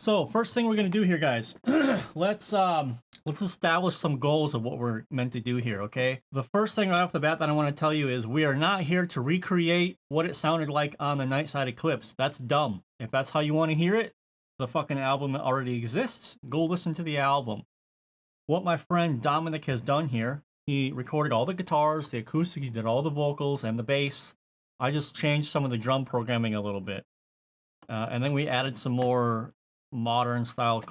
So first thing we're gonna do here, guys, let's establish some goals of what we're meant to do here, okay? The first thing right off the bat that I want to tell you is we are not here to recreate what it sounded like on the Nightside Eclipse. That's dumb. If that's how you want to hear it, the fucking album already exists. Go listen to the album. What my friend Dominic has done here, he recorded all the guitars, the acoustic, he did all the vocals and the bass. I just changed some of the drum programming a little bit. And then we added some more modern style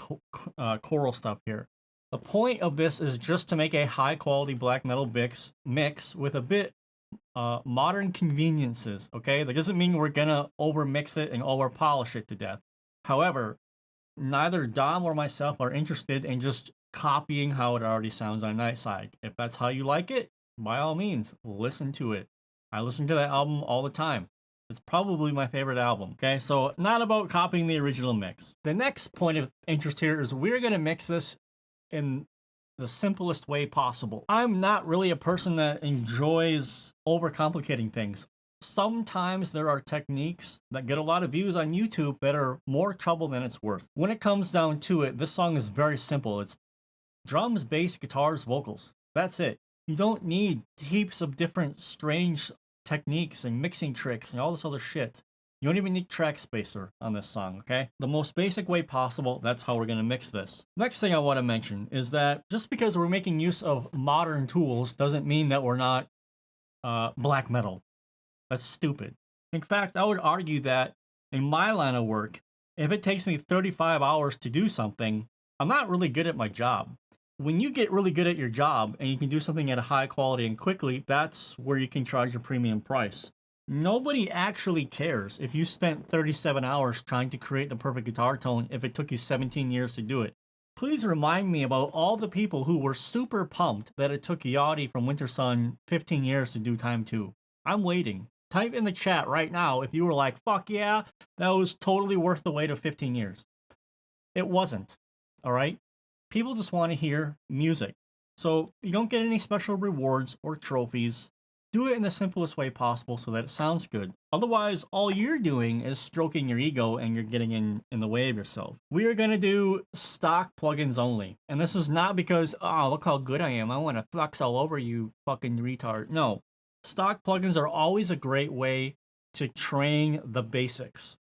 choral stuff here. The point of this is just to make a high quality black metal mix with a bit modern conveniences, okay? That doesn't mean we're gonna over mix it and over polish it to death. However, neither Dom or myself are interested in just copying how it already sounds on Nightside. If that's how you like it, by all means, listen to it. I listen to that album all the time. It's probably my favorite album, okay? So not about copying the original mix. The next point of interest here is we're gonna mix this in the simplest way possible. I'm not really a person that enjoys overcomplicating things. Sometimes there are techniques that get a lot of views on YouTube that are more trouble than it's worth. When it comes down to it, this song is very simple. It's drums, bass, guitars, vocals. That's it. You don't need heaps of different strange techniques and mixing tricks and all this other shit. You don't even need track spacer on this song, okay? The most basic way possible, that's how we're gonna mix this. Next thing I want to mention is that just because we're making use of modern tools doesn't mean that we're not black metal. That's stupid. In fact, I would argue that in my line of work, if it takes me 35 hours to do something, I'm not really good at my job. When you get really good at your job and you can do something at a high quality and quickly, that's where you can charge a premium price. Nobody actually cares if you spent 37 hours trying to create the perfect guitar tone if it took you 17 years to do it. Please remind me about all the people who were super pumped that it took Yachty from Winter Sun 15 years to do Time 2. I'm waiting. Type in the chat right now if you were like, fuck yeah, that was totally worth the wait of 15 years. It wasn't, all right? People just want to hear music. So you don't get any special rewards or trophies. Do it in the simplest way possible so that it sounds good. Otherwise, all you're doing is stroking your ego and you're getting in the way of yourself. We are going to do stock plugins only. And this is not because, oh, look how good I am. I want to flex all over you, fucking retard. No. Stock plugins are always a great way to train the basics.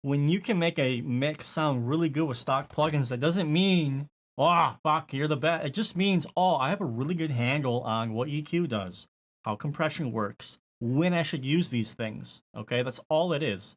When you can make a mix sound really good with stock plugins, that doesn't mean, oh, fuck, you're the best. It just means, oh, I have a really good handle on what EQ does, how compression works, when I should use these things, okay? That's all it is.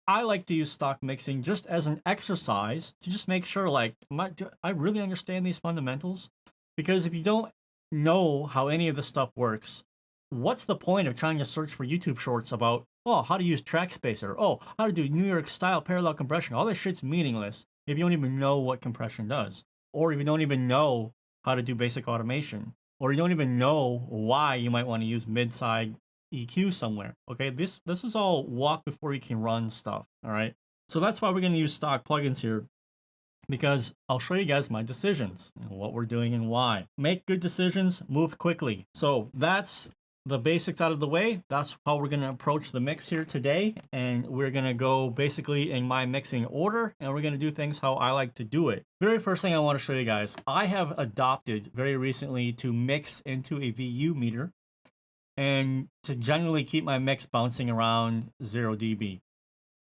I like to use stock mixing just as an exercise to just make sure, like, do I really understand these fundamentals? Because if you don't know how any of this stuff works, what's the point of trying to search for YouTube shorts about, oh, how to use track spacer, oh, how to do New York style parallel compression? All this shit's meaningless if you don't even know what compression does, or if you don't even know how to do basic automation, or you don't even know why you might want to use mid-side EQ somewhere, okay? This is all walk before you can run stuff, all right? So that's why we're going to use stock plugins here, because I'll show you guys my decisions and what we're doing and why. Make good decisions, move quickly. So that's the basics out of the way. That's how we're going to approach the mix here today, and we're going to go basically in my mixing order, and we're going to do things how I like to do it. Very first thing I want to show you guys, I have adopted very recently to mix into a VU meter and to generally keep my mix bouncing around 0 dB.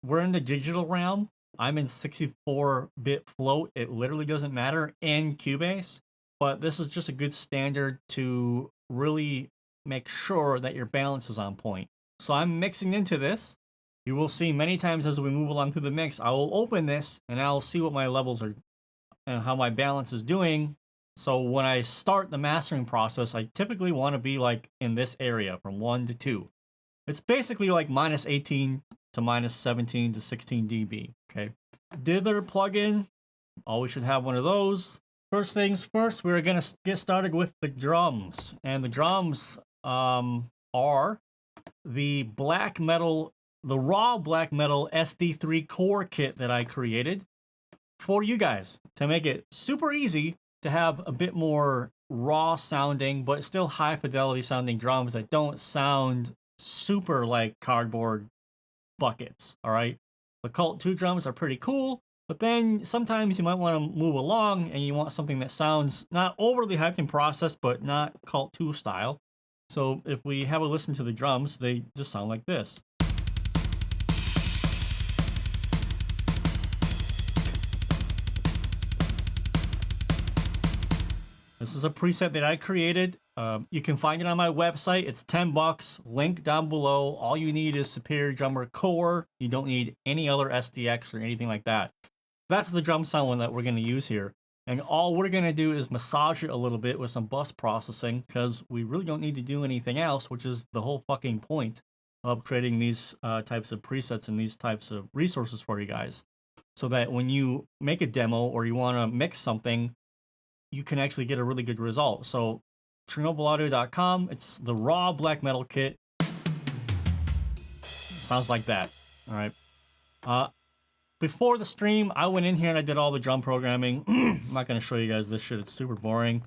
We're in the digital realm. I'm in 64-bit float. It literally doesn't matter in Cubase, but this is just a good standard to really make sure that your balance is on point. So I'm mixing into this. You will see many times as we move along through the mix, I will open this and I'll see what my levels are and how my balance is doing. So when I start the mastering process, I typically want to be like in this area from 1 to 2. It's basically like minus 18 to minus 17 to 16 dB, okay? Dither plugin, always should have one of those. First things first, we're gonna get started with the drums. And the drums are the black metal, the raw black metal SD3 core kit that I created for you guys to make it super easy to have a bit more raw sounding, but still high fidelity sounding drums that don't sound super like cardboard buckets, all right? The Cult 2 drums are pretty cool, But then sometimes you might want to move along and you want something that sounds not overly hyped and processed, but not Cult 2 style. So if we have a listen to the drums, they just sound like this. This is a preset that I created. You can find it on my website. It's $10. Link down below. All you need is Superior Drummer Core. You don't need any other SDX or anything like that. That's the drum sound one that we're going to use here. And all we're going to do is massage it a little bit with some bus processing, because we really don't need to do anything else, which is the whole fucking point of creating these types of presets and these types of resources for you guys. So that when you make a demo or you want to mix something, you can actually get a really good result. So ChernobylAudio.com, it's the raw black metal kit. Sounds like that. All right. Before the stream, I went in here and I did all the drum programming. I'm not going to show you guys this shit. It's super boring.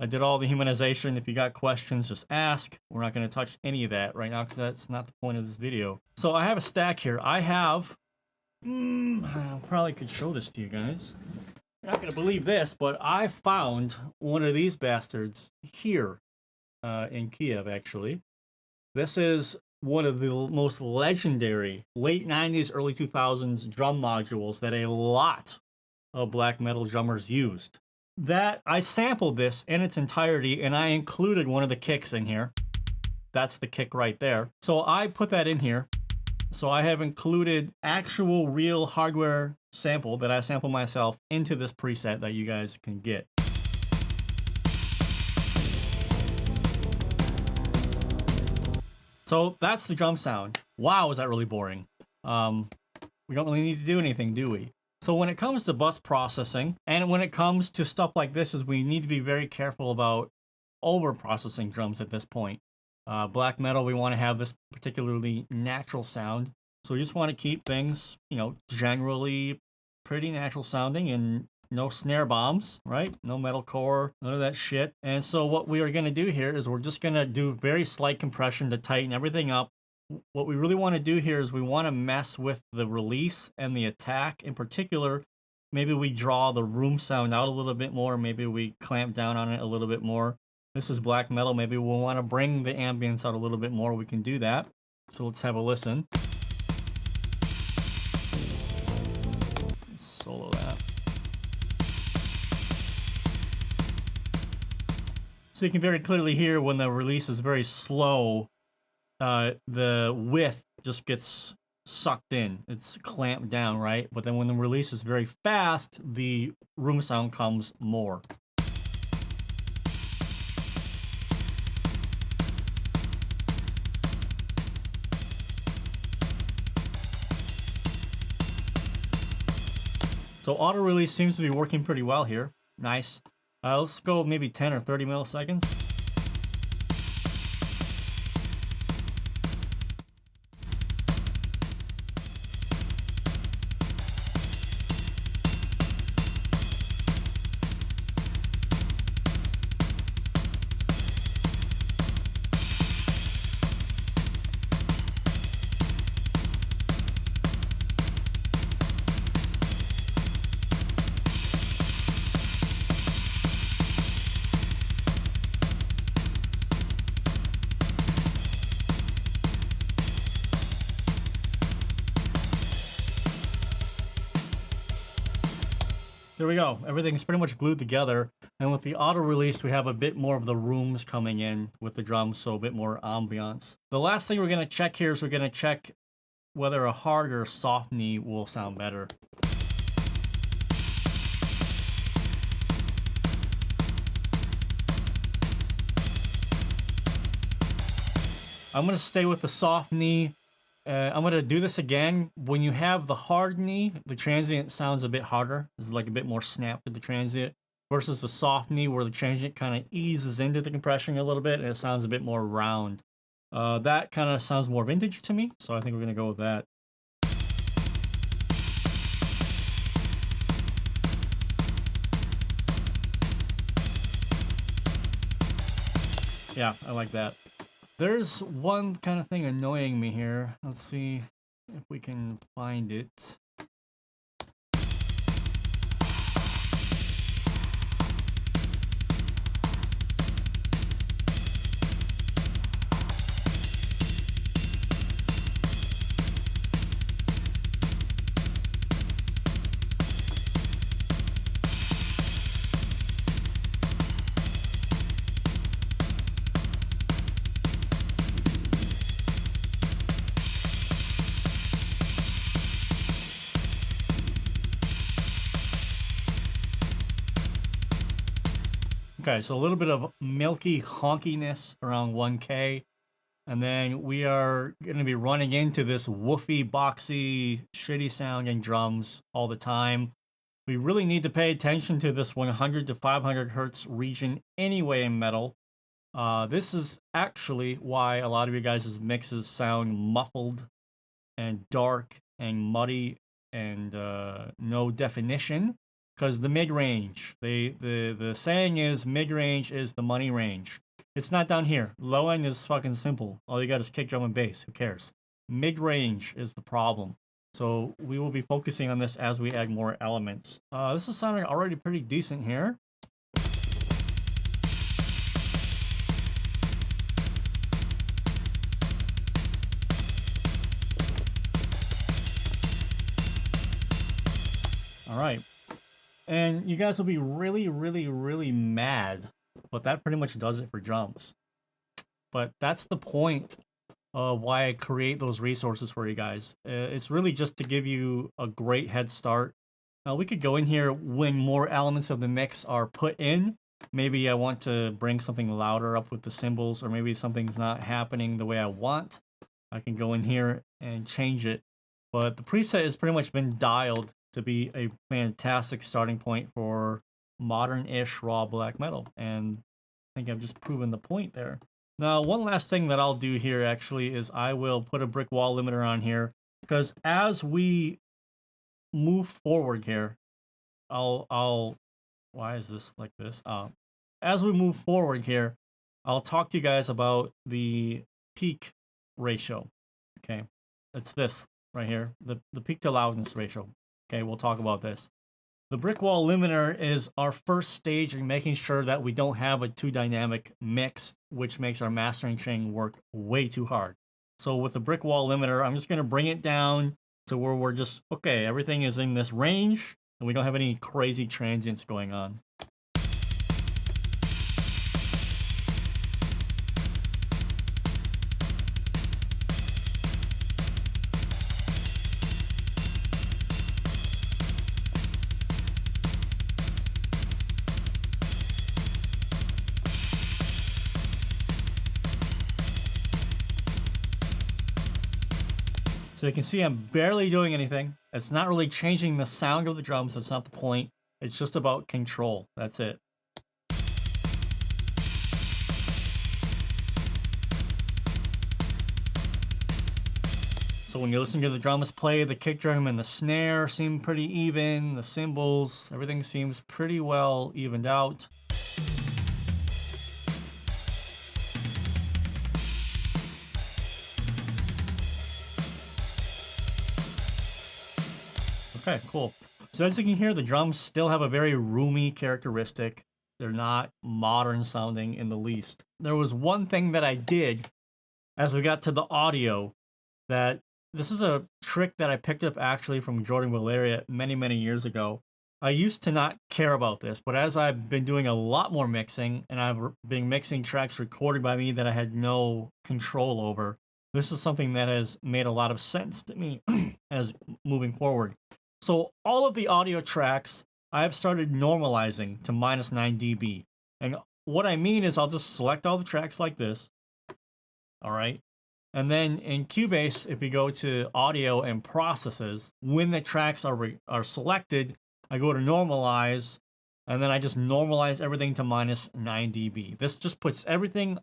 I did all the humanization. If you got questions, just ask. We're not going to touch any of that right now because that's not the point of this video. So I have a stack here. I have... I probably could show this to you guys. You're not going to believe this, but I found one of these bastards here in Kiev, actually. This is one of the most legendary late 90s, early 2000s drum modules that a lot of black metal drummers used. That I sampled this in its entirety, and I included one of the kicks in here. That's the kick right there. So I put that in here. So I have included actual real hardware sample that I sample myself into this preset that you guys can get. So that's the drum sound. Wow, is that really boring? We don't really need to do anything, do we? So when it comes to bus processing, and when it comes to stuff like this, is we need to be very careful about over processing drums at this point. Black metal, we want to have this particularly natural sound. So we just want to keep things, you know, generally pretty natural sounding and no snare bombs, right? No metalcore, none of that shit. And so what we are going to do here is we're just going to do very slight compression to tighten everything up. What we really want to do here is we want to mess with the release and the attack. In particular, maybe we draw the room sound out a little bit more. Maybe we clamp down on it a little bit more. This is black metal. Maybe we'll want to bring the ambience out a little bit more. We can do that. So let's have a listen. Let's solo that. So you can very clearly hear when the release is very slow, the width just gets sucked in. It's clamped down, right? But then when the release is very fast, the room sound comes more. So auto release seems to be working pretty well here. Nice. Let's go maybe 10 or 30 milliseconds. There we go. Everything's pretty much glued together. And with the auto release, we have a bit more of the rooms coming in with the drums, so a bit more ambiance. The last thing we're going to check here is we're going to check whether a hard or a soft knee will sound better. I'm going to stay with the soft knee. I'm going to do this again. When you have the hard knee, the transient sounds a bit harder. There's like a bit more snap to the transient versus the soft knee where the transient kind of eases into the compression a little bit and it sounds a bit more round. That kind of sounds more vintage to me, so I think we're going to go with that. Yeah, I like that. There's one kind of thing annoying me here. Let's see if we can find it. Okay, so a little bit of milky honkiness around 1K. And then we are going to be running into this woofy, boxy, shitty sounding drums all the time. We really need to pay attention to this 100 to 500 hertz region anyway in metal. This is actually why a lot of you guys' mixes sound muffled and dark and muddy and no definition, because the mid-range, the saying is mid-range is the money range. It's not down here. Low end is fucking simple. All you got is kick drum and bass. Who cares? Mid-range is the problem. So we will be focusing on this as we add more elements. This is sounding already pretty decent here. All right. And you guys will be really, really, really mad, but that pretty much does it for drums. But that's the point of why I create those resources for you guys. It's really just to give you a great head start. Now we could go in here when more elements of the mix are put in. Maybe I want to bring something louder up with the cymbals, or maybe something's not happening the way I want. I can go in here and change it. But the preset has pretty much been dialed to be a fantastic starting point for modern-ish raw black metal. And I think I've just proven the point there. Now, one last thing that I'll do here actually is I will put a brick wall limiter on here, because as we move forward here, why is this like this? As we move forward here, I'll talk to you guys about the peak ratio. Okay, it's this right here, the peak to loudness ratio. Okay, we'll talk about this. The brick wall limiter is our first stage in making sure that we don't have a too dynamic mix, which makes our mastering chain work way too hard. So with the brick wall limiter, I'm just going to bring it down to where we're just, okay, everything is in this range, and we don't have any crazy transients going on. So you can see I'm barely doing anything. It's not really changing the sound of the drums. That's not the point. It's just about control. That's it. So when you listen to the drums play, the kick drum and the snare seem pretty even. The cymbals, everything seems pretty well evened out. Okay, cool. So as you can hear, the drums still have a very roomy characteristic. They're not modern sounding in the least. There was one thing that I did as we got to the audio, that this is a trick that I picked up actually from Jordan Valeria many, many years ago. I used to not care about this, but as I've been doing a lot more mixing, and I've been mixing tracks recorded by me that I had no control over, this is something that has made a lot of sense to me as moving forward. So all of the audio tracks, I've started normalizing to -9 dB. And what I mean is I'll just select all the tracks like this. All right. And then in Cubase, if we go to audio and processes, when the tracks are selected, I go to normalize, and then I just normalize everything to -9 dB. This just puts everything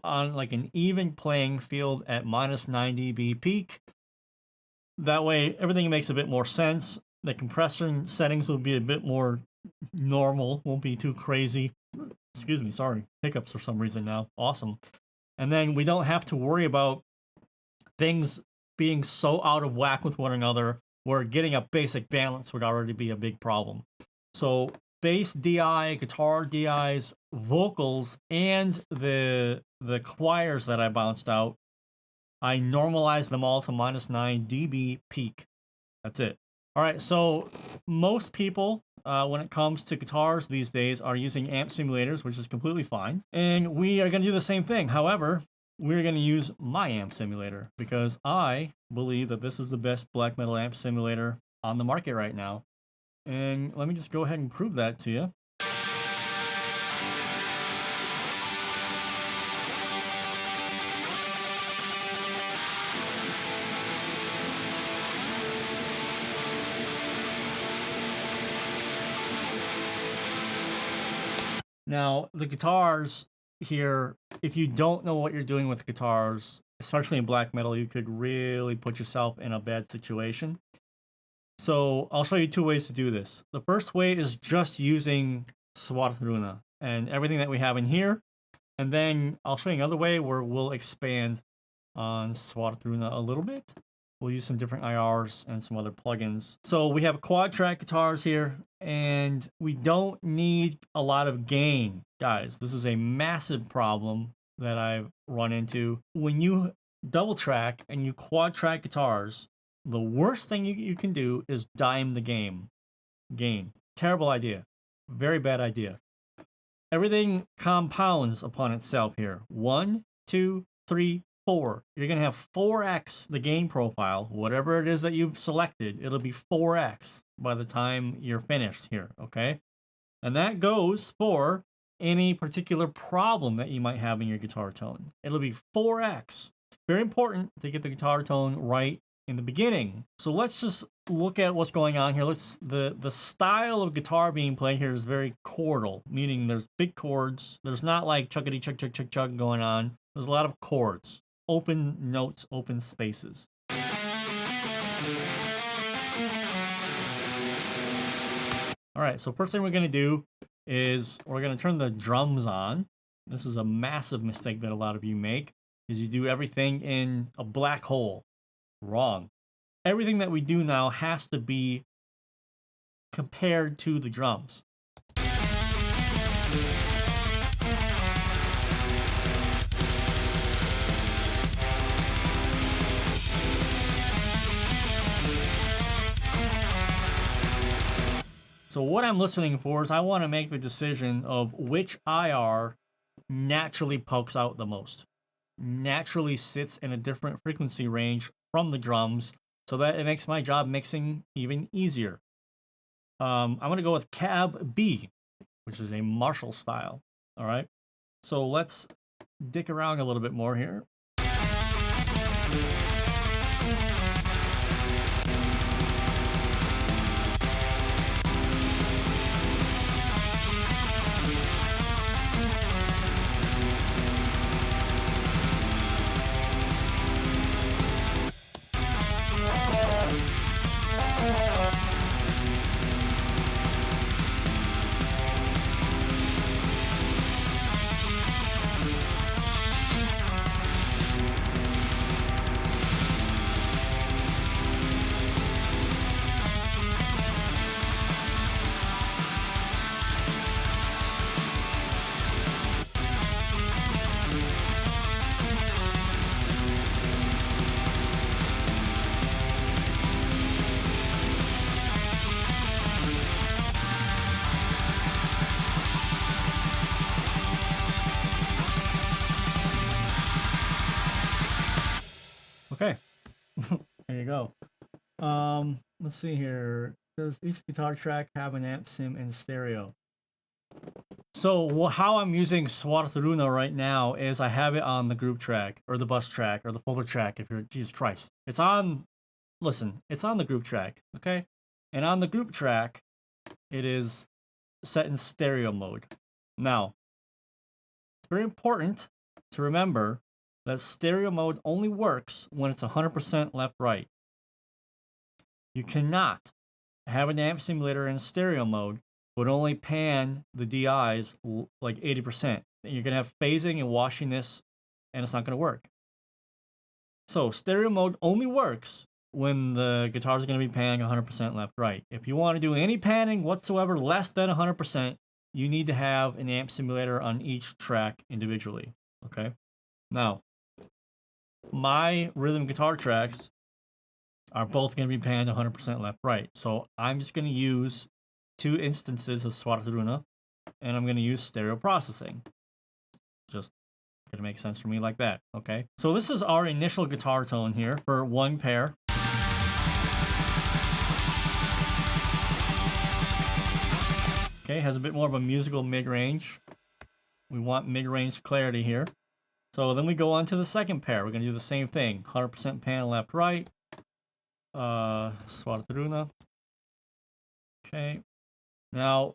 on like an even playing field at -9 dB peak. That way, everything makes a bit more sense. The compression settings will be a bit more normal, won't be too crazy. Excuse me, sorry. Hiccups for some reason now. Awesome. And then we don't have to worry about things being so out of whack with one another, where getting a basic balance would already be a big problem. So bass DI, guitar DIs, vocals, and the choirs that I bounced out, I normalized them all to -9 dB peak. That's it. All right, so most people, when it comes to guitars these days, are using amp simulators, which is completely fine. And we are going to do the same thing. However, we're going to use my amp simulator, because I believe that this is the best black metal amp simulator on the market right now. And let me just go ahead and prove that to you. Now, the guitars here, if you don't know what you're doing with guitars, especially in black metal, you could really put yourself in a bad situation. So I'll show you two ways to do this. The first way is just using SVARTRUNA and everything that we have in here. And then I'll show you another way where we'll expand on SVARTRUNA a little bit. We'll use some different IRs and some other plugins. So we have quad track guitars here, and we don't need a lot of gain, guys. This is a massive problem that I've run into. When you double track and you quad track guitars, the worst thing you can do is dime the gain. Terrible idea. Very bad idea. Everything compounds upon itself here. 1, 2, 3, 4. You're going to have 4x the gain profile. Whatever it is that you've selected, it'll be 4x by the time you're finished here, okay? And that goes for any particular problem that you might have in your guitar tone. It'll be 4x. Very important to get the guitar tone right in the beginning. So let's just look at what's going on here. The style of guitar being played here is very chordal, meaning there's big chords. There's not like chuggity chug chug chug chug going on. There's a lot of chords, open notes, open spaces. All right, so first thing we're going to do is we're going to turn the drums on. This is a massive mistake that a lot of you make, is you do everything in a black hole. Wrong. Everything that we do now has to be compared to the drums. So what I'm listening for is I want to make the decision of which IR naturally pokes out the most, naturally sits in a different frequency range from the drums, so that it makes my job mixing even easier. I'm going to go with Cab B, which is a Marshall style. All right, so let's dick around a little bit more here. Okay, there you go. Let's see here. Does each guitar track have an amp sim in stereo? So how I'm using SVARTRUNA right now is I have it on the group track or the bus track or the folder track. If you're, Jesus Christ, it's on. Listen, it's on the group track, okay? And on the group track, it is set in stereo mode. Now, it's very important to remember that stereo mode only works when it's 100% left-right. You cannot have an amp simulator in stereo mode, but only pan the DIs like 80%. You're going to have phasing and washiness, and it's not going to work. So stereo mode only works when the guitars are going to be panning 100% left-right. If you want to do any panning whatsoever less than 100%, you need to have an amp simulator on each track individually, okay? Now, my rhythm guitar tracks are both going to be panned 100% left-right. So I'm just going to use 2 instances of SVARTRUNA, and I'm going to use stereo processing. Just going to make sense for me like that, okay? So this is our initial guitar tone here for one pair. Okay, has a bit more of a musical mid-range. We want mid-range clarity here. So then we go on to the second pair. We're going to do the same thing. 100% pan left-right. SVARTRUNA. Okay. Now,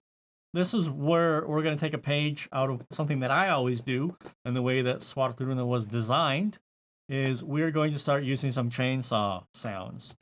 this is where we're going to take a page out of something that I always do, and the way that SVARTRUNA was designed is we're going to start using some chainsaw sounds.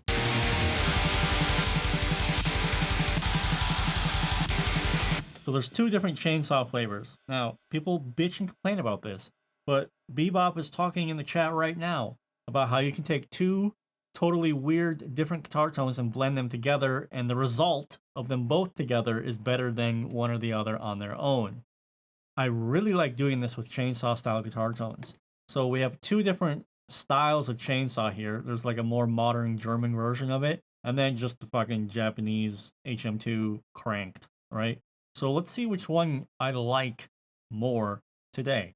So there's two different chainsaw flavors. Now, people bitch and complain about this, but Bebop is talking in the chat right now about how you can take two totally weird different guitar tones and blend them together, and the result of them both together is better than one or the other on their own. I really like doing this with chainsaw style guitar tones. So we have two different styles of chainsaw here. There's like a more modern German version of it, and then just the fucking Japanese HM2 cranked, right? So let's see which one I like more today.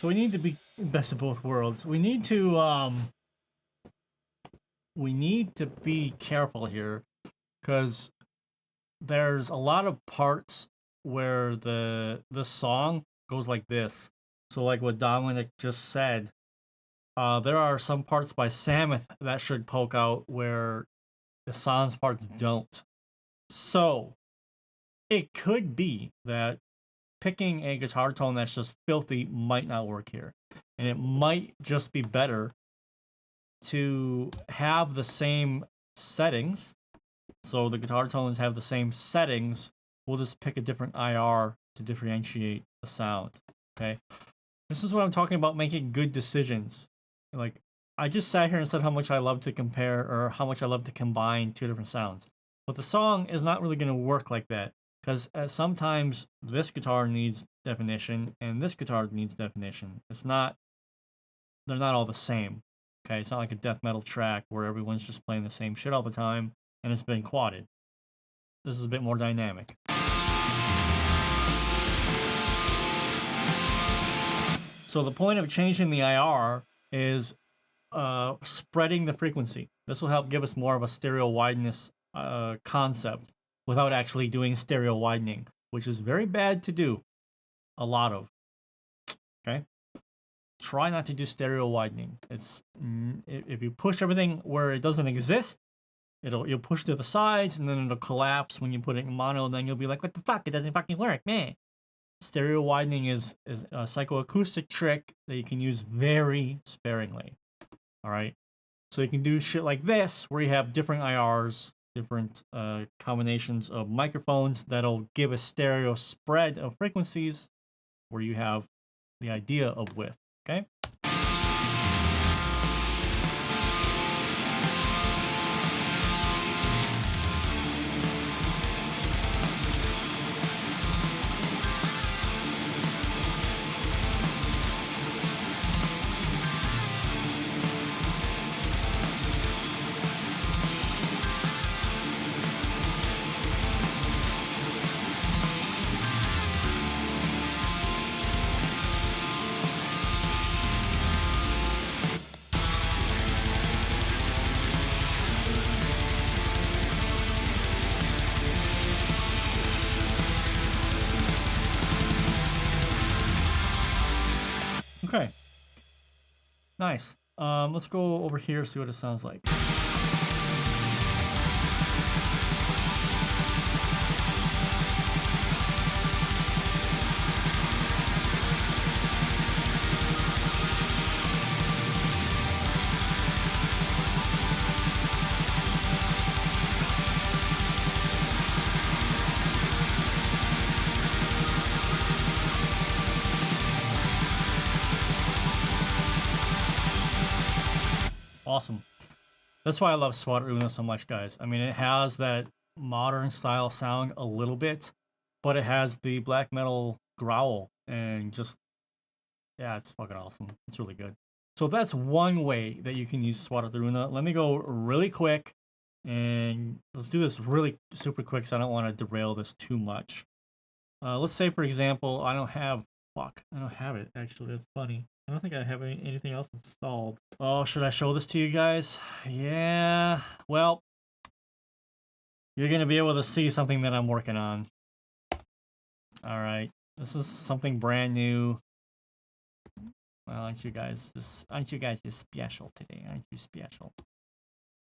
So we need to be best of both worlds. We need to be careful here, because there's a lot of parts where the song goes like this. So like what Dominic just said, there are some parts by Samuth that should poke out where the Sans parts don't. So it could be that picking a guitar tone that's just filthy might not work here. And it might just be better to have the same settings. So the guitar tones have the same settings. We'll just pick a different IR to differentiate the sound. Okay. This is what I'm talking about, making good decisions. Like, I just sat here and said how much I love to compare, or how much I love to combine two different sounds. But the song is not really going to work like that. Because sometimes this guitar needs definition and this guitar needs definition. They're not all the same. Okay, it's not like a death metal track where everyone's just playing the same shit all the time and it's been quadded. This is a bit more dynamic. So the point of changing the IR is spreading the frequency. This will help give us more of a stereo wideness concept, without actually doing stereo widening, which is very bad to do. A lot of. Okay? Try not to do stereo widening. It's if you push everything where it doesn't exist, you'll push to the sides, and then it'll collapse when you put it in mono, and then you'll be like, what the fuck? It doesn't fucking work, man. Stereo widening is a psychoacoustic trick that you can use very sparingly. Alright? So you can do shit like this, where you have different IRs, different combinations of microphones that'll give a stereo spread of frequencies where you have the idea of width, okay? Okay. Nice. Let's go over here, see what it sounds like. Awesome. That's why I love SVARTRUNA so much, guys. I mean, it has that modern style sound a little bit, but it has the black metal growl and just, yeah, it's fucking awesome. It's really good. So that's one way that you can use SVARTRUNA. Let me go really quick and let's do this really super quick so I don't want to derail this too much. Let's say, for example, I don't have it, actually. That's funny. I don't think I have anything else installed. Oh, should I show this to you guys? Yeah, well, you're going to be able to see something that I'm working on. All right, this is something brand new. Well, aren't you guys just special today? Aren't you special?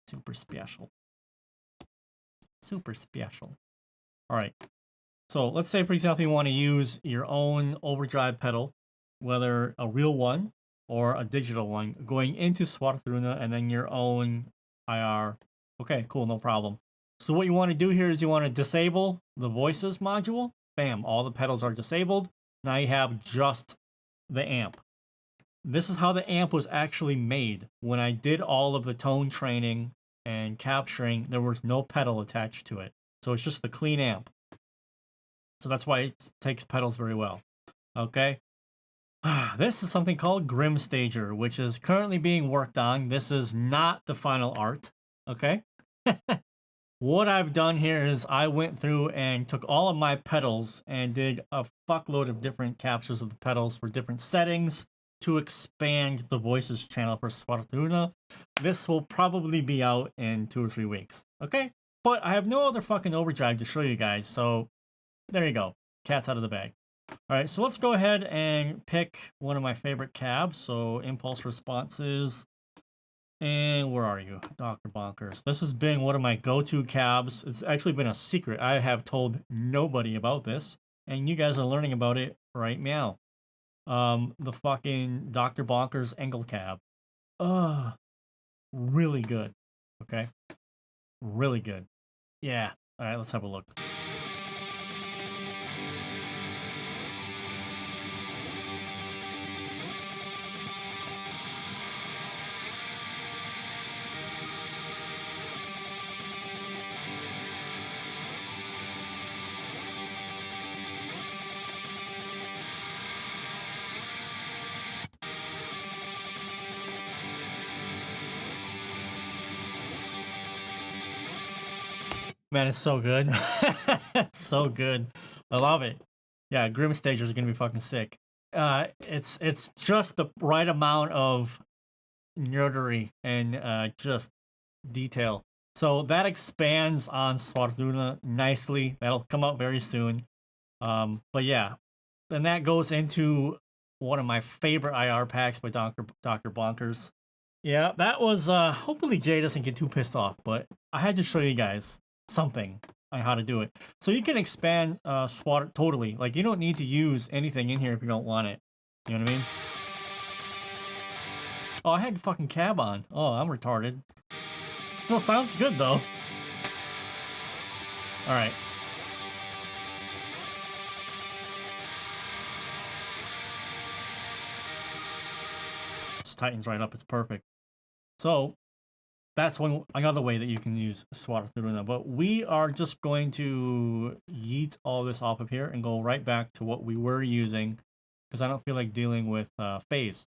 Super special. Super special. All right. So let's say, for example, you want to use your own overdrive pedal, whether a real one or a digital one, going into SVARTRUNA and then your own IR. Okay, cool, no problem. So what you want to do here is you want to disable the voices module. Bam, all the pedals are disabled. Now you have just the amp. This is how the amp was actually made. When I did all of the tone training and capturing, there was no pedal attached to it. So it's just the clean amp. So that's why it takes pedals very well. Okay. This is something called Grim Stager, which is currently being worked on. This is not the final art. Okay. What I've done here is I went through and took all of my pedals and did a fuckload of different captures of the pedals for different settings to expand the voices channel for SVARTRUNA. This will probably be out in 2 or 3 weeks. Okay. But I have no other fucking overdrive to show you guys. So there you go. Cat's out of the bag. All right, so let's go ahead and pick one of my favorite cabs. So impulse responses. And where are you? Dr. Bonkers. This has been one of my go-to cabs. It's actually been a secret. I have told nobody about this. And you guys are learning about it right now. The fucking Dr. Bonkers Engel cab. Really good. Okay. Really good. Yeah. All right, let's have a look. Man, it's so good. It's so good. I love it. Yeah, Grim Stagers are gonna be fucking sick. It's just the right amount of nerdery and just detail. So that expands on SVARTRUNA nicely. That'll come out very soon. But yeah, then that goes into one of my favorite IR packs by Dr. Bonkers. Yeah, that was hopefully Jay doesn't get too pissed off, but I had to show you guys something on how to do it. So you can expand SWAT totally. Like, you don't need to use anything in here if you don't want it. You know what I mean? Oh, I had fucking cab on. Oh, I'm retarded. Still sounds good though. All right. This tightens right up. It's perfect. So that's another way that you can use SVARTRUNA. But we are just going to yeet all this off of here and go right back to what we were using, because I don't feel like dealing with phase.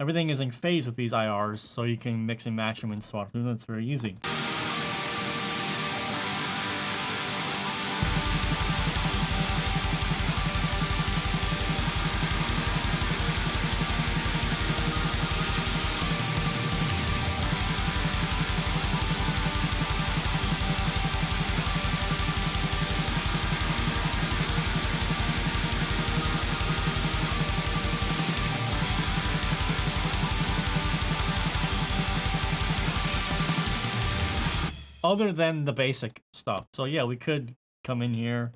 Everything is in phase with these IRs, so you can mix and match them in SVARTRUNA. It's very easy. other than the basic stuff. So yeah, we could come in here.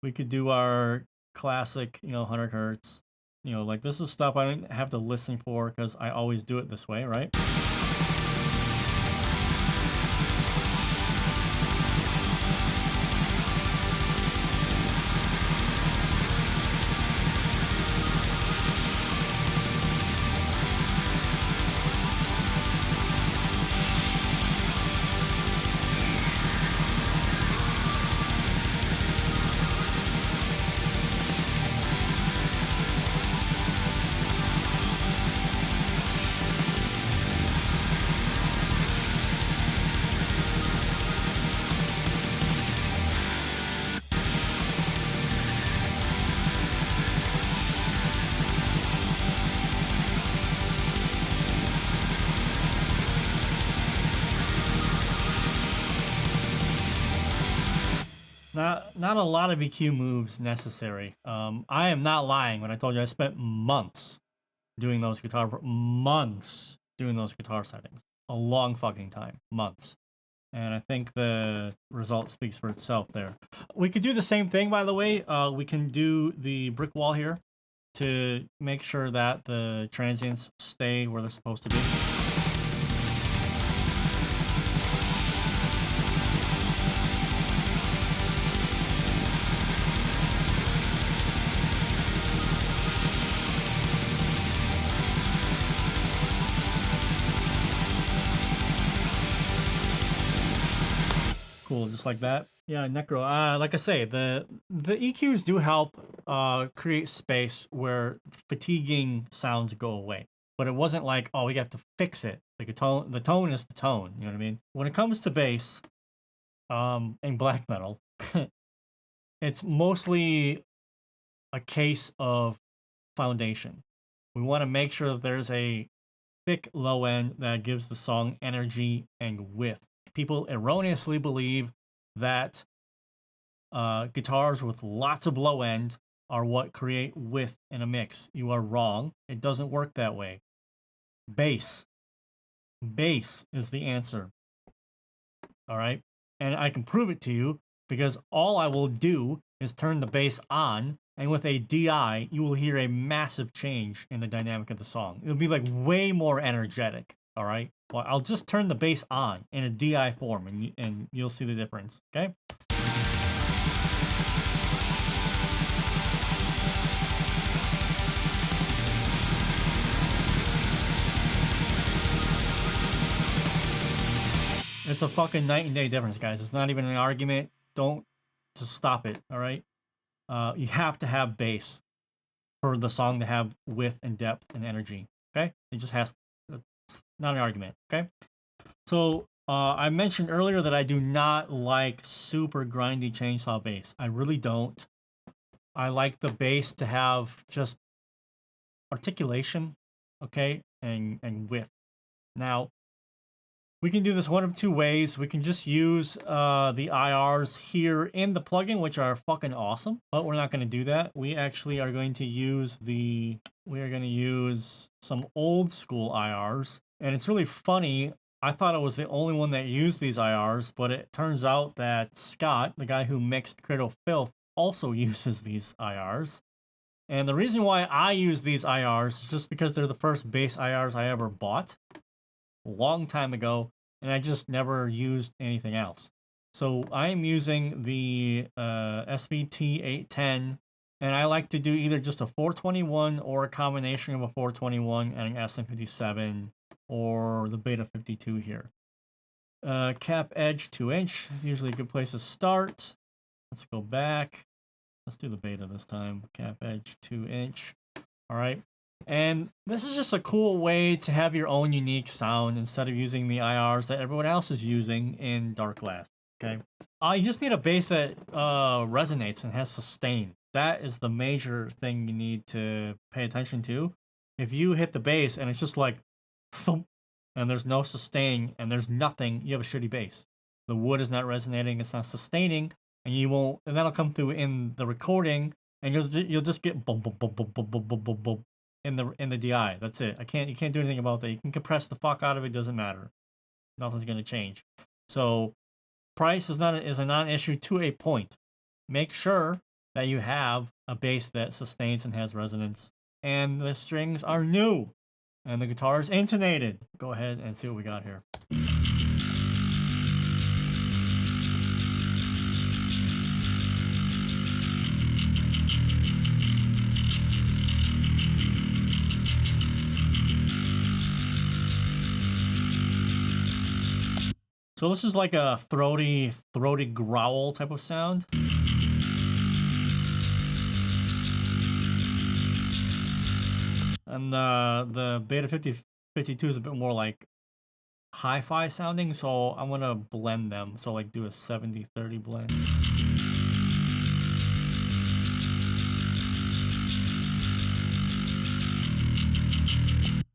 We could do our classic, 100 hertz. Like this is stuff I don't have to listen for because I always do it this way, right? Not a lot of EQ moves necessary. I am not lying when I told you I spent months doing those guitar settings. A long fucking time, months. And I think the result speaks for itself there. We could do the same thing, by the way. We can do the brick wall here to make sure that the transients stay where they're supposed to be. Cool, just like that. Yeah, Necro. Like I say, the EQs do help create space where fatiguing sounds go away. But it wasn't like, oh, we have to fix it. Like the tone is the tone. You know what I mean? When it comes to bass, in black metal, it's mostly a case of foundation. We want to make sure that there's a thick low end that gives the song energy and width. People erroneously believe that guitars with lots of low end are what create width in a mix. You are wrong. It doesn't work that way. Bass is the answer. All right, and I can prove it to you because all I will do is turn the bass on, and with a DI, you will hear a massive change in the dynamic of the song. It'll be like way more energetic. All right. Well, I'll just turn the bass on in a DI form, and you'll see the difference. Okay. It's a fucking night and day difference, guys. It's not even an argument. Don't just stop it. All right. You have to have bass for the song to have width and depth and energy. Okay. It just has. It's not an argument. Okay. So I mentioned earlier that I do not like super grindy chainsaw bass. I really don't. I like the bass to have just articulation, okay, and width. Now, we can do this one of two ways. We can just use the IRs here in the plugin, which are fucking awesome, but we're not going to do that. We actually are going to use some old school IRs, and it's really funny. I thought I was the only one that used these IRs, but it turns out that Scott, the guy who mixed Cradle Filth, also uses these IRs. And the reason why I use these IRs is just because they're the first bass IRs I ever bought a long time ago, and I just never used anything else. So I am using the SVT 810, and I like to do either just a 421 or a combination of a 421 and an SM57 or the Beta 52 here. Cap edge 2-inch, usually a good place to start. Let's go back. Let's do the Beta this time. Cap edge 2-inch. All right. And this is just a cool way to have your own unique sound instead of using the IRs that everyone else is using in Dark Glass. Okay. You just need a bass that resonates and has sustain. That is the major thing you need to pay attention to. If you hit the bass and it's just like thump, and there's no sustain and there's nothing, you have a shitty bass. The wood is not resonating, it's not sustaining, and you won't. And that'll come through in the recording, and you'll just get bum bum bum bum bum bum bum bum bum in the DI. That's it. You can't do anything about that. You can compress the fuck out of it. Doesn't matter. Nothing's gonna change. So price is a non-issue to a point. Make sure that you have a bass that sustains and has resonance, and the strings are new, and the guitar is intonated. Go ahead and see what we got here. So this is like a throaty growl type of sound. And the Beta 5052 is a bit more like hi-fi sounding, so I'm gonna blend them. So like do a 70-30 blend.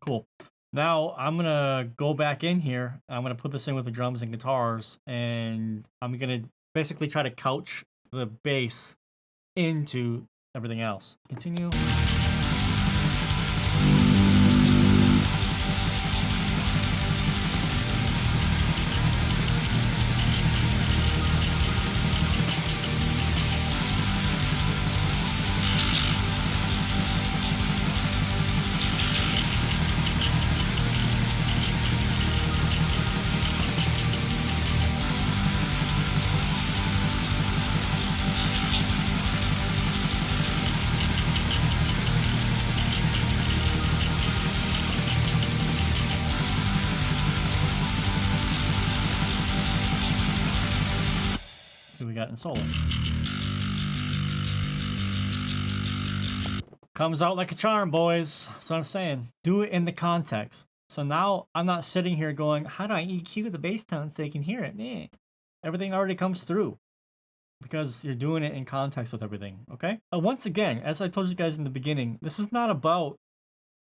Cool. Now I'm gonna go back in here. I'm gonna put this in with the drums and guitars, and I'm gonna basically try to couch the bass into everything else. Continue. We got in solo. Comes out like a charm, boys. That's what I'm saying. Do it in the context. So now I'm not sitting here going, how do I EQ the bass tone so they can hear it? Nah. Everything already comes through because you're doing it in context with everything, okay? Once again, as I told you guys in the beginning, this is not about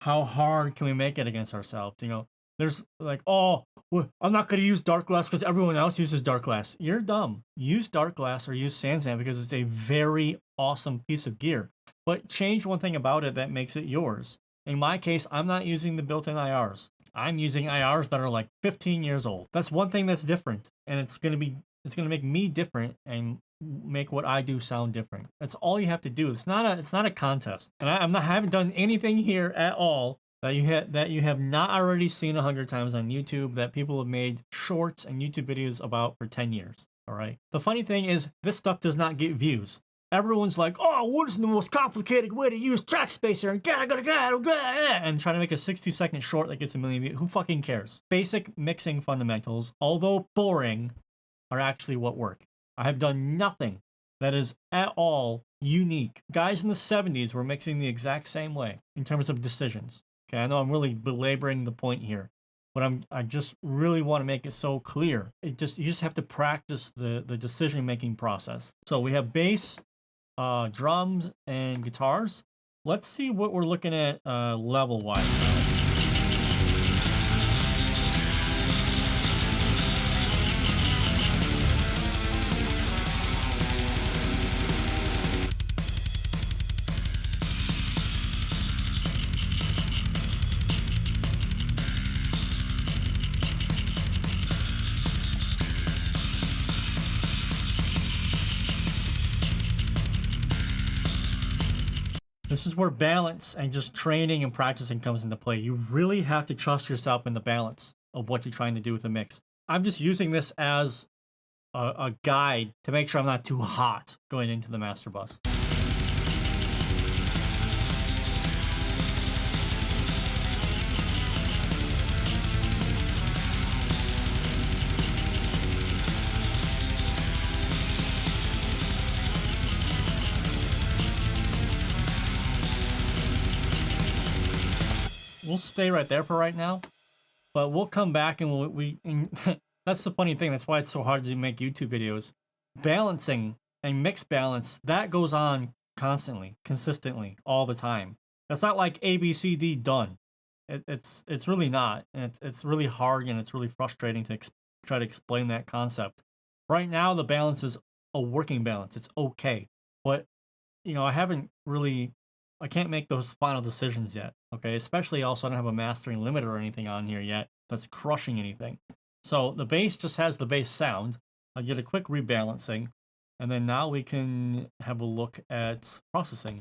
how hard can we make it against ourselves, you know? There's like, oh, well, I'm not going to use dark glass because everyone else uses dark glass. You're dumb. Use dark glass or use SandSand because it's a very awesome piece of gear. But change one thing about it that makes it yours. In my case, I'm not using the built-in IRs. I'm using IRs that are like 15 years old. That's one thing that's different, and it's gonna make me different and make what I do sound different. That's all you have to do. It's not a contest. And I haven't done anything here at all that you have not already seen 100 times on YouTube, that people have made shorts and YouTube videos about for 10 years. All right. The funny thing is, this stuff does not get views. Everyone's like, oh, what is the most complicated way to use track spacer and trying to make a 60-second short that gets a million views. Who fucking cares? Basic mixing fundamentals, although boring, are actually what work. I have done nothing that is at all unique. Guys in the 70s were mixing the exact same way in terms of decisions. Okay, I know I'm really belaboring the point here, but I just really want to make it so clear. You just have to practice the decision-making process. So we have bass, drums, and guitars. Let's see what we're looking at level-wise now. This is where balance and just training and practicing comes into play. You really have to trust yourself in the balance of what you're trying to do with the mix. I'm just using this as a guide to make sure I'm not too hot going into the master bus. We'll stay right there for right now, but we'll come back and that's the funny thing. That's why it's so hard to make YouTube videos. Balancing and mix balance, that goes on constantly, consistently, all the time. That's not like A, B, C, D done. It's really not. And it's really hard, and it's really frustrating to try to explain that concept. Right now, the balance is a working balance. It's okay, but you know, I can't make those final decisions yet. Okay, especially also I don't have a mastering limiter or anything on here yet that's crushing anything. So the bass just has the bass sound. I'll get a quick rebalancing, and then now we can have a look at processing.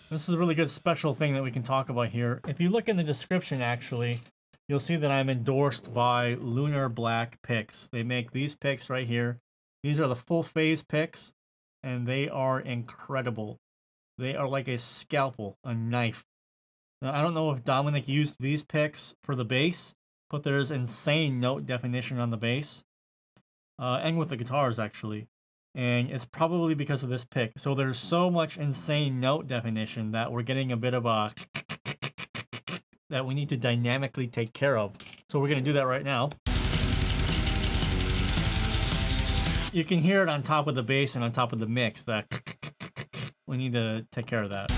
This is a really good special thing that we can talk about here. If you look in the description, actually, you'll see that I'm endorsed by LUNAR black picks. They make these picks right here. These are the full phase picks, and they are incredible. They are like a scalpel, a knife. Now, I don't know if Dominic used these picks for the bass, but there's insane note definition on the bass, and with the guitars, actually. And it's probably because of this pick. So there's so much insane note definition that we're getting a bit of a that we need to dynamically take care of. So we're going to do that right now. You can hear it on top of the bass and on top of the mix. That we need to take care of that.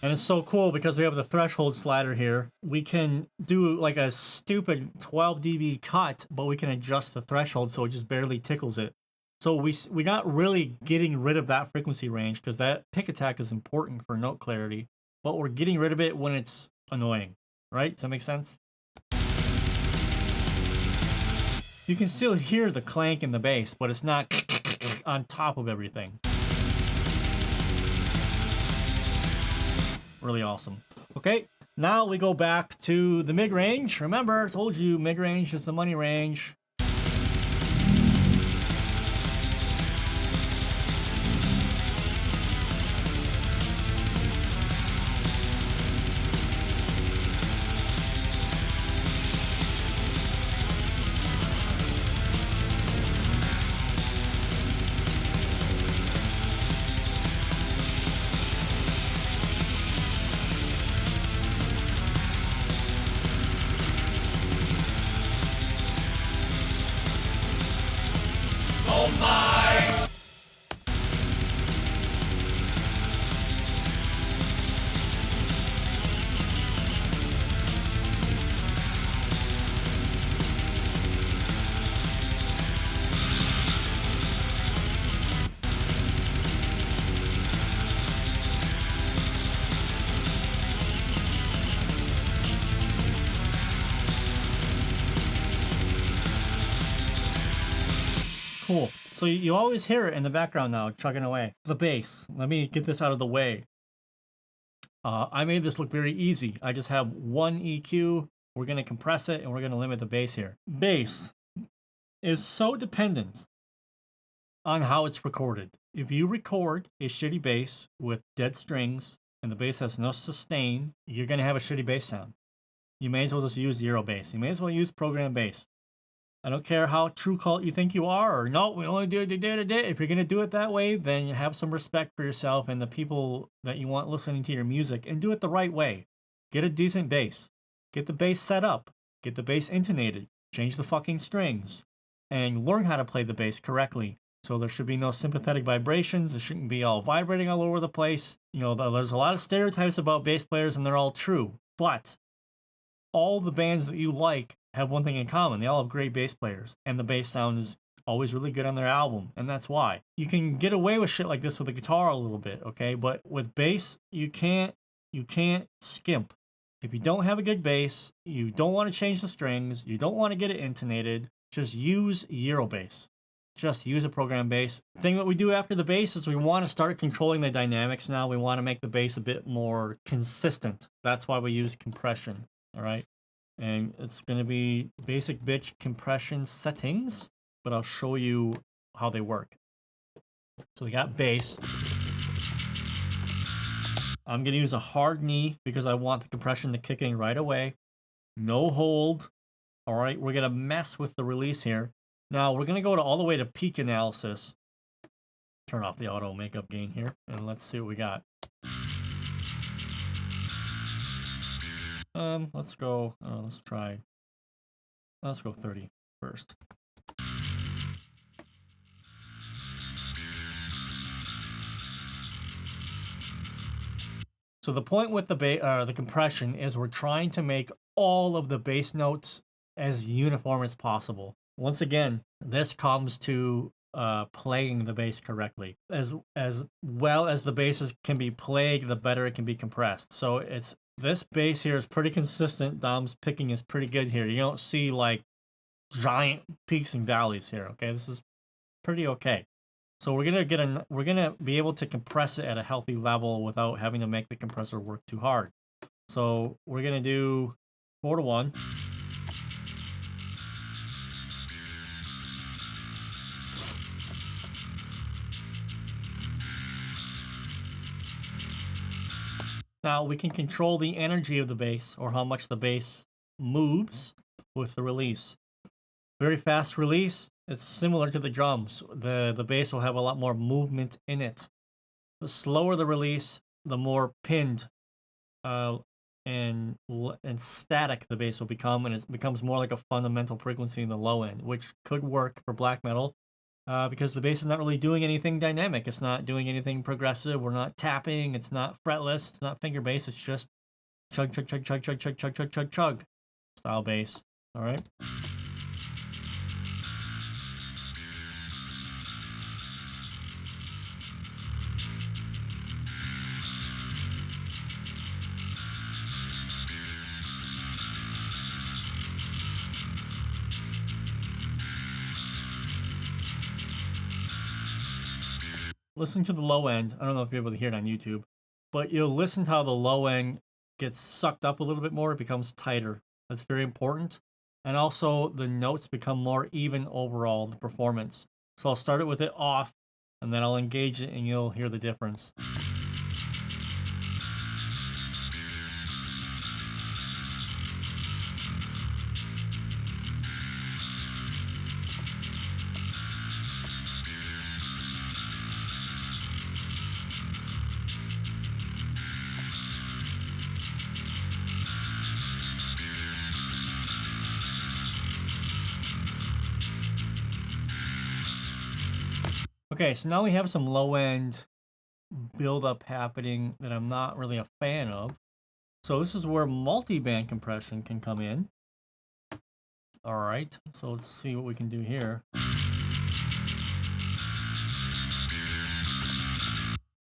And it's so cool because we have the threshold slider here. We can do like a stupid 12 dB cut, but we can adjust the threshold so it just barely tickles it. So we not really getting rid of that frequency range because that pick attack is important for note clarity, but we're getting rid of it when it's annoying, right? Does that make sense? You can still hear the clank in the bass, but it's not on top of everything. Really awesome. Okay, now we go back to the mid-range. Remember, I told you mid-range is the money range. Cool. So you always hear it in the background now, chugging away. The bass. Let me get this out of the way. I made this look very easy. I just have one EQ. We're going to compress it, and we're going to limit the bass here. Bass is so dependent on how it's recorded. If you record a shitty bass with dead strings, and the bass has no sustain, you're going to have a shitty bass sound. You may as well just use zero bass. You may as well use program bass. I don't care how true cult you think you are, or no, we only do it day. If you're going to do it that way, then have some respect for yourself and the people that you want listening to your music, and do it the right way. Get a decent bass. Get the bass set up. Get the bass intonated. Change the fucking strings. And learn how to play the bass correctly. So there should be no sympathetic vibrations. It shouldn't be all vibrating all over the place. You know, there's a lot of stereotypes about bass players, and they're all true. But all the bands that you like have one thing in common. They all have great bass players, and the bass sound is always really good on their album, and that's why. You can get away with shit like this with a guitar a little bit, okay? But with bass, you can't skimp. If you don't have a good bass, you don't want to change the strings, you don't want to get it intonated, just use Euro bass. Just use a program bass. The thing that we do after the bass is we want to start controlling the dynamics now. We want to make the bass a bit more consistent. That's why we use compression, all right? And it's going to be basic bitch compression settings, but I'll show you how they work. So we got bass. I'm going to use a hard knee because I want the compression to kick in right away. No hold. All right, we're going to mess with the release here. Now we're going to go all the way to peak analysis. Turn off the auto makeup gain here, and let's see what we got. Let's go, let's go 30 first. So the point with the compression is we're trying to make all of the bass notes as uniform as possible. Once again, this comes to playing the bass correctly. As well as the basses can be played, the better it can be compressed. So this bass here is pretty consistent. Dom's picking is pretty good here. You don't see like giant peaks and valleys here. Okay, this is pretty okay. So we're gonna be able to compress it at a healthy level without having to make the compressor work too hard. So we're gonna do 4:1. Now we can control the energy of the bass or how much the bass moves with the release. Very fast release. It's similar to the drums. The bass will have a lot more movement in it. The slower the release, the more pinned and static the bass will become, and it becomes more like a fundamental frequency in the low end, which could work for black metal because the bass is not really doing anything dynamic. It's not doing anything progressive. We're not tapping. It's not fretless. It's not finger bass. It's just chug, chug, chug, chug, chug, chug, chug, chug, chug, chug style bass. All right. Listen to the low end. I don't know if you're able to hear it on YouTube, but you'll listen to how the low end gets sucked up a little bit more. It becomes tighter. That's very important. And also the notes become more even overall, the performance. So I'll start it with it off, and then I'll engage it, and you'll hear the difference. Okay, so now we have some low-end build-up happening that I'm not really a fan of. So this is where multiband compression can come in. All right, so let's see what we can do here.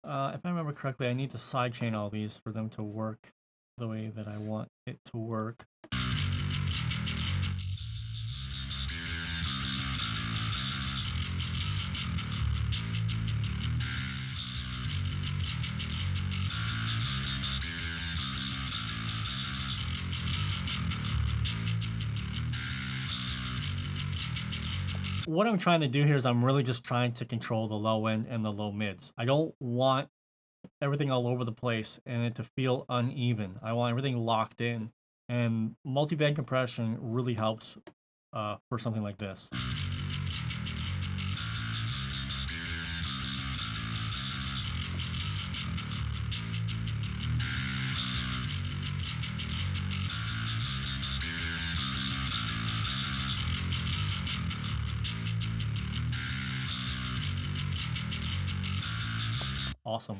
If I remember correctly, I need to sidechain all these for them to work the way that I want it to work. What I'm trying to do here is I'm really just trying to control the low end and the low mids. I don't want everything all over the place and it to feel uneven. I want everything locked in, and multiband compression really helps for something like this. Awesome.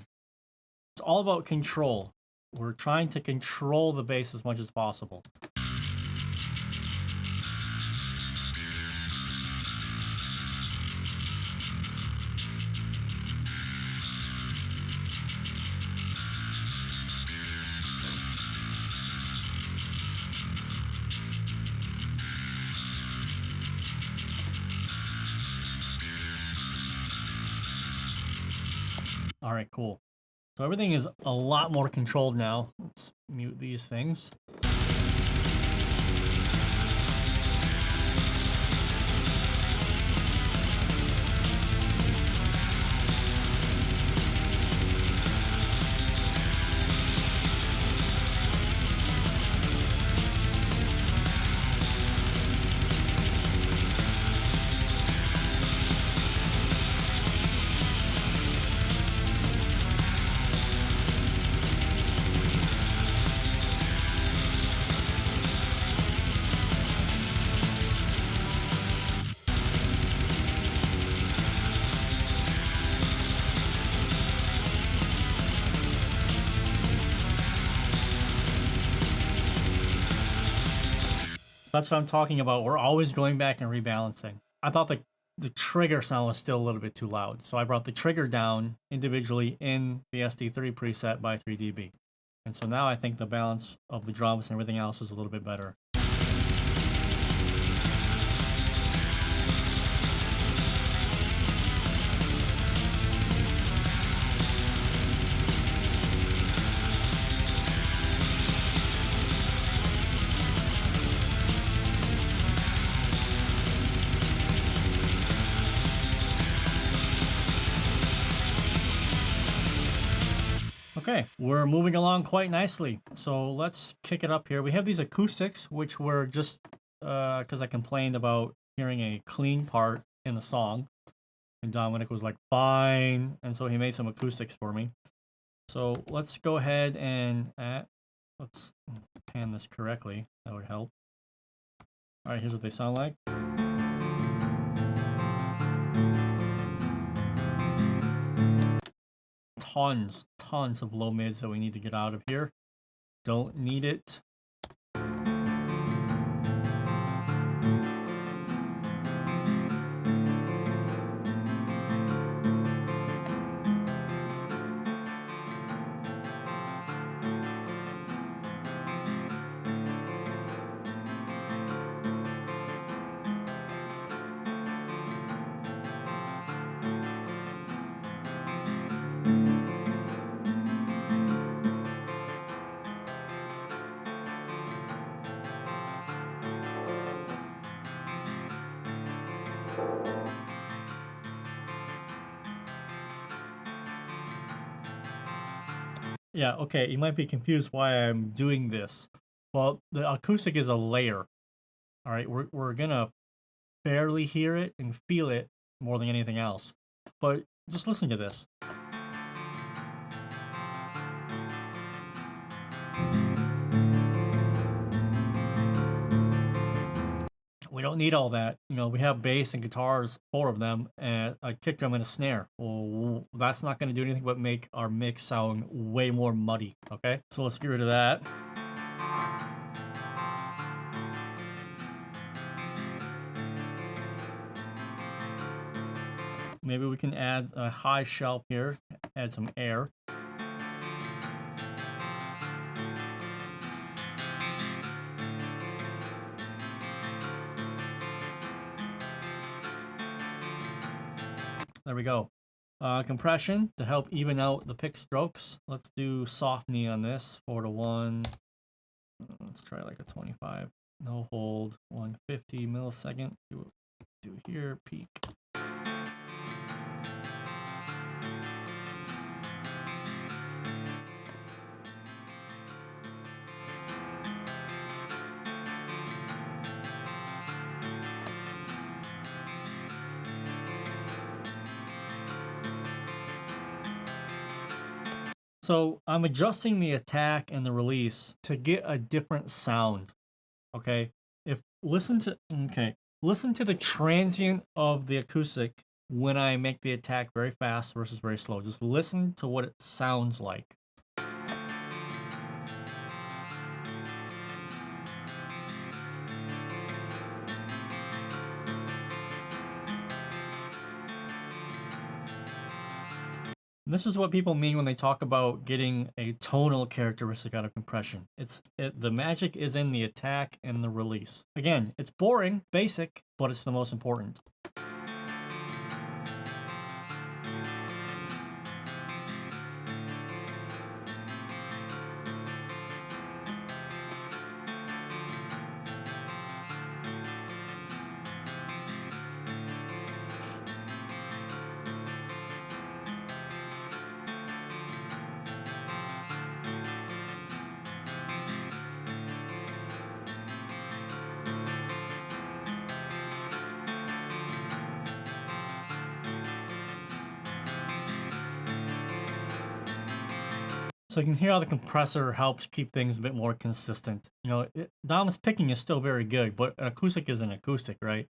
It's all about control. We're trying to control the bass as much as possible. All right, cool. So everything is a lot more controlled now. Let's mute these things. That's what I'm talking about. We're always going back and rebalancing. I thought the trigger sound was still a little bit too loud, so I brought the trigger down individually in the SD3 preset by 3 dB. And so now I think the balance of the drums and everything else is a little bit better. Okay, we're moving along quite nicely. So let's kick it up here. We have these acoustics, which were just because I complained about hearing a clean part in the song. And Dominic was like, fine. And so he made some acoustics for me. So let's go ahead and let's pan this correctly. That would help. All right, here's what they sound like. Tons of low mids that we need to get out of here. Don't need it. Yeah, okay, you might be confused why I'm doing this. Well, the acoustic is a layer. All right, we're gonna barely hear it and feel it more than anything else. But just listen to this. We don't need all that. You know, we have bass and guitars, 4 of them, and a kick drum and a snare. Well, that's not going to do anything but make our mix sound way more muddy, okay? So let's get rid of that. Maybe we can add a high shelf here, add some air. There we go. Compression to help even out the pick strokes. Let's do soft knee on this, 4:1. Let's try like a 25. No hold, 150 millisecond. Do here, peak. So I'm adjusting the attack and the release to get a different sound. Okay. Listen to the transient of the acoustic when I make the attack very fast versus very slow. Just listen to what it sounds like. This is what people mean when they talk about getting a tonal characteristic out of compression. The magic is in the attack and the release. Again, it's boring, basic, but it's the most important. So you can hear how the compressor helps keep things a bit more consistent. You know, Dom's picking is still very good, but an acoustic is an acoustic, right?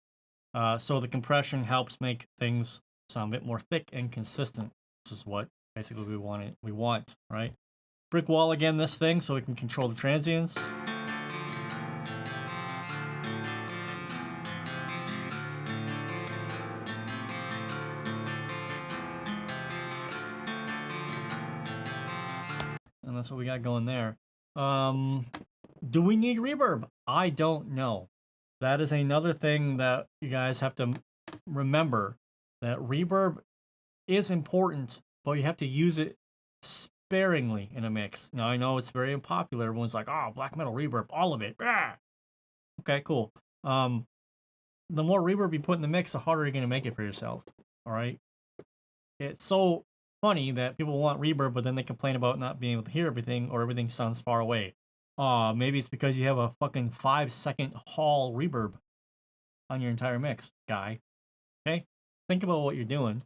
So the compression helps make things sound a bit more thick and consistent. This is what basically we want, right? Brick wall again, this thing, so we can control the transients. that's what we got going there. Do we need reverb? I don't know. That is another thing that you guys have to remember, that reverb is important, but you have to use it sparingly in a mix. Now, I know it's very unpopular. Everyone's like, oh, black metal reverb, all of it. Ah! Okay, cool. The more reverb you put in the mix, the harder you're going to make it for yourself. All right? It's so funny that people want reverb, but then they complain about not being able to hear everything, or everything sounds far away. Maybe it's because you have a fucking 5-second hall reverb on your entire mix, guy. Okay? Think about what you're doing.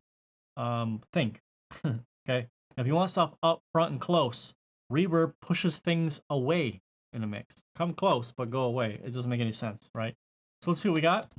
Think. Okay? If you want stuff up front and close, reverb pushes things away in a mix. Come close, but go away. It doesn't make any sense, right? So let's see what we got.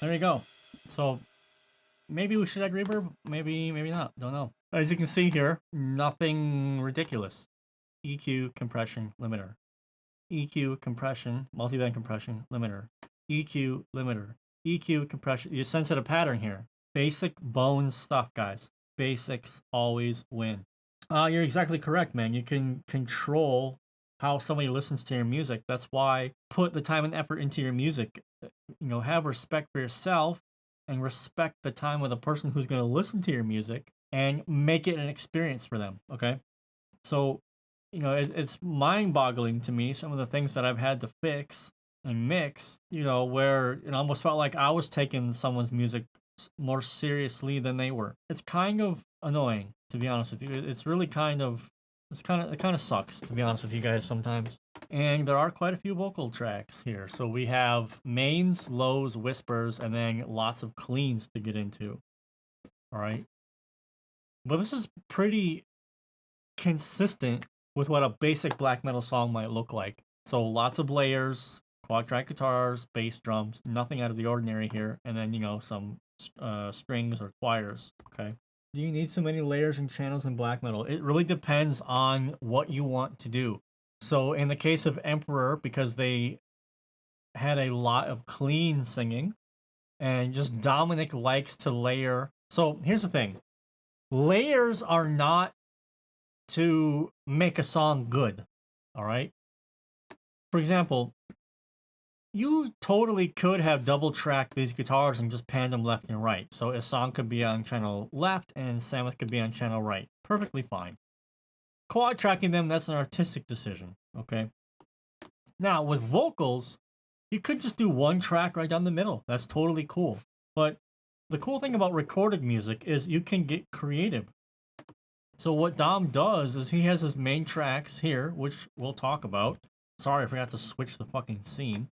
There you go. So maybe we should add reverb, maybe not, don't know. As you can see here, nothing ridiculous. EQ, compression, limiter. EQ, compression, multiband compression, limiter. EQ, limiter. EQ, compression. You sense it a pattern here. Basic bones stuff, guys. Basics always win. You're exactly correct, man. You can control how somebody listens to your music. That's why put the time and effort into your music. You know, have respect for yourself and respect the time of the person who's going to listen to your music, and make it an experience for them. Okay. So, you know, it's mind-boggling to me, some of the things that I've had to fix and mix, you know, where it almost felt like I was taking someone's music more seriously than they were. It's kind of annoying, to be honest with you. It's really kind of, it kind of sucks, to be honest with you guys, sometimes. And there are quite a few vocal tracks here. So we have mains, lows, whispers, and then lots of cleans to get into. All right. But this is pretty consistent with what a basic black metal song might look like. So lots of layers, quad track guitars, bass drums, nothing out of the ordinary here. And then, you know, some strings or choirs. Okay. Do you need so many layers and channels in black metal? It really depends on what you want to do. So in the case of Emperor, because they had a lot of clean singing, and just Dominic likes to layer. So here's the thing. Layers are not to make a song good. All right. For example, you totally could have double tracked these guitars and just panned them left and right. So a song could be on channel left and Samuth could be on channel right. Perfectly fine. Quad tracking them, that's an artistic decision. Okay. Now with vocals, you could just do one track right down the middle. That's totally cool. But the cool thing about recorded music is you can get creative. So what Dom does is he has his main tracks here, which we'll talk about. Sorry, I forgot to switch the fucking scene.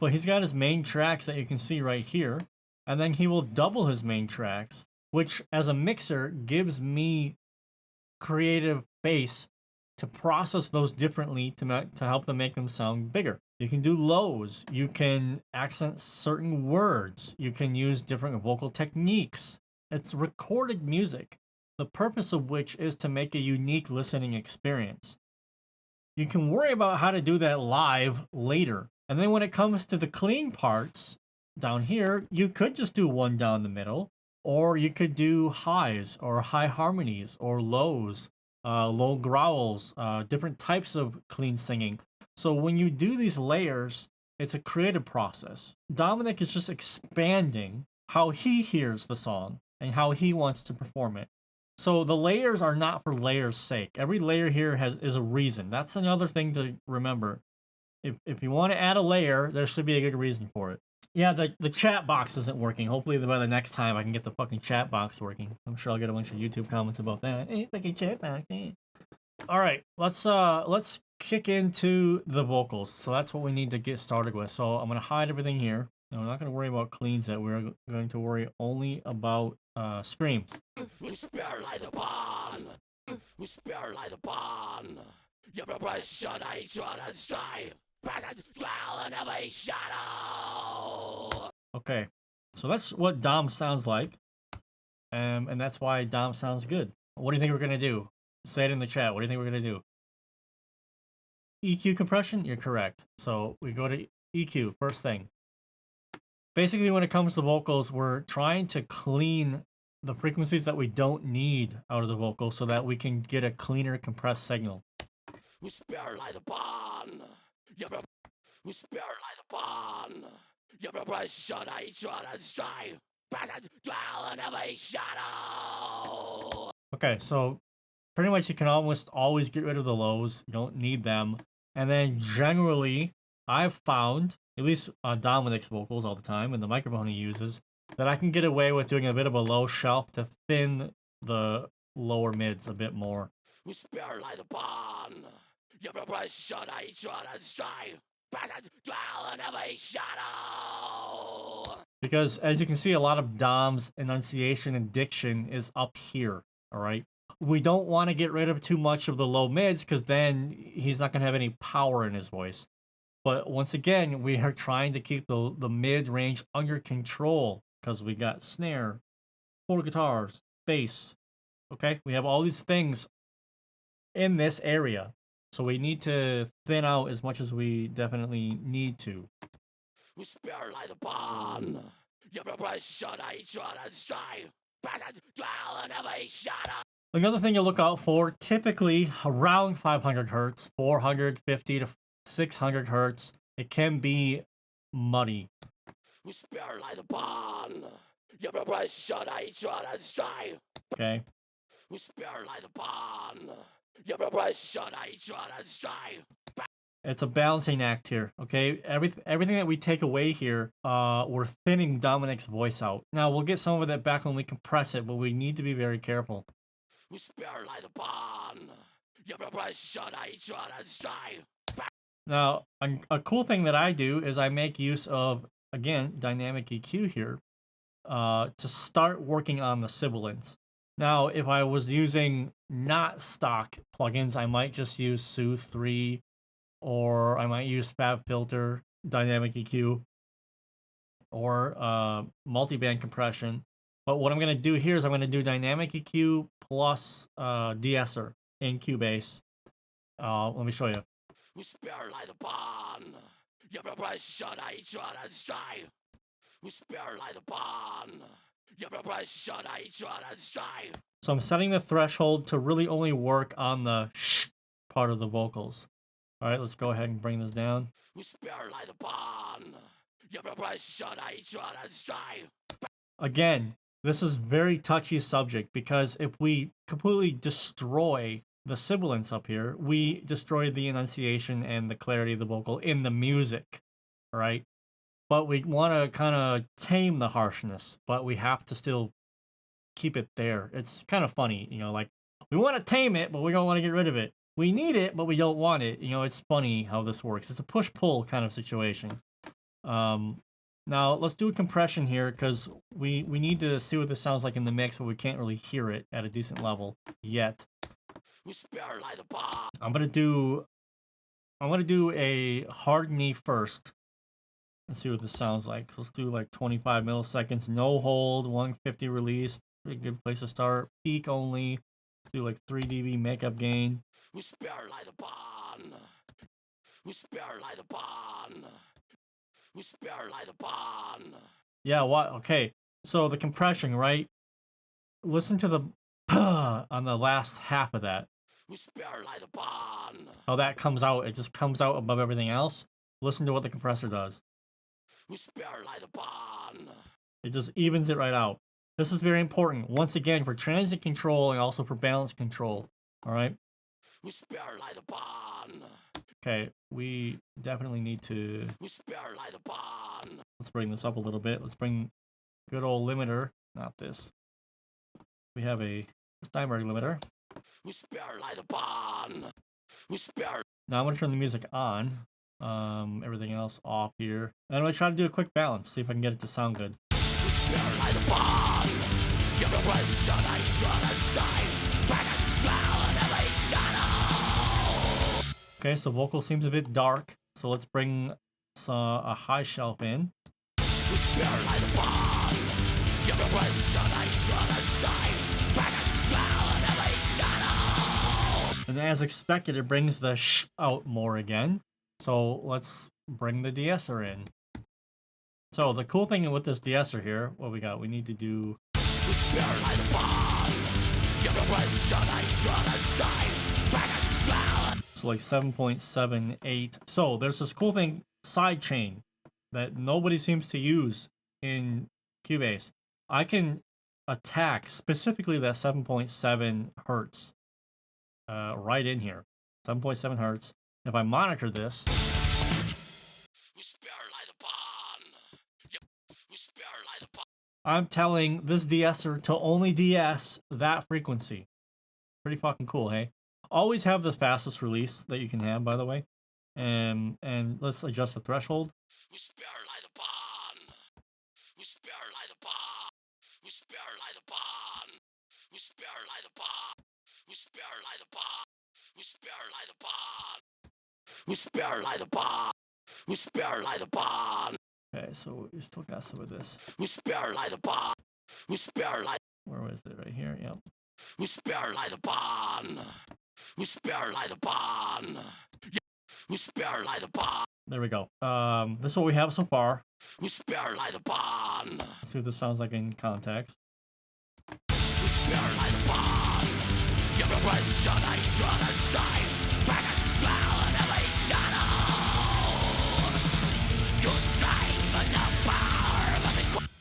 But he's got his main tracks that you can see right here. And then he will double his main tracks, which as a mixer gives me creative space to process those differently to help them make them sound bigger. You can do lows. You can accent certain words. You can use different vocal techniques. It's recorded music, the purpose of which is to make a unique listening experience. You can worry about how to do that live later. And then when it comes to the clean parts down here, you could just do one down the middle, or you could do highs or high harmonies or lows, low growls, different types of clean singing. So when you do these layers, it's a creative process. Dominic is just expanding how he hears the song and how he wants to perform it. So the layers are not for layers' sake. Every layer here is a reason. That's another thing to remember. If you want to add a layer, there should be a good reason for it. Yeah, the chat box isn't working. Hopefully by the next time I can get the fucking chat box working. I'm sure I'll get a bunch of YouTube comments about that. Hey, it's like a chat box. Eh. All right, let's kick into the vocals. So that's what we need to get started with. So I'm gonna hide everything here. And we're not gonna worry about cleans yet. We're going to worry only about screams. We spare like the barn. We spare like the barn. Your repression, hatred, and strife. Present, dwell in every shadow. Okay, so that's what Dom sounds like, and that's why Dom sounds good. What do you think we're gonna do? Say it in the chat. What do you think we're gonna do? EQ compression? You're correct. So we go to EQ first thing. Basically, when it comes to vocals, we're trying to clean the frequencies that we don't need out of the vocal so that we can get a cleaner compressed signal. We spare like the barn. We spare like the barn. Your repression, hatred, and strife. Present, dwell in every shadow. Okay, so pretty much you can almost always get rid of the lows. You don't need them. And then generally, I've found, at least on Dominic's vocals all the time, and the microphone he uses, that I can get away with doing a bit of a low shelf to thin the lower mids a bit more. We spare like the barn. Your repression, hatred, and strife. Present, dwell in every shadow. Because as you can see, a lot of Dom's enunciation and diction is up here, all right? We don't want to get rid of too much of the low mids because then he's not going to have any power in his voice. But once again, we are trying to keep the mid-range under control because we got snare, 4 guitars, bass, okay? We have all these things in this area. So we need to thin out as much as we definitely need to. We spare like the barn. Your repression, hatred, and strife. Present, dwell in every shadow. Another thing you look out for, typically around 500 hertz, 450 to 600 hertz, it can be muddy. We spare like the barn. Your repression, hatred, and strife. Okay. We spare like the barn. Your repression, hatred, and strife. It's a balancing act here, okay? Everything that we take away here, we're thinning Dominic's voice out. Now, we'll get some of that back when we compress it, but we need to be very careful. We spare like the barn. Your repression, hatred, and strife. Now, a cool thing that I do is I make use of, again, dynamic EQ here to start working on the sibilance. Now, if I was using not stock plugins, I might just use Soothe 3, or I might use FabFilter, dynamic EQ, or multiband compression. But what I'm going to do here is I'm going to do dynamic EQ plus de-esser in Cubase. Let me show you. We spare like the barn. Your repression, hatred, and strife. We spare like the barn. Your repression, hatred, and strife. So I'm setting the threshold to really only work on the sh part of the vocals. All right, let's go ahead and bring this down. We spare like the barn. Your repression, hatred, and strife. Again, this is very touchy subject because if we completely destroy the sibilance up here, we destroy the enunciation and the clarity of the vocal in the music, all right? But we want to kind of tame the harshness, but we have to still keep it there. It's kind of funny, you know, like we want to tame it, but we don't want to get rid of it. We need it, but we don't want it. You know, it's funny how this works. It's a push-pull kind of situation. Now, let's do a compression here because we need to see what this sounds like in the mix, but we can't really hear it at a decent level yet. We spare like the barn. I'm gonna do a hard knee first. Let's see what this sounds like. So let's do like 25 milliseconds, no hold, 150 release. Pretty good place to start. Peak only. Let's do like 3 dB makeup gain. We spare like the barn. We spare like the barn. We spare like the barn. Yeah, what? Okay. So the compression, right? Listen to the on the last half of that. We spare like the barn. How that comes out. It just comes out above everything else. Listen to what the compressor does. We spare like the barn. It just evens it right out. This is very important. Once again, for transient control and also for balance control. All right? We spare like the barn. Okay, we definitely need to... We spare like the barn. Let's bring this up a little bit. Let's bring good old limiter, not this. We have a Steinberg limiter. Now I'm gonna turn the music on. Everything else off here. And I'm gonna try to do a quick balance, see if I can get it to sound good. Okay, so vocal seems a bit dark, so let's bring a high shelf in. And as expected, it brings the sh out more again. So let's bring the de-esser in. So the cool thing with this de-esser here, what we got? We need to do... So like 7.78. So there's this cool thing, sidechain, that nobody seems to use in Cubase. I can attack specifically that 7.7 hertz right in here. 7.7 hertz. If I monitor this, I'm telling this de-esser to only de-ess that frequency. Pretty fucking cool, hey? Always have the fastest release that you can have, by the way. And let's adjust the threshold. Okay, so we still got some of this. Where was it? Right here? Yep. There we go. This is what we have so far. Let's see what this sounds like in context.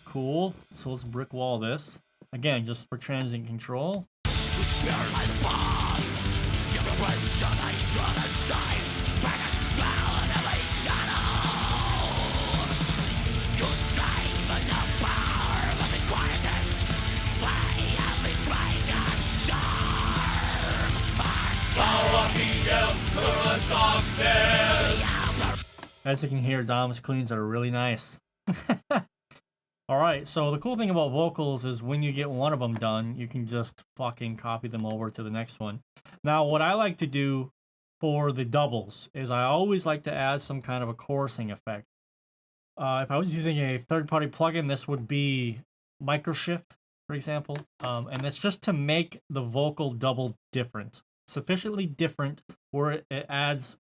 Cool. So let's brick wall this. Again, just for transient control. As you can hear, Dom's cleans are really nice. Alright, so the cool thing about vocals is when you get one of them done, you can just fucking copy them over to the next one. Now, what I like to do for the doubles is I always like to add some kind of a chorusing effect. If I was using a third-party plugin, this would be Microshift, for example. And it's just to make the vocal double different. Sufficiently different where it adds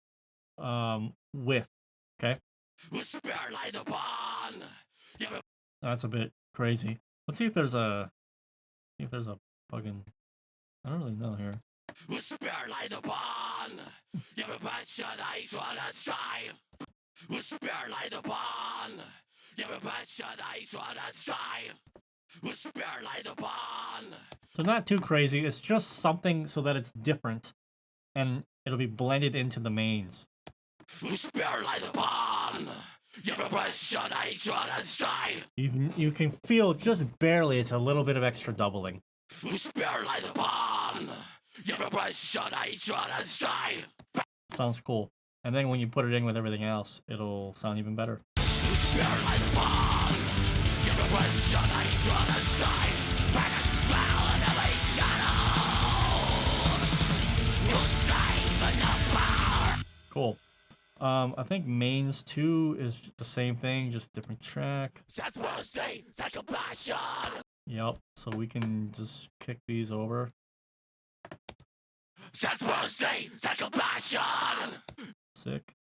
width, okay? That's a bit crazy. Let's see if there's a plugin. I don't really know here. So not too crazy. It's just something so that it's different, and it'll be blended into the mains. You can feel just barely it's a little bit of extra doubling. Sounds cool. And then when you put it in with everything else, it'll sound even better. Cool. I think mains 2 is the same thing, just different track. Yep, so we can just kick these over. Sick.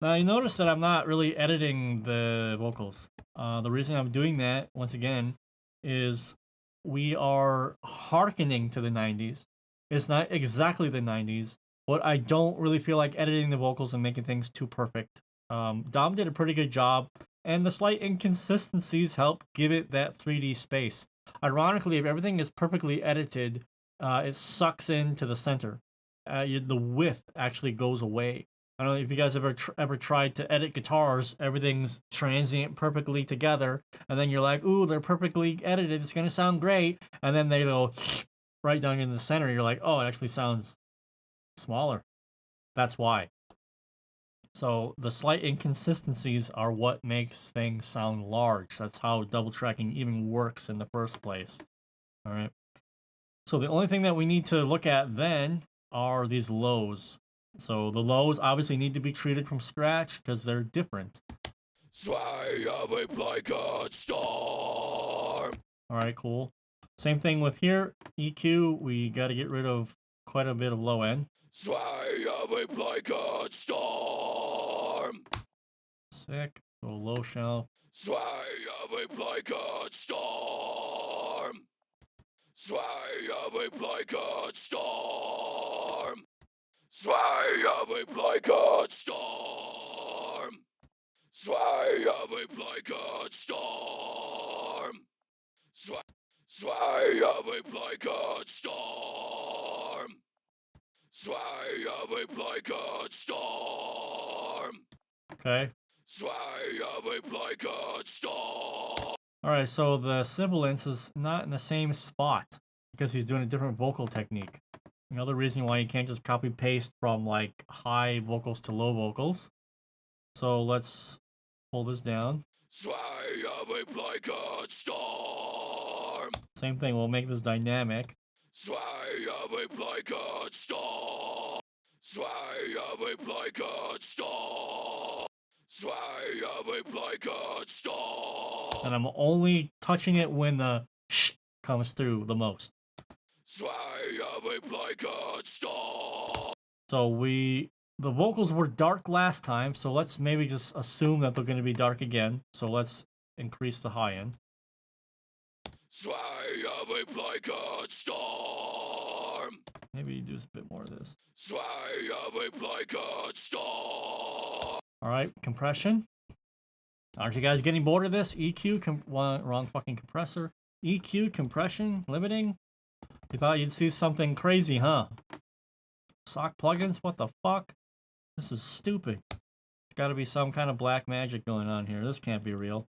Now you notice that I'm not really editing the vocals. The reason I'm doing that, once again, is we are hearkening to the 90s. It's not exactly the 90s, but I don't really feel like editing the vocals and making things too perfect. Dom did a pretty good job, and the slight inconsistencies help give it that 3D space. Ironically, if everything is perfectly edited, it sucks into the center. The width actually goes away. I don't know if you guys ever tried to edit guitars. Everything's transient perfectly together, and then you're like, "Ooh, they're perfectly edited. It's gonna sound great." And then they go right down in the center. You're like, "Oh, it actually sounds smaller." That's why. So the slight inconsistencies are what makes things sound large. That's how double tracking even works in the first place. All right. So the only thing that we need to look at then are these lows. So the lows obviously need to be treated from scratch because they're different. Alright, cool. Same thing with here. EQ, we got to get rid of quite a bit of low end. Sick. Go low shelf. Okay. Alright, so the Sibilance is not in the same spot because he's doing a different vocal technique. Another reason why you can't just copy paste from like high vocals to low vocals. So let's pull this down. Same thing, we'll make this dynamic. And I'm only touching it when the sh comes through the most. So the vocals were dark last time, so let's maybe just assume that they're going to be dark again. So let's increase the high end. Maybe do a bit more of this. Alright, compression. Aren't you guys getting bored of this? EQ, wrong fucking compressor. EQ, compression, limiting. You thought you'd see something crazy, huh? Sock plugins? What the fuck? This is stupid. There's gotta be some kind of black magic going on here. This can't be real.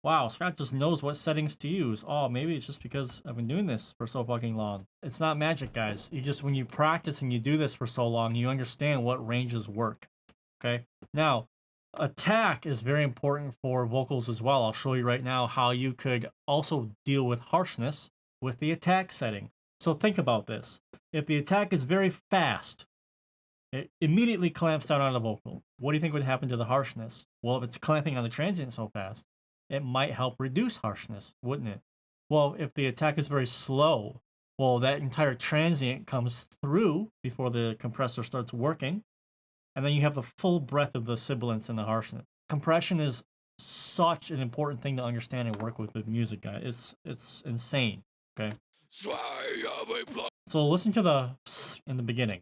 Wow, Scott just knows what settings to use. Oh, maybe it's just because I've been doing this for so fucking long. It's not magic, guys. When you practice and you do this for so long, you understand what ranges work. Okay? Now, attack is very important for vocals as well. I'll show you right now how you could also deal with harshness with the attack setting. So think about this. If the attack is very fast, it immediately clamps down on the vocal. What do you think would happen to the harshness? Well, if it's clamping on the transient so fast, it might help reduce harshness, wouldn't it? Well, if the attack is very slow, well, that entire transient comes through before the compressor starts working, and then you have the full breadth of the sibilance and the harshness. Compression is such an important thing to understand and work with music, guys. It's insane, okay? So listen to the in the beginning.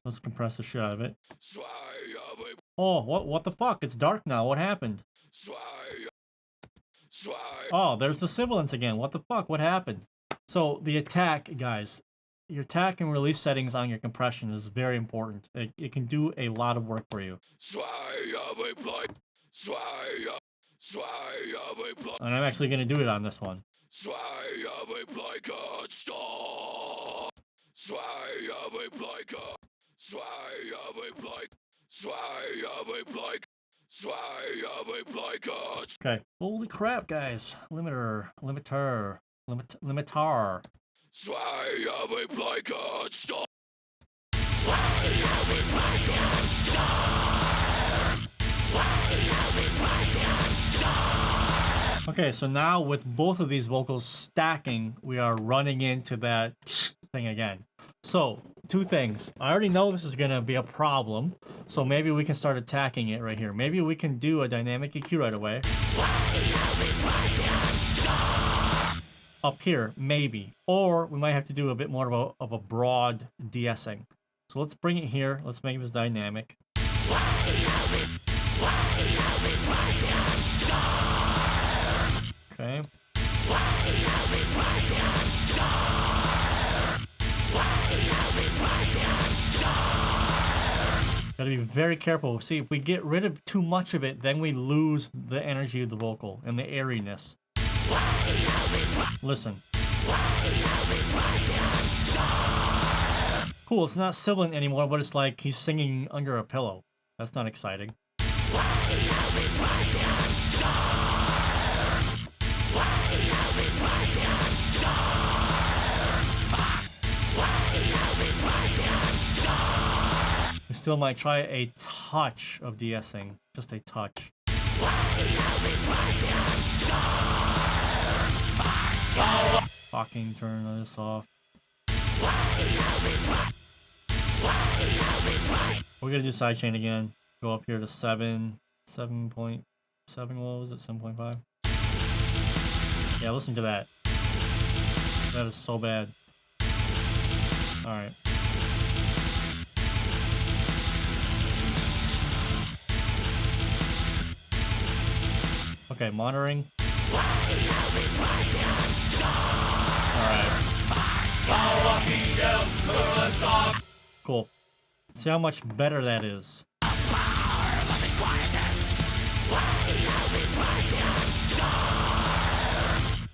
Let's compress the shit out of it. Oh, what the fuck? It's dark now. What happened? Oh, there's the sibilance again. What the fuck? What happened? So the attack, guys, your attack and release settings on your compression is very important. It can do a lot of work for you. And I'm actually going to do it on this one. Okay. Holy crap, guys. Limitar. Okay, so now with both of these vocals stacking, we are running into that thing again. So, two things. I already know this is going to be a problem, so maybe we can start attacking it right here. Maybe we can do a dynamic EQ right away. Up here, maybe. Or we might have to do a bit more of a broad de-essing. So let's bring it here. Let's make this dynamic. Okay. Gotta be very careful. See, if we get rid of too much of it, then we lose the energy of the vocal and the airiness. Listen. Cool, it's not sibilant anymore, but it's like he's singing under a pillow. That's not exciting. We still might try a touch of de-essing. Just a touch. Fucking turn this off. We're gonna do sidechain again. Go up here to 7.7, what was it? 7.5? Yeah, listen to that. That is so bad. Alright. Okay, monitoring. Alright. Cool. See how much better that is.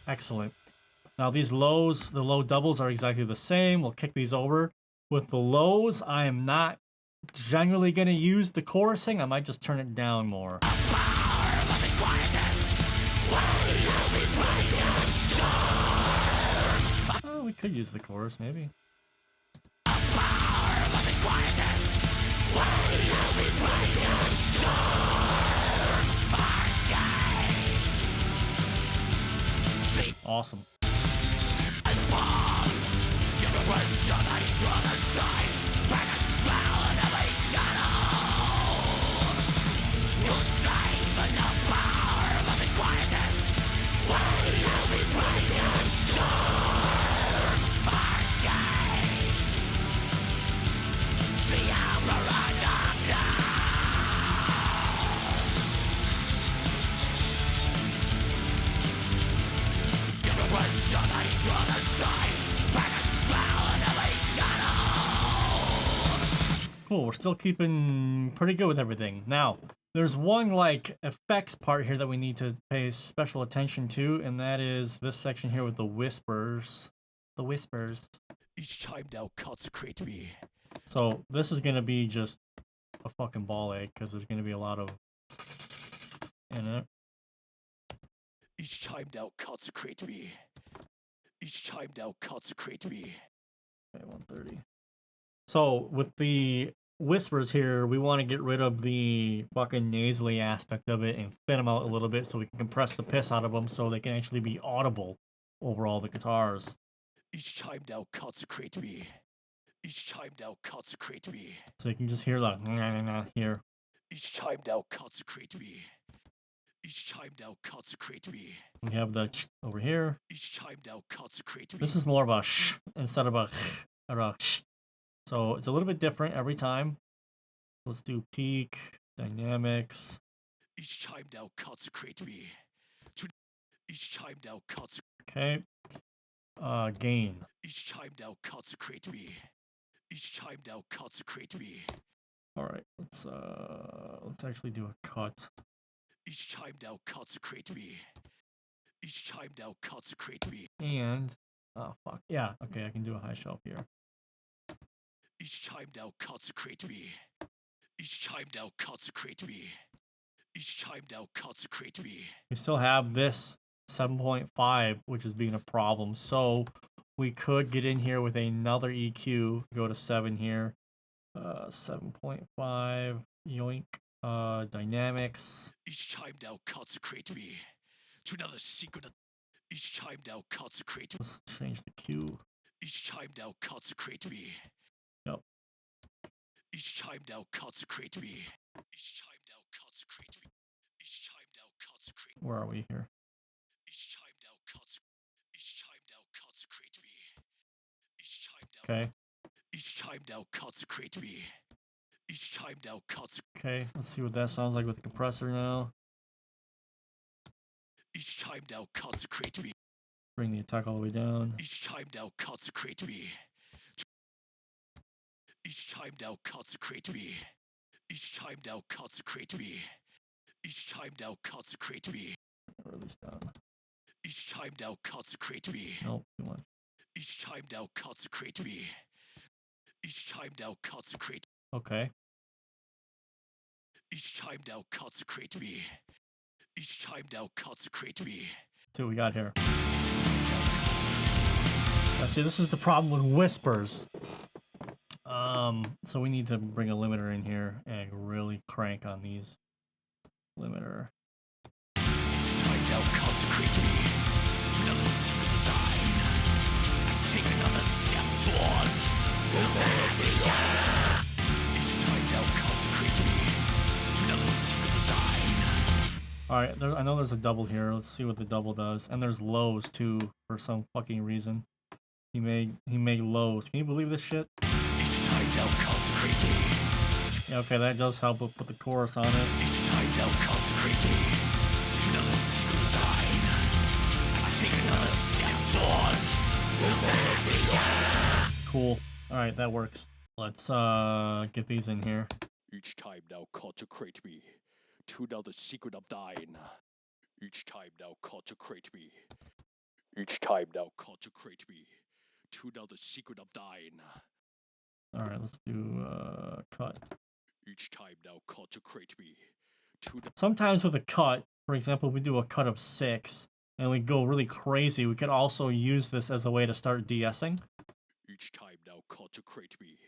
Excellent. Now these lows, the low doubles are exactly the same. We'll kick these over. With the lows, I am not generally going to use the chorusing. I might just turn it down more. Oh, we could use the chorus, maybe. Awesome. Cool, we're still keeping pretty good with everything. Now, there's one like effects part here that we need to pay special attention to, and that is this section here with the whispers. The whispers. Each time thou consecrate me. So this is gonna be just a fucking ball ache because there's gonna be a lot of in it. Each time thou consecrate me. Each time thou consecrate me. Okay, 130. So with the whispers here, we want to get rid of the fucking nasally aspect of it and thin them out a little bit so we can compress the piss out of them so they can actually be audible over all the guitars. Each time thou consecrate me. Each time thou consecrate me. So you can just hear the here. Each time thou consecrate me. Each time thou consecrate me. We have the over here. Each time thou consecrate me. This is more of a sh instead of a or a sh. So it's a little bit different every time. Let's do peak, dynamics. Each time thou consecrate me. Each time thou consecrate. Okay. Gain. Each time thou consecrate me. Each time thou consecrate me. All right. Let's actually do a cut. Each time thou consecrate me. Each time thou consecrate me. And oh fuck. Yeah, okay, I can do a high shelf here. Each time thou consecrate me. Each time thou consecrate me. Each time thou consecrate me. We still have this 7.5, which is being a problem. So we could get in here with another EQ. Go to 7 here. 7.5. Yoink. Dynamics. Each time thou consecrate me to another secret. Each time thou consecrate me. Let's change the Q. Each time thou consecrate me. Yep. Each time thou consecrate me. Each time thou consecrate me. Each time thou consecrate. Where are we here? Each time thou consecrate. Each time thou consecrate me. Each time thou. Okay. Each time thou consecrate me. Each time thou consecrate. Okay, let's see what that sounds like with the compressor now. Each time thou consecrate me. Bring the attack all the way down. Each time thou consecrate me. Each time thou consecrate me. Each time thou consecrate me. Each time thou consecrate me. Release down. Each time thou consecrate me. Nope, too much. Each time thou consecrate me. Each time thou consecrate. Okay. Each time thou consecrate me. Each time thou consecrate me. See what we got here. Now, see, this is the problem with whispers. So we need to bring a limiter in here and really crank on these limiter. Each time thou consecrate me. Another secret of thine. Take another step towards Sibilance. Each time thou consecrate me. Another secret of thine. All right, I know there's a double here. Let's see what the double does. And there's lows too for some fucking reason. He made lows. Can you believe this shit? Each time thou consecrate me. Yeah, okay, that does help with put the chorus on it. Each time thou consecrate me. Another secret of thine. I take another step towards Sibilance. Cool. All right, that works. Let's get these in here. Each time thou consecrate me to know the secret of thine. Each time thou consecrate me. Each time thou consecrate me to know the secret of thine. All right, let's do cut. Each time thou consecrate me to know. Sometimes with a cut, for example, we do a cut of 6 and we go really crazy. We could also use this as a way to start de-essing. Each time thou consecrate me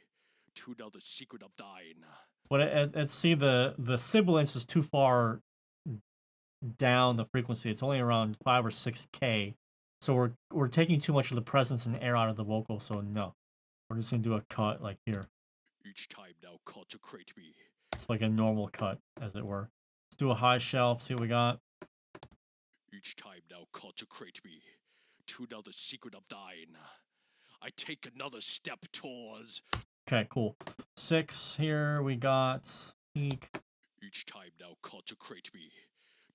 to know the secret of thine. But see, the sibilance is too far down the frequency. It's only around 5 or 6K. So we're taking too much of the presence and air out of the vocal. So no, we're just gonna do a cut like here. Each time thou consecrate me. It's like a normal cut, as it were. Let's do a high shelf. See what we got. Each time thou consecrate me to know the secret of thine. I take another step towards. Okay, cool. 6 here. We got peak. Each time thou consecrate me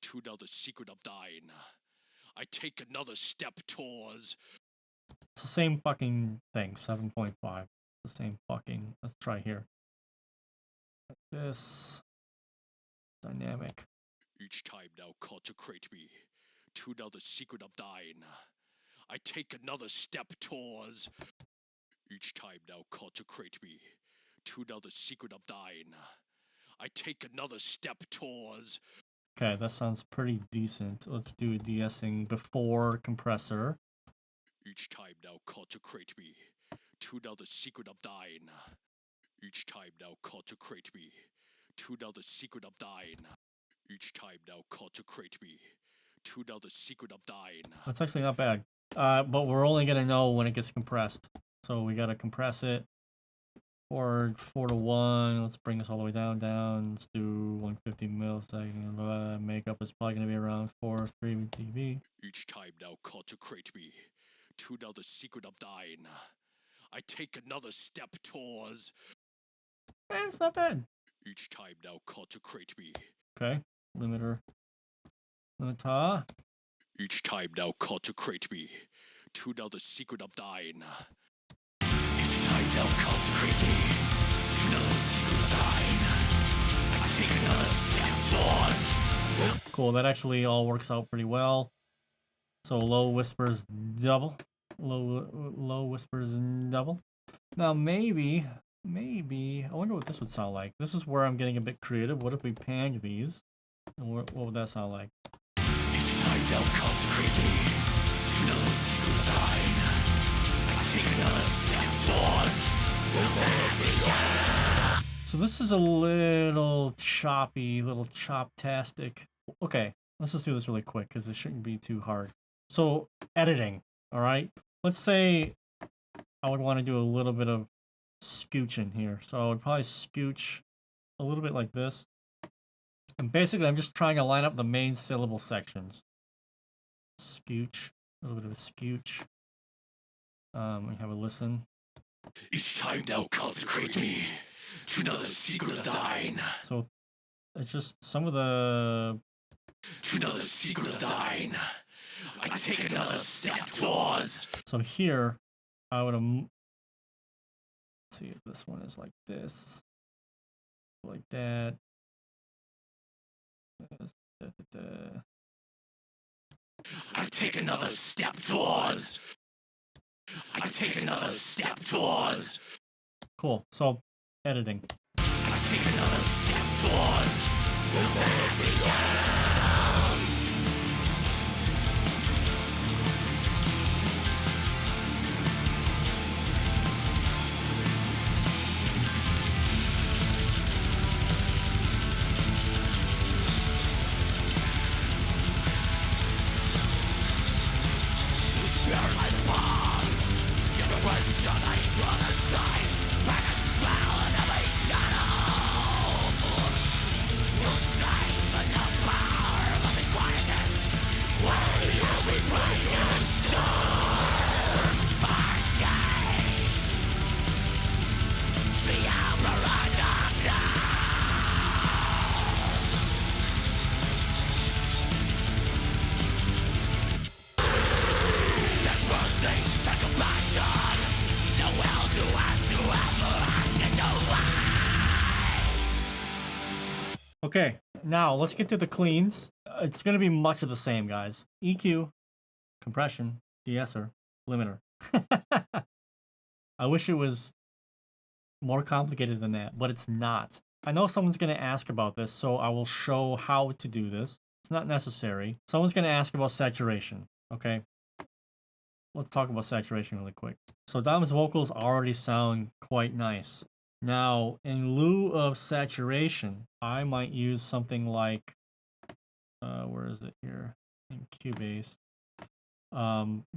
to know the secret of thine. I take another step towards. It's the same fucking thing. 7.5. The same fucking. Let's try here. Like this. Dynamic. Each time thou consecrate me to know the secret of thine. I take another step towards. Each time thou consecrate me to know the secret of thine. I take another step towards. Okay, that sounds pretty decent. Let's do de-essing before compressor. Each time thou consecrate me to know the secret of thine. Each time thou consecrate me to know the secret of thine. Each time thou consecrate me to know the secret of thine. That's actually not bad. But we're only gonna know when it gets compressed. So we gotta compress it. 4 to 1. Let's bring this all the way down. Let's do 150 milliseconds. Makeup is probably gonna be around 4.3 dB. Each time thou consecrate me to know the secret of thine. I take another step towards. It's not bad. Each time thou consecrate me. Okay, limiter. Each time thou consecrate me to know the secret of thine. Each time thou consecrate me to know the secret of thine. I take another step towards. Cool, that actually all works out pretty well. So low whispers double. Low whispers double. Now maybe, I wonder what this would sound like. This is where I'm getting a bit creative. What if we panned these? And what would that sound like? Each time thou consecrate me to know the secret of thine. I take another step towards. So this is a little choppy, little chop-tastic. Okay, let's just do this really quick because it shouldn't be too hard. So editing, all right? Let's say I would want to do a little bit of scooching here. So I would probably scooch a little bit like this. And basically, I'm just trying to line up the main syllable sections. Scooch, a little bit of a scooch. We have a listen. Each time thou consecrate me to know the secret of thine. So it's just some of the... To know the secret of thine. I take another step towards. So here, I would... Let's see if this one is like this. Like that. I take another step towards. I take another step towards. Cool. So, editing. I take another step towards. Okay, now let's get to the cleans. It's going to be much of the same, guys. EQ, compression, de-esser, limiter. I wish it was more complicated than that, but it's not. I know someone's going to ask about this, so I will show how to do this. It's not necessary. Someone's going to ask about saturation, okay? Let's talk about saturation really quick. So Dom's vocals already sound quite nice. Now, in lieu of saturation, I might use something like, where is it here? In Cubase.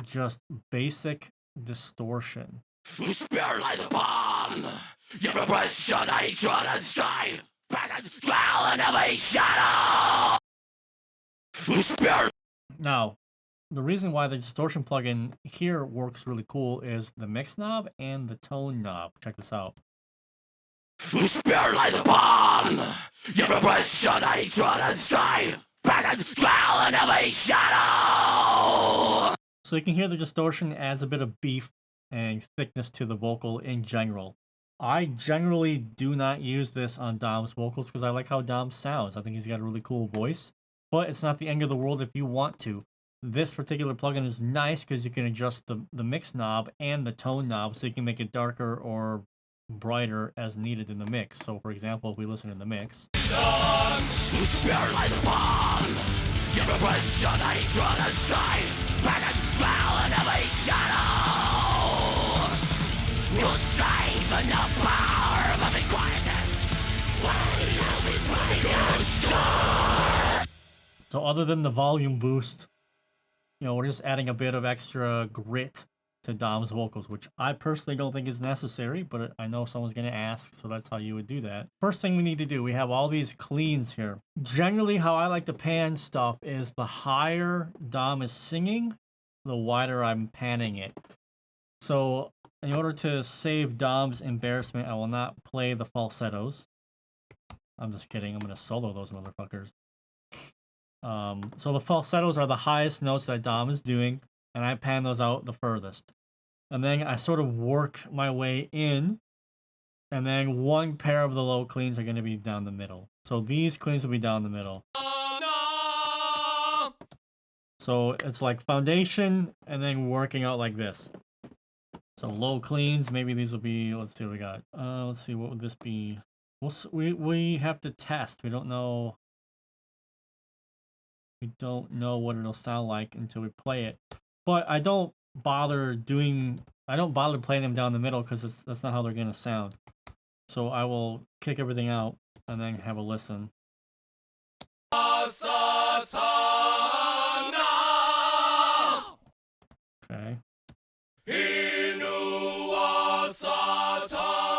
Just basic distortion. Spirit like a bomb. Your repression, hatred, and strife. Presence, dwell in every shadow. Spirit. Now, the reason why the distortion plugin here works really cool is the mix knob and the tone knob. Check this out. Spirit like a bomb. Your repression, hatred, and strife. Presence, dwell in every shadow. So you can hear the distortion adds a bit of beef and thickness to the vocal in general. I generally do not use this on Dom's vocals because I like how Dom sounds. I think he's got a really cool voice, but it's not the end of the world if you want to. This particular plugin is nice because you can adjust the mix knob and the tone knob so you can make it darker or brighter as needed in the mix. So for example, if we listen to the mix. Spirit like a bomb. Your repression, hatred, and strife. Presence, dwell in every shadow. You'll strive in the power of every quietus. Slay every pagan star. So other than the volume boost, you know, we're just adding a bit of extra grit to Dom's vocals, which I personally don't think is necessary, but I know someone's going to ask, so that's how you would do that. First thing we need to do, we have all these cleans here. Generally, how I like to pan stuff is the higher Dom is singing, the wider I'm panning it. So in order to save Dom's embarrassment, I will not play the falsettos. I'm just kidding. I'm going to solo those motherfuckers. So the falsettos are the highest notes that Dom is doing, and I pan those out the furthest. And then I sort of work my way in, and then one pair of the low cleans are going to be down the middle. So these cleans will be down the middle. So it's like foundation, and then working out like this. So low cleans, maybe these will be, let's see what we got. Let's see, what would this be? We have to test. We don't know. We don't know what it'll sound like until we play it. But I don't bother playing them down the middle because that's not how they're gonna sound. So I will kick everything out and then have a listen. A Satana. Okay. Inno A Satana.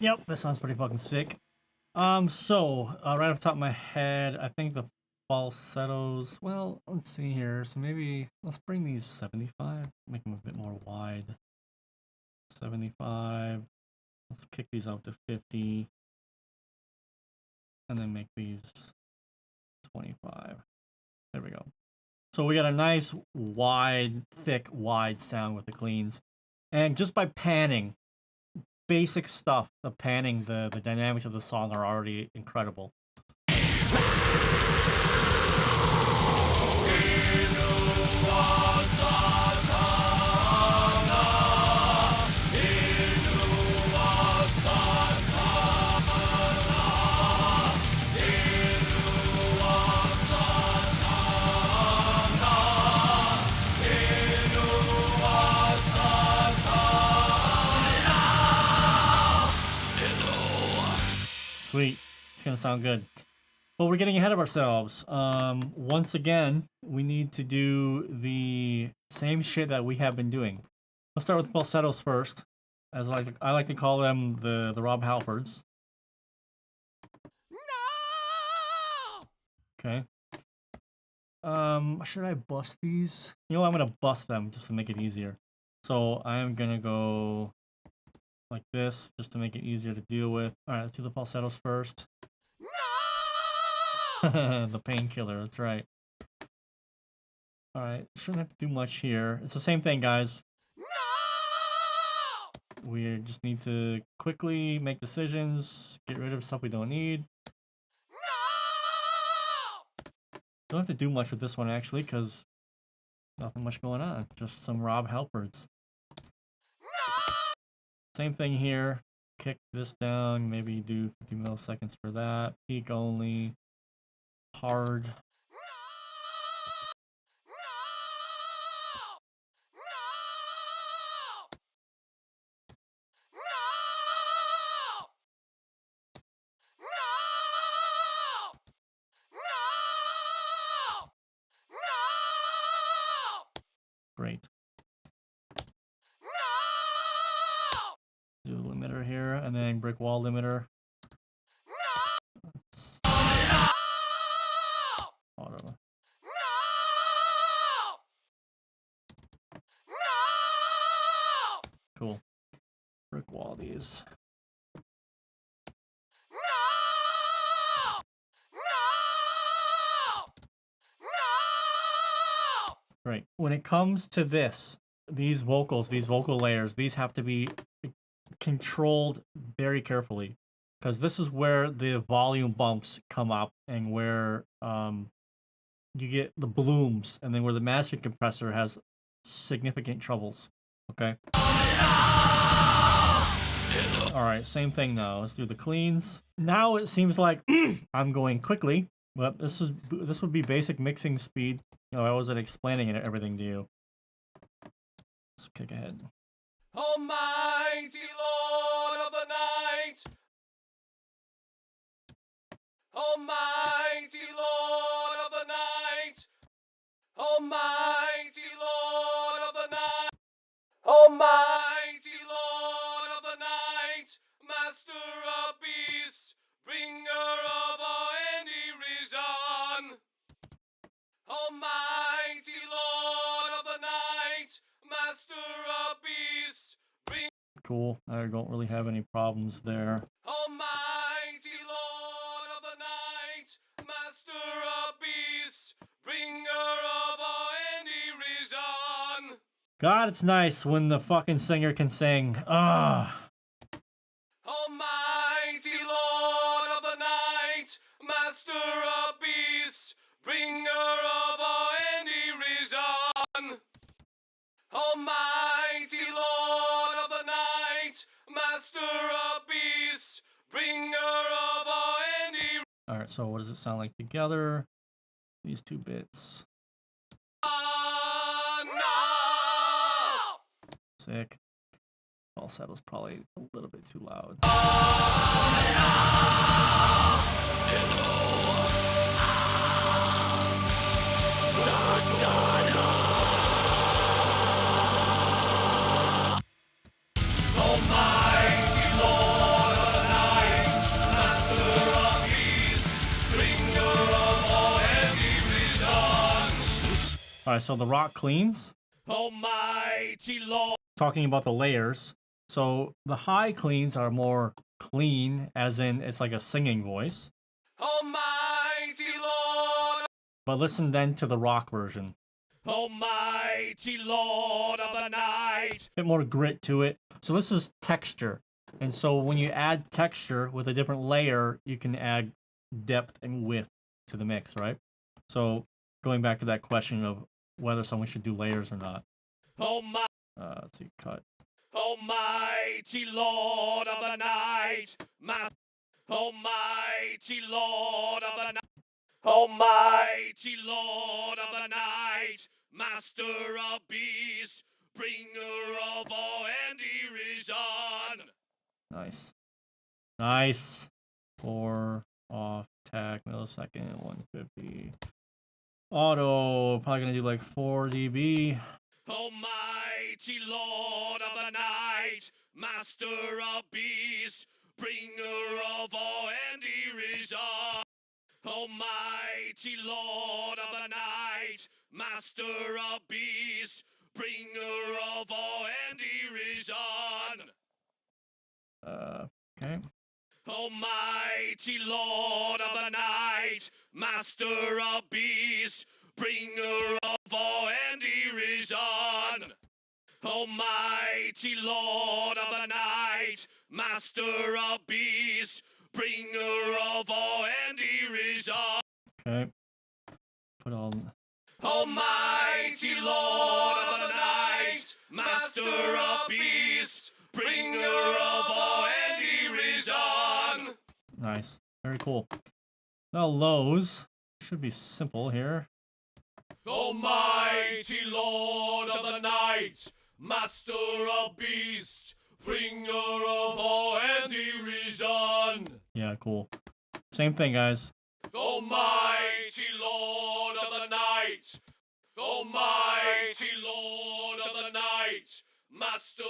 Yep, that sounds pretty fucking sick. Right off the top of my head, I think the falsettos, well, let's see here. So maybe let's bring these 75, make them a bit more wide. 75. Let's kick these out to 50. And then make these 25. There we go. So we got a nice wide, thick, wide sound with the cleans. And just by panning, basic stuff, the panning, the dynamics of the song are already incredible. Sweet. It's gonna sound good. But we're getting ahead of ourselves. Once again, we need to do the same shit that we have been doing. Let's start with falsettos first, as I like to call them the Rob Halfords. Okay. Should I bust these? You know, I'm gonna bust them just to make it easier. So I am gonna go like this, just to make it easier to deal with. All right, let's do the falsettos first. The painkiller, that's right. All right, shouldn't have to do much here. It's the same thing, guys. We just need to quickly make decisions, get rid of stuff we don't need. Don't have to do much with this one, actually, because nothing much going on. Just some Rob Halfords. Same thing here. Kick this down, maybe do 50 milliseconds for that. Peak only. Hard. Great. Do a limiter here, and then brick wall limiter. Auto. Cool. Brick wall these. Right. When it comes to this, these vocals, these vocal layers, these have to be controlled very carefully, because this is where the volume bumps come up and where you get the blooms, and then where the master compressor has significant troubles. Okay. All right, same thing now. Let's do the cleans. Now it seems like I'm going quickly, but this would be basic mixing speed. You know, I wasn't explaining it, everything to you. Let's kick ahead. Almighty Lord of the night, Almighty Lord of the night, Almighty Lord of the night, Almighty Lord of the night, Master of beasts, bringer of all and derision. Almighty Lord of the night, Master of beasts, Cool. I don't really have any problems there. Almighty Lord of the night, Master of beasts, bringer of all and derision. God, it's nice when the fucking singer can sing. Ah. Almighty Lord of the night, Master of beasts, bringer of all and derision. Almighty Lord of the night, Master of beasts, bringer of all and derision. All right, so what does it sound like together? These two bits. Sick. Falsetto's probably a little bit too loud. Almighty Lord of the night, Master All right, so the rock cleans. Almighty Lord. Talking about the layers. So the high cleans are more clean, as in it's like a singing voice. Almighty Lord. But listen then to the rock version. Almighty Lord of the night. A bit more grit to it. So this is texture. And so when you add texture with a different layer, you can add depth and width to the mix, right? So going back to that question of whether someone should do layers or not. Let's see, cut. Almighty Lord of the night. Almighty Lord of the night. Almighty Lord of the night. Master of beast. Bringer of all and derision. Nice. Nice. 4 off, tag, millisecond, 150. Auto, probably gonna do like 4 dB. Almighty Lord of the night, Master of beast, Bringer of all and derision. Almighty Lord of the night, Master of beast, Bringer of all and derision. Okay. Almighty Lord of the night, Master of beast, Bringer of all and derision. Almighty Lord of the night, Master of beast, Bringer of all and derision. Okay. Put on. Almighty Lord of the night, Master of beast, Bringer of all and derision. Nice. Very cool. Now lows. Should be simple here. Almighty Lord of the night, Master of beast, Bringer of all and derision. Yeah, cool. Same thing, guys. Almighty Lord of the night, Almighty Lord of the night, Master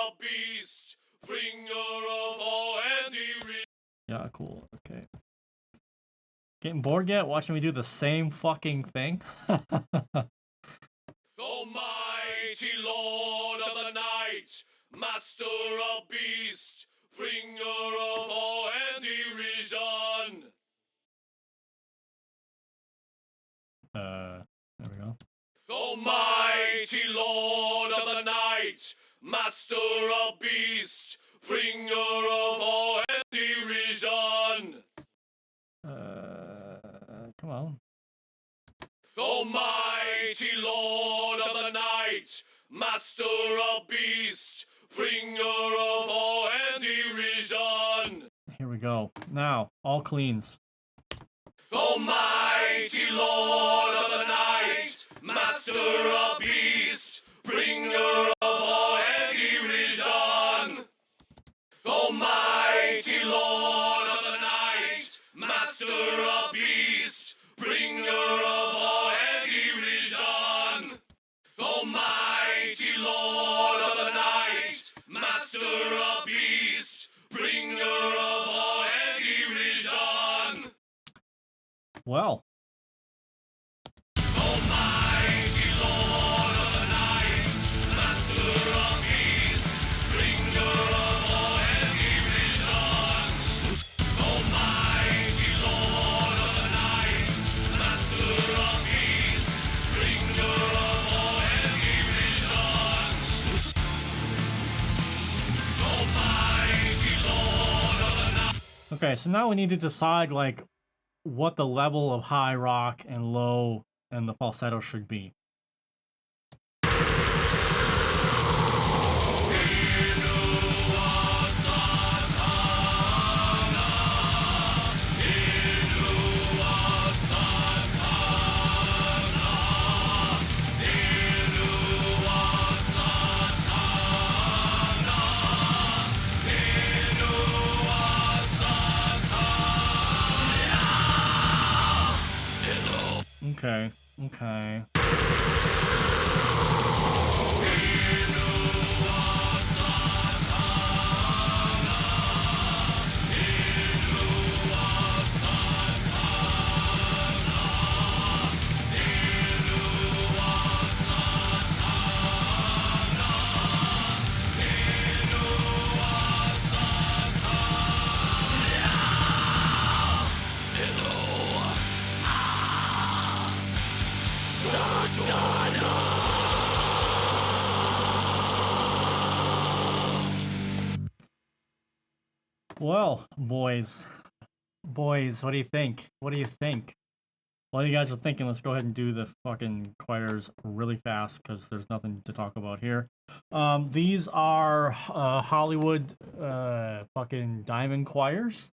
of beast, Bringer of all and derision. Yeah, cool. Okay. Getting bored yet? Watching me do the same fucking thing? Almighty Lord of the night, Master of beast, Bringer of all and derision. There we go. Almighty Lord of the night, Master of beast, Bringer of all and derision. Come on. Almighty Lord of the night, Master of beast, Bringer of all and derision. Here we go. Now, all cleans. Almighty Lord of the night, Master of beast, Bringer of all and derision. Almighty Lord of the night, Master of beast, Bringer of all and derision. Almighty Lord of the night, Master of beast, Bringer of all and derision. Well. Almighty Lord of the night, Master of beast, Bringer of all and derision. Almighty Lord of the night, Master of beast, Bringer of all and derision. Almighty Lord of the night. Okay, so now we need to decide, like, what the level of high rock and low and the falsetto should be. Okay, okay. Well, boys, what do you think? What do you think? While you guys are thinking, let's go ahead and do the fucking choirs really fast because there's nothing to talk about here. These are Hollywood fucking diamond choirs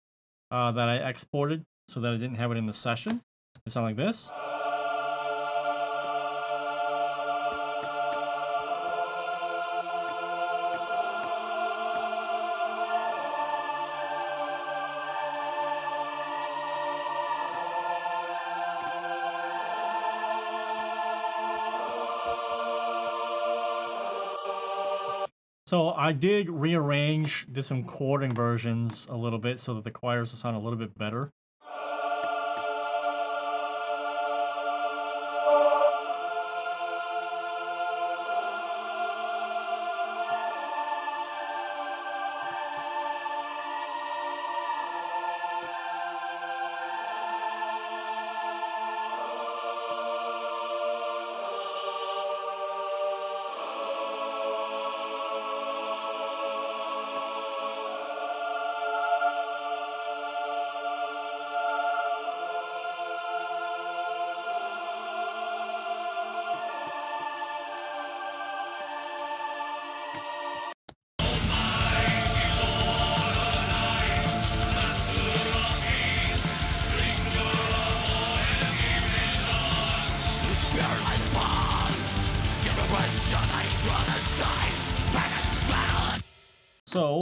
that I exported so that I didn't have it in the session. They sound like this. So I did rearrange, did some chording versions a little bit so that the choirs will sound a little bit better. So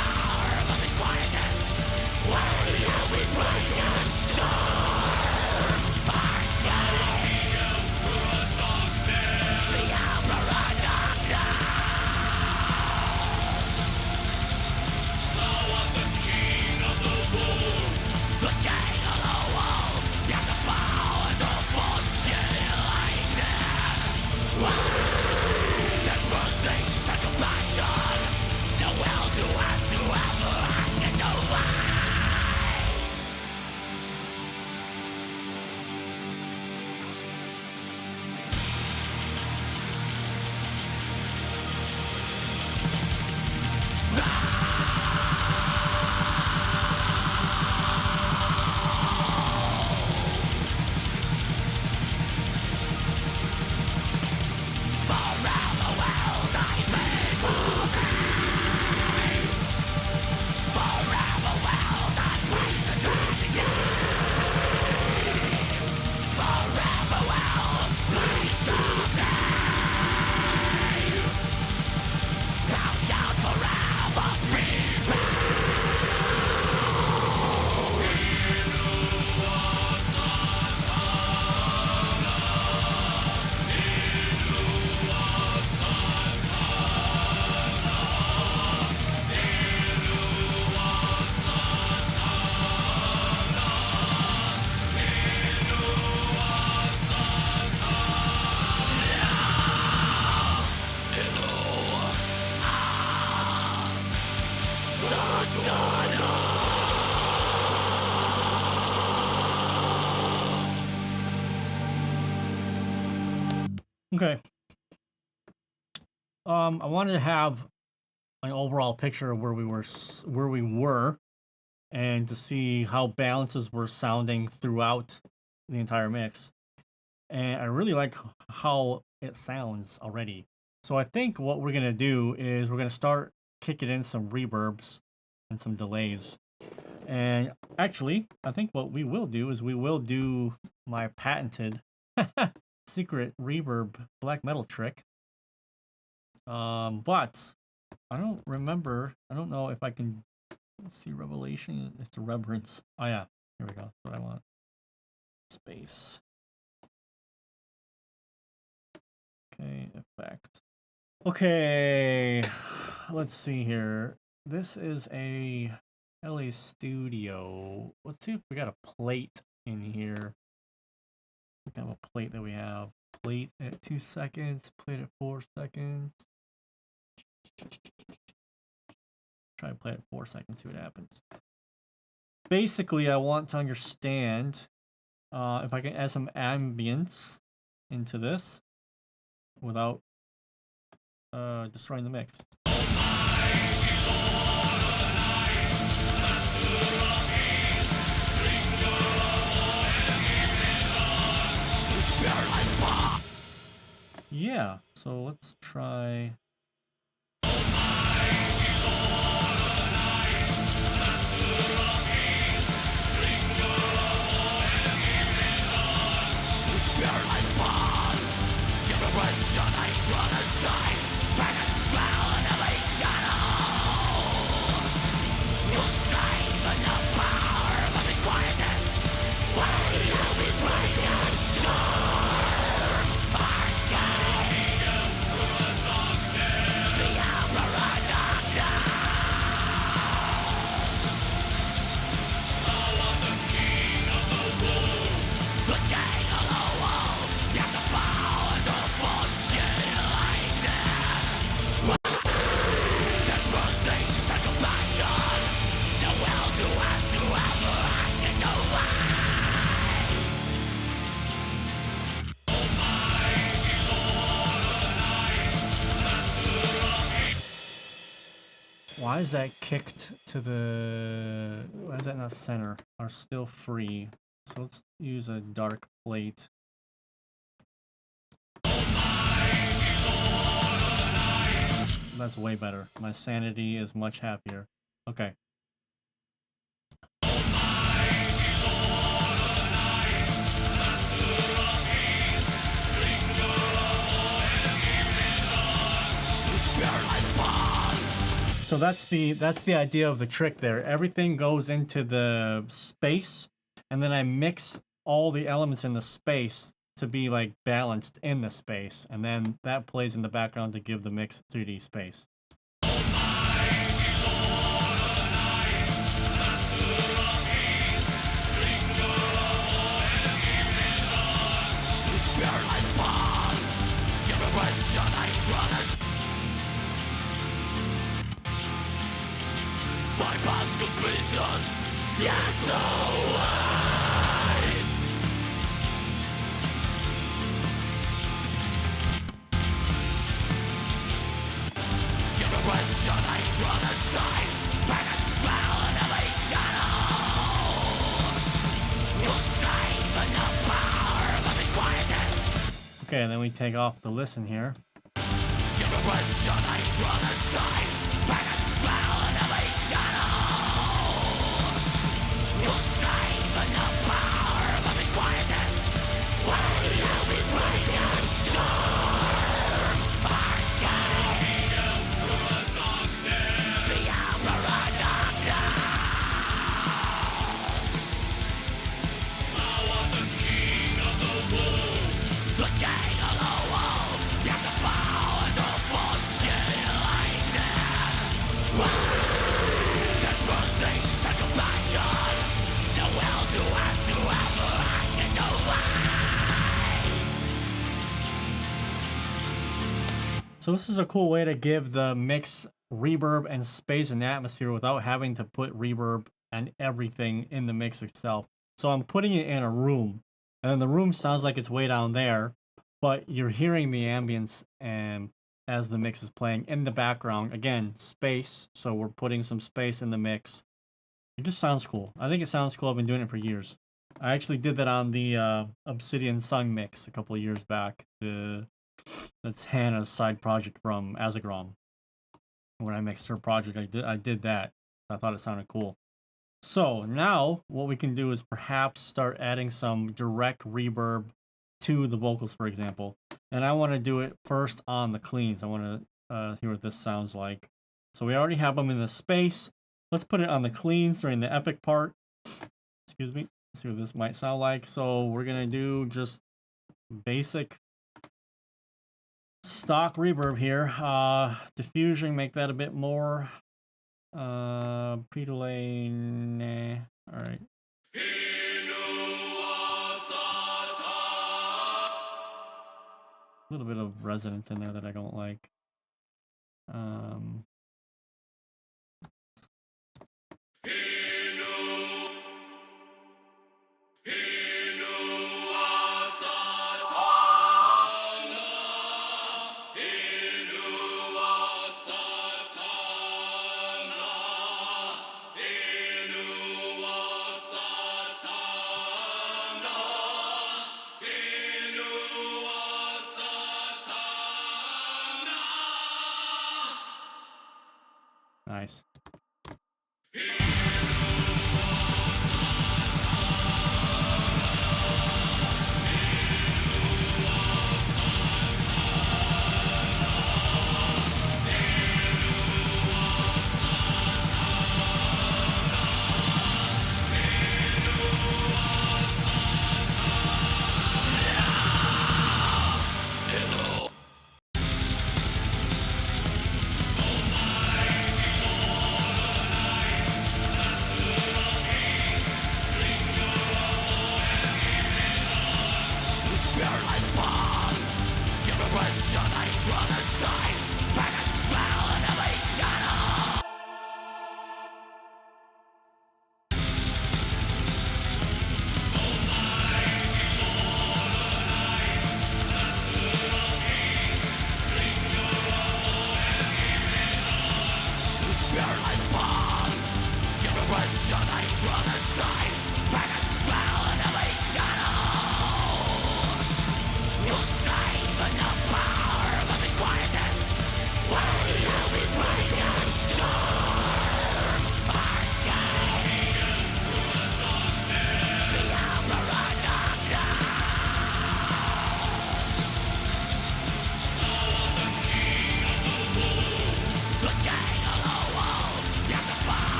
Power Okay. I wanted to have an overall picture of where we were, and to see how balances were sounding throughout the entire mix. And I really like how it sounds already. So I think what we're gonna do is we're gonna start kicking in some reverbs and some delays. And actually, I think what we will do is we will do my patented secret reverb black metal trick. But I don't remember. I don't know if I can. Let's see, revelation. It's a reverence. Oh yeah, here we go. That's what I want. Space. Okay, effect. Okay, let's see here. This is a LA Studio. Let's see if we got a plate in here. We have a plate that we have. Plate at 2 seconds, plate at 4 seconds. Try to play it 4 seconds, see what happens. Basically, I want to understand if I can add some ambience into this without destroying the mix. Yeah, so let's try. Why is that kicked to the... Why is that not center? Are still free. So let's use a dark plate. That's way better. My sanity is much happier. Okay. So that's the idea of the trick there. Everything goes into the space, and then I mix all the elements in the space to be like balanced in the space, and then that plays in the background to give the mix 3D space. Okay, and then we take off the listen here. So this is a cool way to give the mix reverb and space and atmosphere without having to put reverb and everything in the mix itself. So I'm putting it in a room, and then the room sounds like it's way down there, but you're hearing the ambience and as the mix is playing in the background. Again, space. So we're putting some space in the mix. It just sounds cool. I think it sounds cool. I've been doing it for years. I actually did that on the Obsidian Sun mix a couple of years back. That's Hannah's side project from Azagrom. When I mixed her project, I did that. I thought it sounded cool. So now what we can do is perhaps start adding some direct reverb to the vocals, for example. And I want to do it first on the cleans. I want to hear what this sounds like. So we already have them in the space. Let's put it on the cleans during the epic part. Excuse me. Let's see what this might sound like. So we're going to do just basic stock reverb here. Diffusion, make that a bit more. Pre-delay, nah. All right. Inno A Satana. A little bit of resonance in there that I don't like. Nice.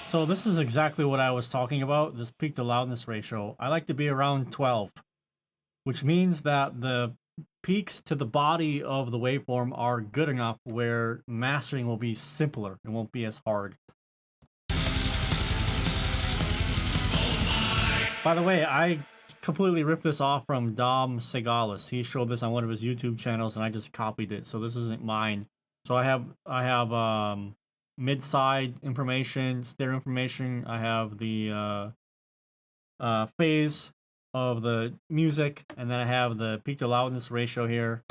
So this is exactly what I was talking about, this peak to loudness ratio. I like to be around 12, which means that the peaks to the body of the waveform are good enough where mastering will be simpler. It won't be as hard. By the way, I completely ripped this off from Dom Segalis. He showed this on one of his YouTube channels and I just copied it. So this isn't mine. So I have mid-side information, stereo information. I have the phase of the music, and then I have the peak to loudness ratio here,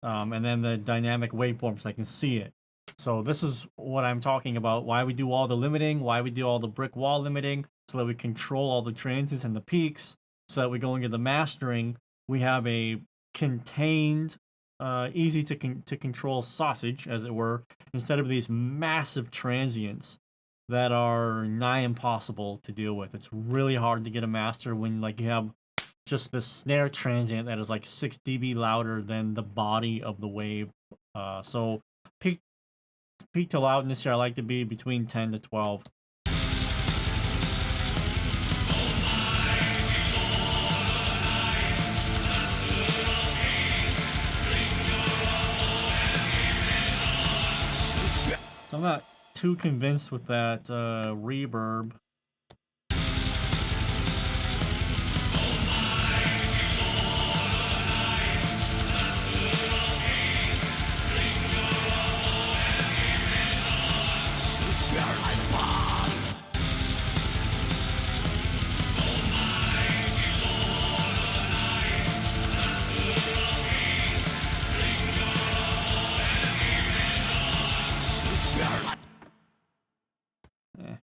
and then the dynamic waveform so I can see it. So this is what I'm talking about, why we do all the limiting, why we do all the brick wall limiting, so that we control all the transients and the peaks, so that we go into the mastering, we have a contained, easy to control sausage, as it were, instead of these massive transients that are nigh impossible to deal with. It's really hard to get a master when like you have just this snare transient that is like 6 dB louder than the body of the wave. So peak to loudness here, I like to be between 10 to 12. So I'm not too convinced with that reverb.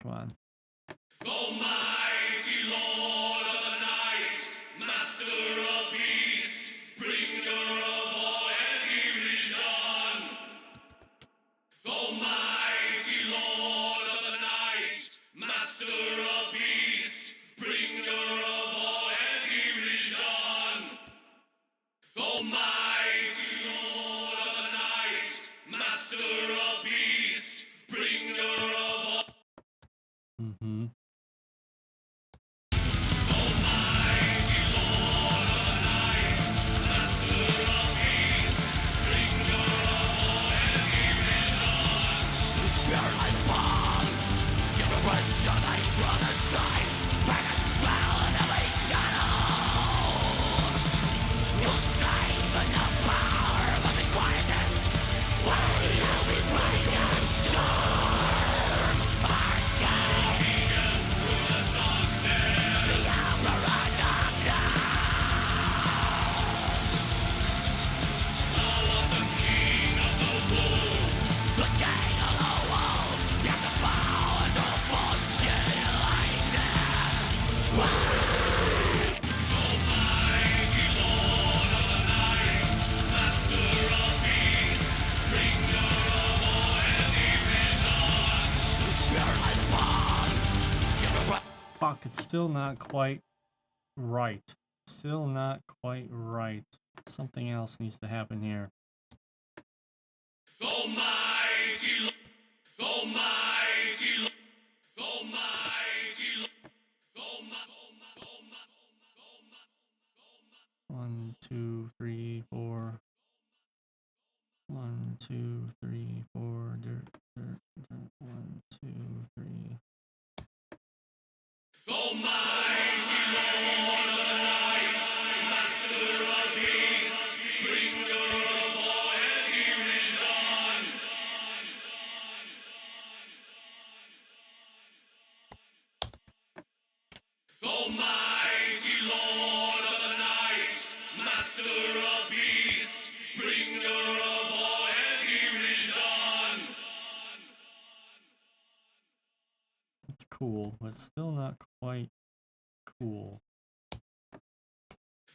Come on. Almighty Lord of the night, master of beast, bringer of all and derision. Almighty Lord of the night, master of beast, bringer of all and derision. Almighty Lord of the night, master of beast, bringer of all. Mm-hmm. Fuck, it's still not quite right. Still not quite right. Something else needs to happen here. Almighty, Almighty, Almighty, 1, 2, 3, 4. 1, 2, 3, 4. Dirt, dirt, dirt. 1, 2, 3. Almighty Lord of the night, master of beast, bringer of all and derision. Almighty Lord of the night, master of beast, bringer of all and derision. It's cool, but still not quite cool.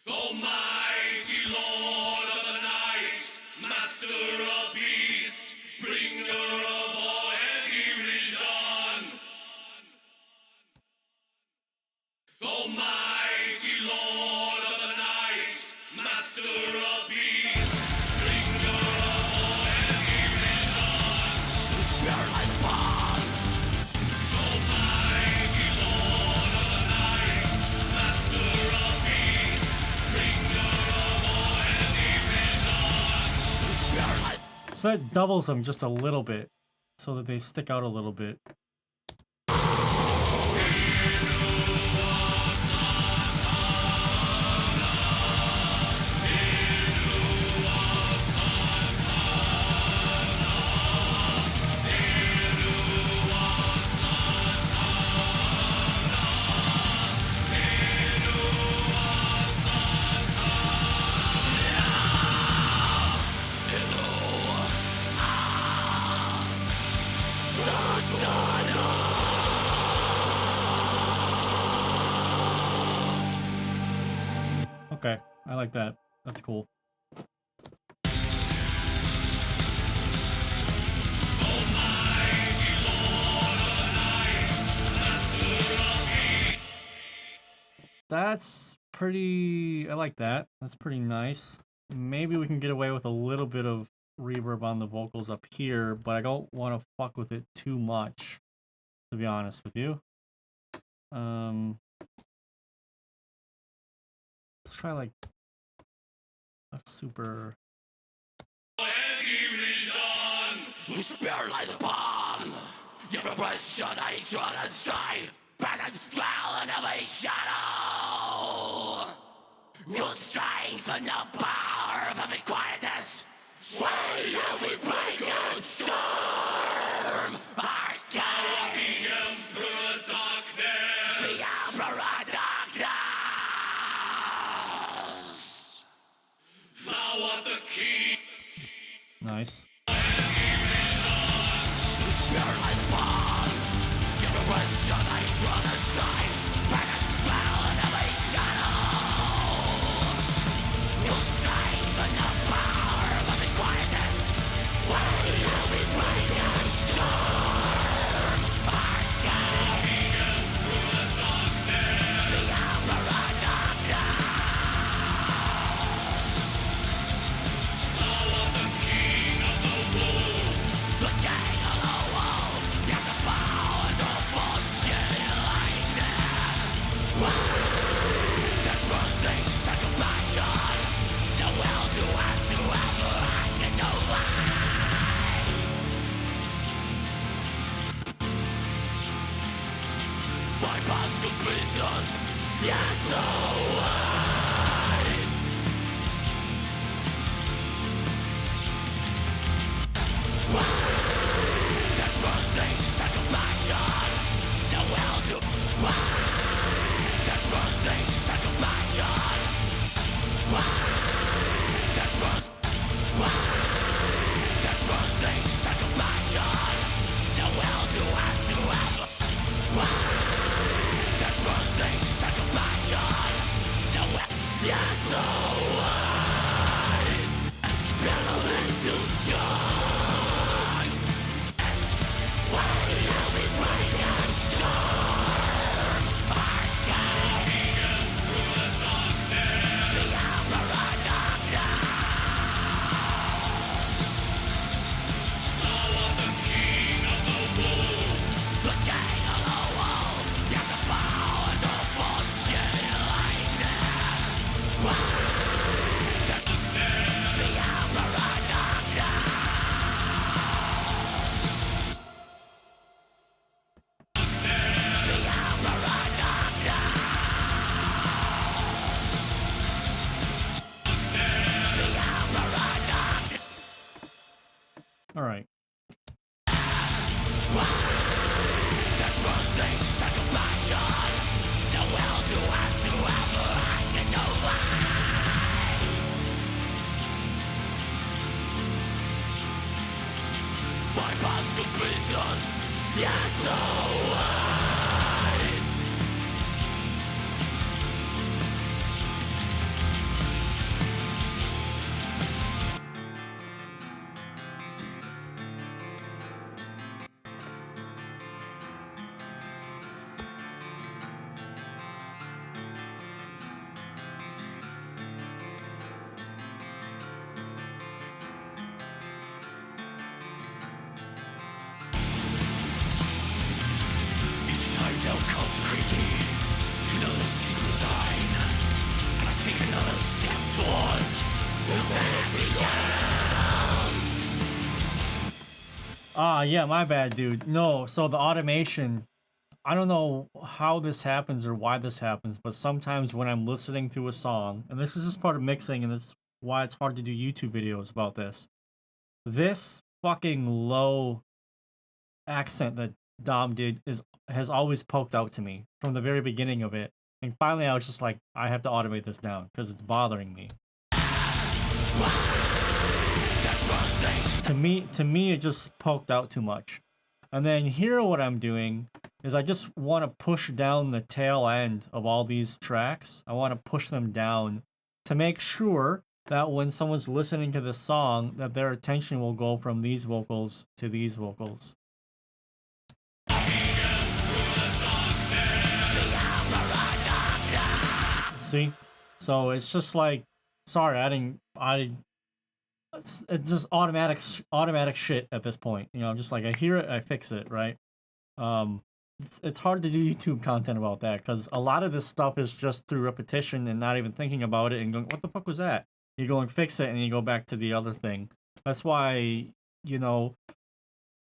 Almighty Lord of the night, master of beast, bringer of all and derision. Almighty Lord of the night, master of beast, bringer of all and derision. Spirit like a bomb. Almighty Lord of the night, master of beast, bringer of all and derision. Spirit like. So that doubles them just a little bit, so that they stick out a little bit. Okay, I like that. That's cool. That's pretty... I like that. That's pretty nice. Maybe we can get away with a little bit of reverb on the vocals up here, but I don't want to fuck with it too much, to be honest with you. Let's try like a super... We spirit like the bomb. Your repression, hatred, and strife. Present, dwell in every shadow. Your strength and the power of every quietness. Sway every break and storm. Our game through the darkness. The emperor of darkness. Thou art the king. Nice. Spirit like the bomb. Your repression, hatred, and strife. Present, dwell in every shadow. Your strength and the power of every quietness. Sway every break and storm. Our game through the darkness. The emperor of darkness. Thou art the king of the wolves. The king of the wolves. You have the power to force it enlightened. That mercy, that compassion. The will to ask to ever ask it no lie. Find past completions. Yes, no way. That mercy, that compassion. The will to that mercy, that compassion. That mercy, that mercy, that compassion. The will to ask to ever. That mercy, that compassion. The will, yes, no way. Building to strong. Sway every break and storm. Our game through the darkness. The emperor of darkness. Thou art the king of the wolves. The king of the wolves. You have the power to force it enlightened. The emperor of darkness. All right. That mercy, that compassion. The will to ask to ever ask it no lie. Find past completions. Yes, no way. Each time now comes creaky. You know the secret line. And I take another step towards the very Ah, yeah, my bad, dude. No, so the automation, I don't know how this happens or why this happens, but sometimes when I'm listening to a song, and this is just part of mixing, and that's why it's hard to do YouTube videos about this. This fucking low accent that Dom did has always poked out to me from the very beginning of it. And finally I was just like, I have to automate this down because it's bothering me. To me, it just poked out too much. And then here what I'm doing is I just want to push down the tail end of all these tracks. I want to push them down to make sure that when someone's listening to this song, that their attention will go from these vocals to these vocals. See? So it's just like, sorry, it's just automatic shit at this point. You know, I'm just like, I hear it, I fix it, right? It's hard to do YouTube content about that because a lot of this stuff is just through repetition and not even thinking about it and going, what the fuck was that? You go and fix it and you go back to the other thing. That's why, you know,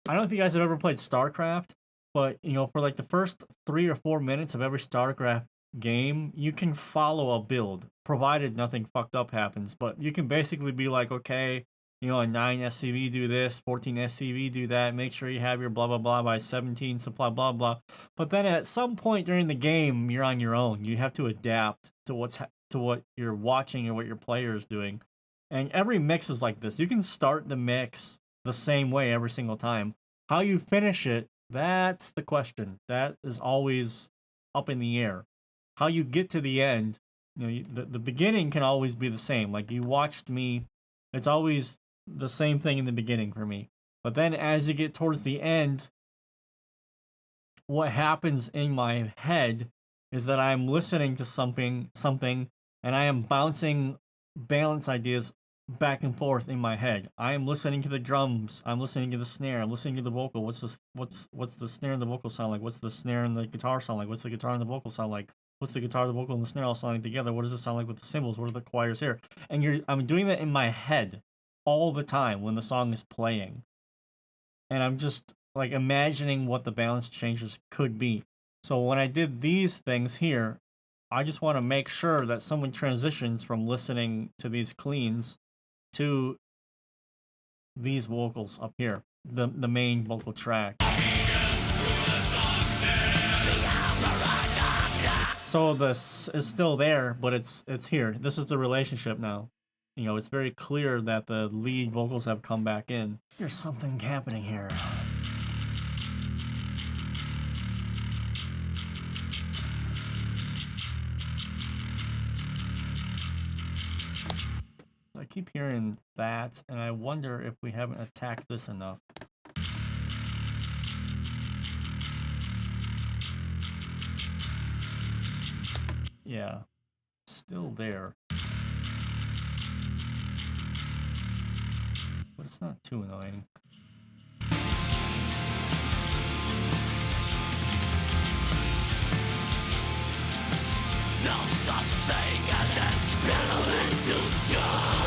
I don't know if you guys have ever played StarCraft, but, you know, for like the first 3 or 4 minutes of every StarCraft game, you can follow a build, provided nothing fucked up happens. But you can basically be like, okay, you know, a 9 SCV do this, 14 SCV do that, make sure you have your blah blah blah by 17 supply blah blah. But then at some point during the game, you're on your own. You have to adapt to what you're watching or what your player is doing. And every mix is like this. You can start the mix the same way every single time. How you finish it, that's the question. That is always up in the air. How you get to the end, you know, the beginning can always be the same. Like you watched me, it's always the same thing in the beginning for me. But then as you get towards the end, what happens in my head is that I'm listening to something, and I am bouncing balance ideas back and forth in my head. I am listening to the drums. I'm listening to the snare. I'm listening to the vocal. What's the snare and the vocal sound like? What's the snare and the guitar sound like? What's the guitar and the vocal sound like? What's the guitar, the vocal, and the snare all sounding together? What does it sound like with the cymbals? What are the choirs here? And I'm doing that in my head all the time when the song is playing. And I'm just like imagining what the balance changes could be. So when I did these things here, I just want to make sure that someone transitions from listening to these cleans to these vocals up here, the main vocal track. So this is still there, but it's here. This is the relationship now. You know, it's very clear that the lead vocals have come back in. There's something happening here. I keep hearing that, and I wonder if we haven't attacked this enough. Yeah, still there. But it's not too annoying. No such thing as an ability to shine.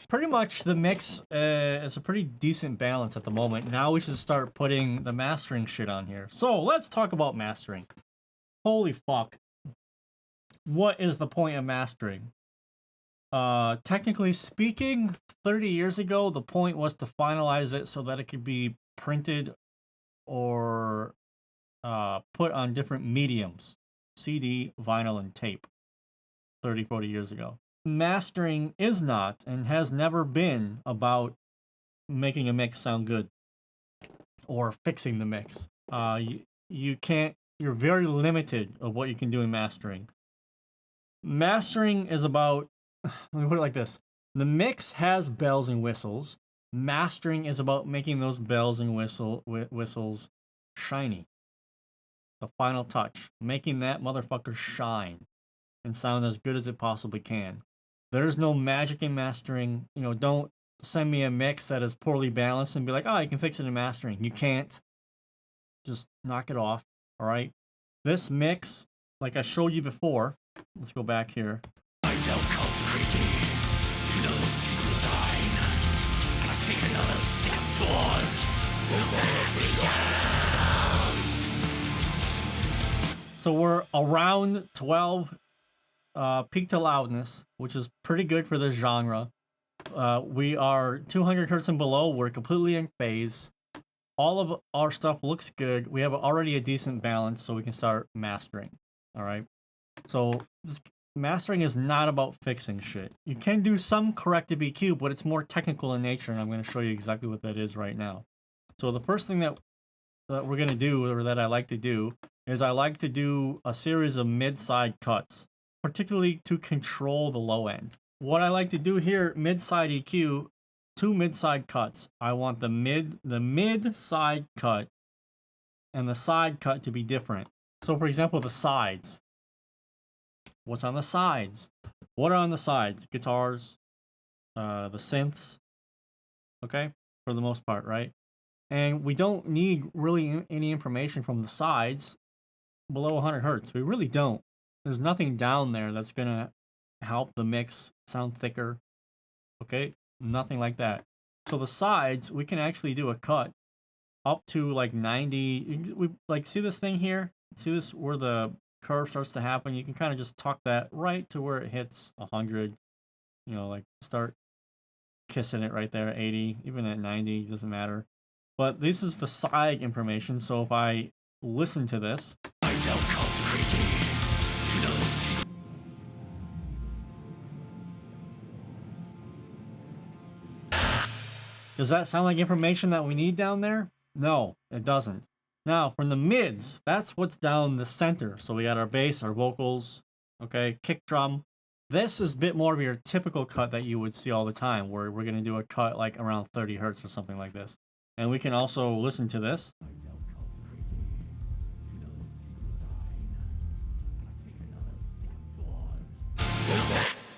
Pretty much the mix is a pretty decent balance at the moment. Now we should start putting the mastering shit on here. So let's talk about mastering. Holy fuck. What is the point of mastering? Technically speaking, 30 years ago, the point was to finalize it so that it could be printed or put on different mediums, CD, vinyl, and tape, 30, 40 years ago. Mastering is not and has never been about making a mix sound good or fixing the mix. You can't, you're very limited of what you can do in mastering. Mastering is about, let me put it like this. The mix has bells and whistles. Mastering is about making those bells and whistles shiny. The final touch. Making that motherfucker shine and sound as good as it possibly can. There's no magic in mastering. You know, don't send me a mix that is poorly balanced and be like, oh, you can fix it in mastering. You can't. Just knock it off, all right? This mix, like I showed you before, let's go back here. I know comes creaky. You know the secret line. I take another step towards the back. So we're around 12 peak to loudness, which is pretty good for this genre. We are 200 hertz and below. We're completely in phase. All of our stuff looks good. We have already a decent balance, so we can start mastering. All right. So mastering is not about fixing shit. You can do some corrective EQ, but it's more technical in nature, and I'm going to show you exactly what that is right now. So the first thing that we're going to do, or that I like to do, is I like to do a series of mid-side cuts, particularly to control the low end. What I like to do here, mid-side EQ, 2 mid-side cuts. I want the mid-side cut and the side cut to be different. So for example, the sides. What's on the sides? What are on the sides? Guitars, the synths, okay? For the most part, right? And we don't need really any information from the sides below 100 hertz. We really don't. There's nothing down there that's gonna help the mix sound thicker, okay? Nothing like that. So the sides, we can actually do a cut up to like 90. We like, see this thing here? See this where the curve starts to happen? You can kind of just tuck that right to where it hits 100. You know, like start kissing it right there at 80, even at 90, doesn't matter. But this is the side information, so if I listen to this, does that sound like information that we need down there? No, it doesn't. Now, from the mids, that's what's down the center. So we got our bass, our vocals, okay, kick drum. This is a bit more of your typical cut that you would see all the time, where we're going to do a cut like around 30 hertz or something like this. And we can also listen to this.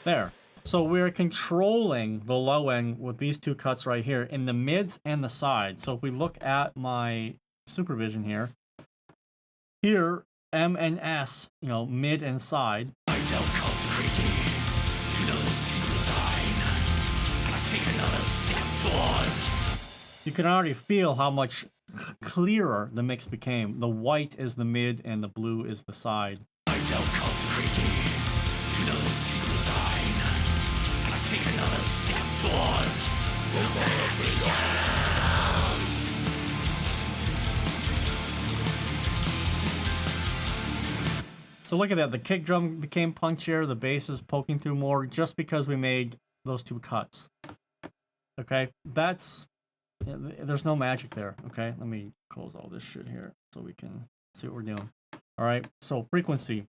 There. So we're controlling the low end with these 2 cuts right here in the mids and the sides. So if we look at my supervision here, M and S, you know, mid and side. You can already feel how much clearer the mix became. The white is the mid and the blue is the side. So look at that, the kick drum became punchier, the bass is poking through more just because we made those 2 cuts. Okay, there's no magic there, okay? Let me close all this shit here so we can see what we're doing. All right, so frequency,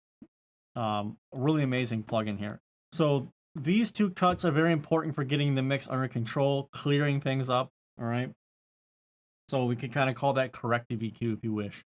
really amazing plugin here. So these 2 cuts are very important for getting the mix under control, clearing things up, all right? So we can kind of call that corrective EQ if you wish.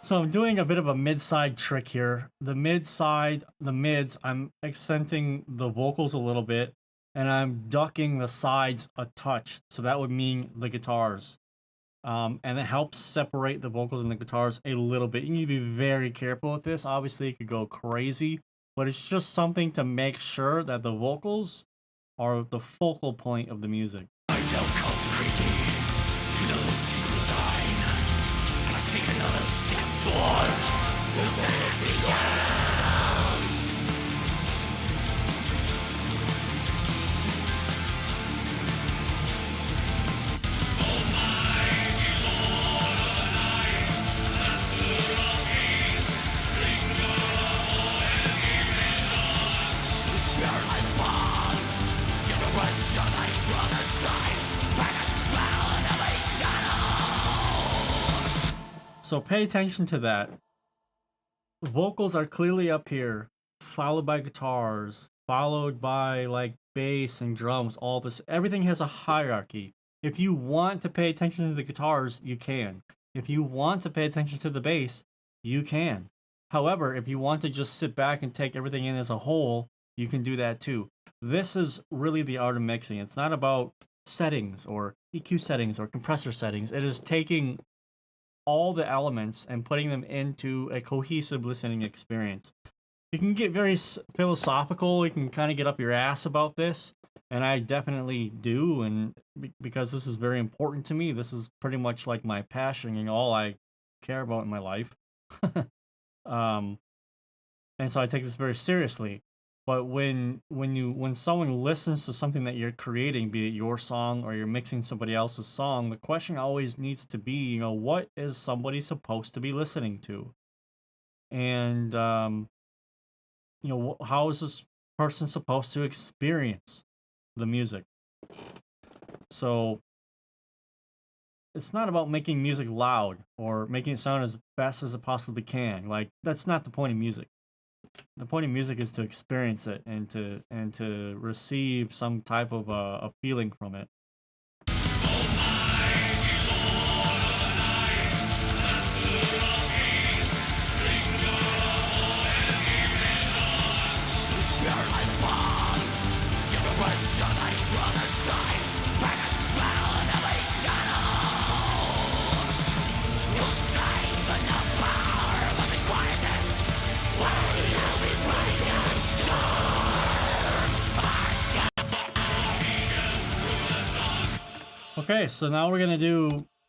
So I'm doing a bit of a mid-side trick here. The mid-side, the mids, I'm accenting the vocals a little bit, and I'm ducking the sides a touch. So that would mean the guitars. And it helps separate the vocals and the guitars a little bit. You need to be very careful with this. Obviously, it could go crazy, but it's just something to make sure that the vocals are the focal point of the music. So pay attention to that. Vocals are clearly up here, followed by guitars, followed by like bass and drums, all this. Everything has a hierarchy. If you want to pay attention to the guitars, you can. If you want to pay attention to the bass, you can. However, if you want to just sit back and take everything in as a whole, you can do that too. This is really the art of mixing. It's not about settings or EQ settings or compressor settings. It is taking all the elements and putting them into a cohesive listening experience. You can get very philosophical. You can kind of get up your ass about this, and I definitely do. And because this is very important to me, this is pretty much like my passion and all I care about in my life. um, and so I take this very seriously. But when someone listens to something that you're creating, be it your song or you're mixing somebody else's song, the question always needs to be, you know, what is somebody supposed to be listening to? And you know, how is this person supposed to experience the music? So it's not about making music loud or making it sound as best as it possibly can. Like, that's not the point of music. The point of music is to experience it and to receive some type of a feeling from it. Okay, so now we're gonna do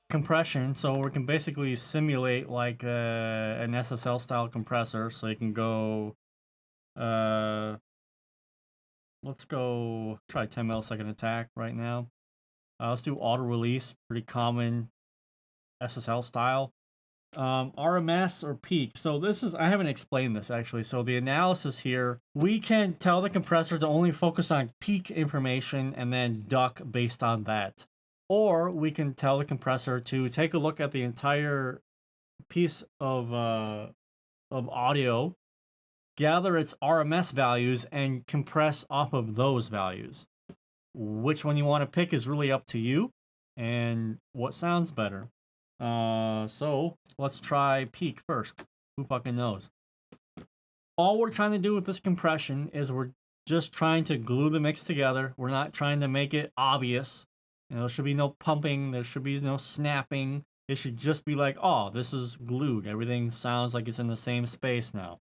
compression. So we can basically simulate like an SSL style compressor. So you can go, let's go try 10 millisecond attack right now. Let's do auto release, pretty common SSL style. RMS or peak. So this is, I haven't explained this actually. So the analysis here, we can tell the compressor to only focus on peak information and then duck based on that. Or we can tell the compressor to take a look at the entire piece of audio, gather its RMS values, and compress off of those values. Which one you want to pick is really up to you and what sounds better. So let's try peak first. Who fucking knows? All we're trying to do with this compression is we're just trying to glue the mix together. We're not trying to make it obvious. You know, there should be no pumping. There should be no snapping. It should just be like, oh, this is glued. Everything sounds like it's in the same space now.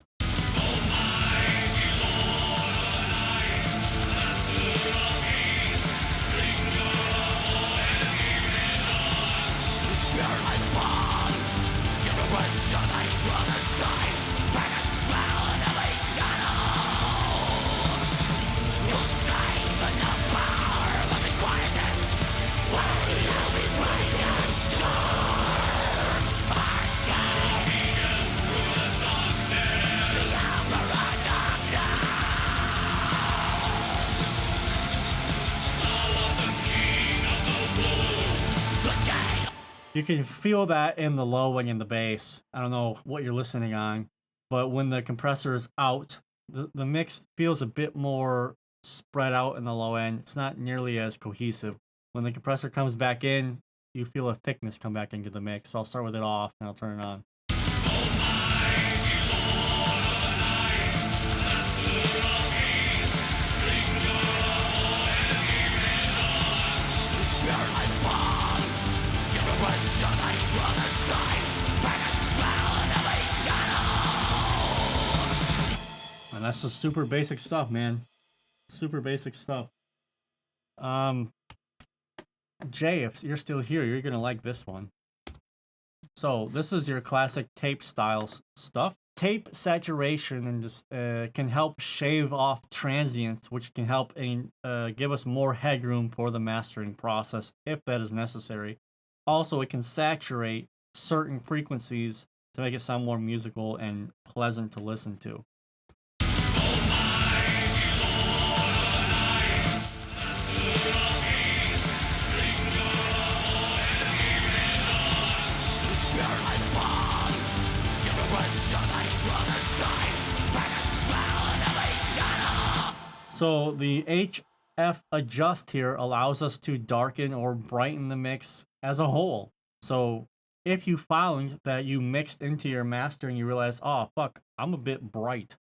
You can feel that in the low and in the bass. I don't know what you're listening on, but when the compressor is out, the mix feels a bit more spread out in the low end. It's not nearly as cohesive. When the compressor comes back in, you feel a thickness come back into the mix. So I'll start with it off and I'll turn it on. And that's just super basic stuff, man. Super basic stuff. Jay, if you're still here, you're gonna like this one. So this is your classic tape style stuff. Tape saturation and this can help shave off transients, which can help give us more headroom for the mastering process if that is necessary. Also, it can saturate certain frequencies to make it sound more musical and pleasant to listen to. So the HF adjust here allows us to darken or brighten the mix as a whole. So if you found that you mixed into your master and you realize, oh fuck, I'm a bit bright,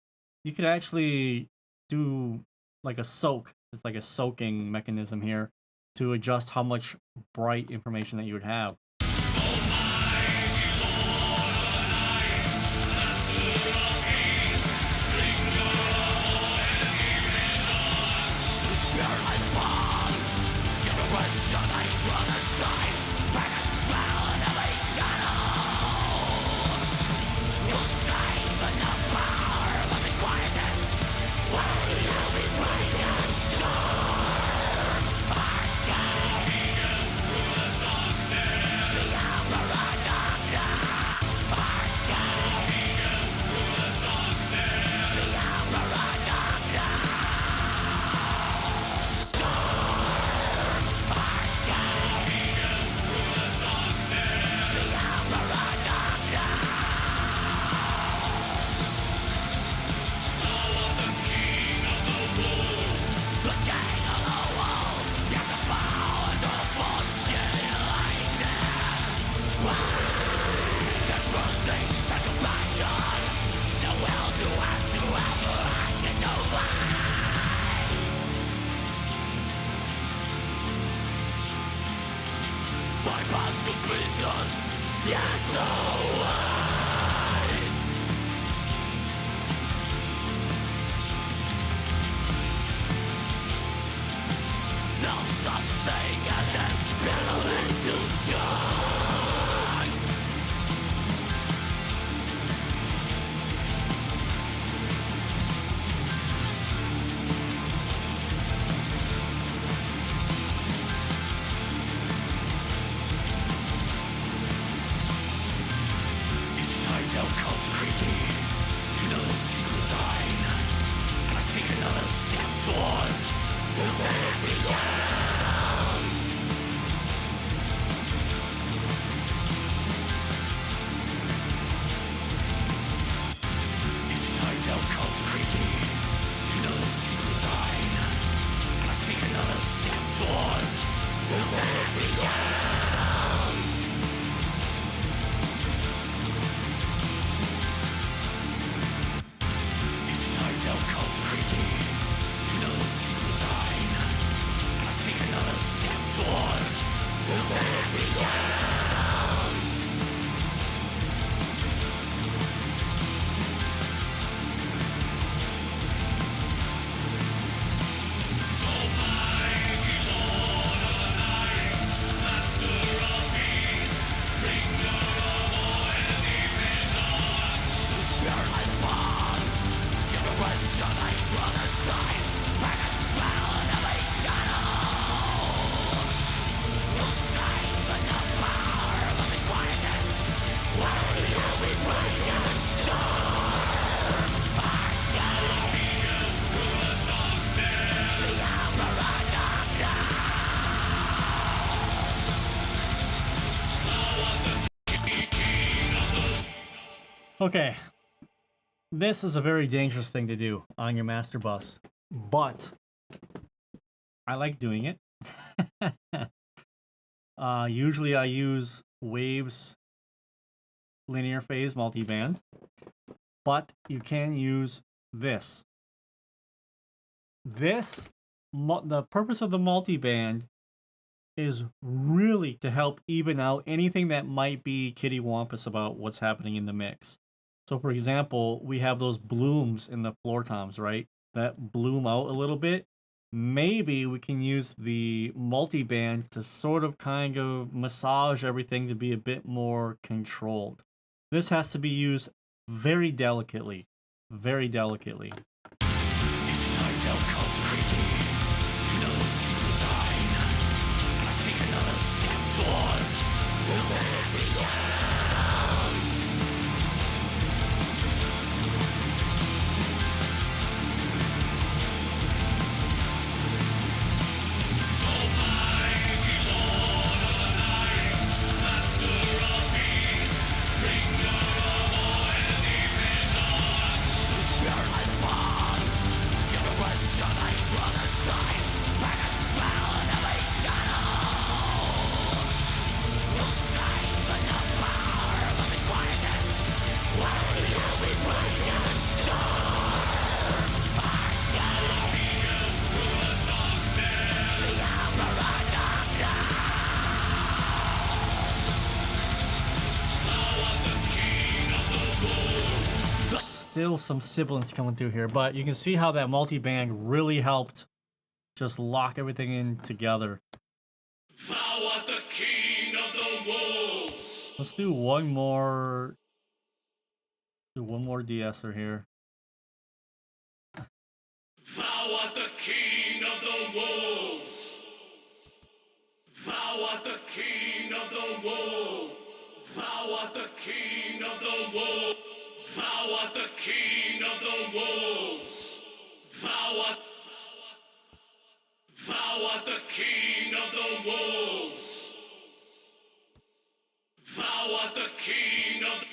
you could actually do like a soak. It's like a soaking mechanism here to adjust how much bright information that you would have. Okay, this is a very dangerous thing to do on your master bus, but I like doing it. Usually I use Waves linear phase multiband, but you can use this. The purpose of the multiband is really to help even out anything that might be kittywampus about what's happening in the mix. So for example, we have those blooms in the floor toms, right? That bloom out a little bit. Maybe we can use the multiband to sort of kind of massage everything to be a bit more controlled. This has to be used very delicately, very delicately. Each time now comes creepy, you know the secret line. I take another step towards the very end. The still some sibilance coming through here, but you can see how that multiband really helped just lock everything in together. Thou art the king of the wolves. Let's do one more. Do one more de-esser here. Thou art the king of the wolves. Thou art the king of the wolves. Thou art the king of the wolves. Thou art the king of the wolves. Thou art the king of the wolves. Thou art the king of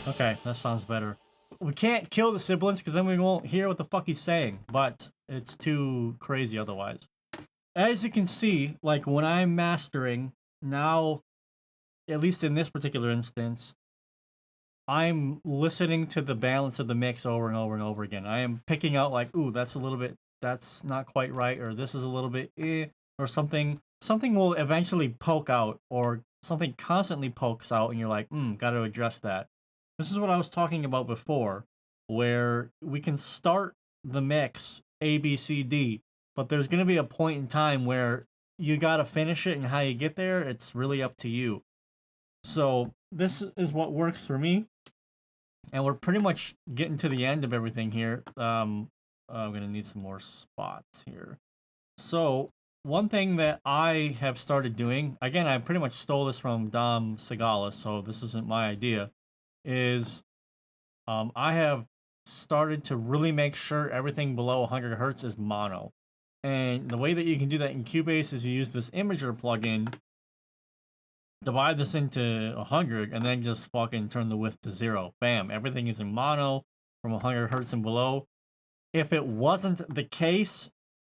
Okay, that sounds better. We can't kill the sibilance because then we won't hear what the fuck he's saying, but it's too crazy otherwise. As you can see, like when I'm mastering, now, at least in this particular instance, I'm listening to the balance of the mix over and over and over again. I am picking out like, ooh, that's a little bit, that's not quite right, or this is a little bit or something. Something will eventually poke out, or something constantly pokes out, and you're like, gotta address that. This is what I was talking about before, where we can start the mix A, B, C, D, but there's going to be a point in time where you got to finish it, and how you get there, it's really up to you. So this is what works for me, and we're pretty much getting to the end of everything here. I'm going to need some more spots here. So one thing that I have started doing, again, I pretty much stole this from Dom Segala, so this isn't my idea, is I have started to really make sure everything below 100 hertz is mono. And the way that you can do that in Cubase is you use this imager plugin, divide this into 100, and then just fucking turn the width to 0. Bam, everything is in mono from 100 hertz and below. If it wasn't the case,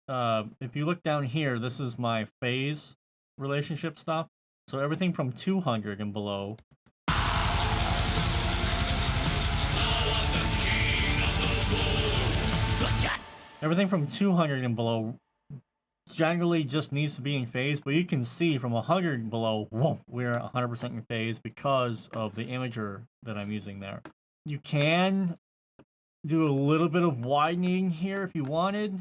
if you look down here, this is my phase relationship stuff. So everything from 200 and below. Everything from 200 and below generally just needs to be in phase, but you can see from 100 and below, whoa, we're 100% in phase because of the imager that I'm using there. You can do a little bit of widening here if you wanted.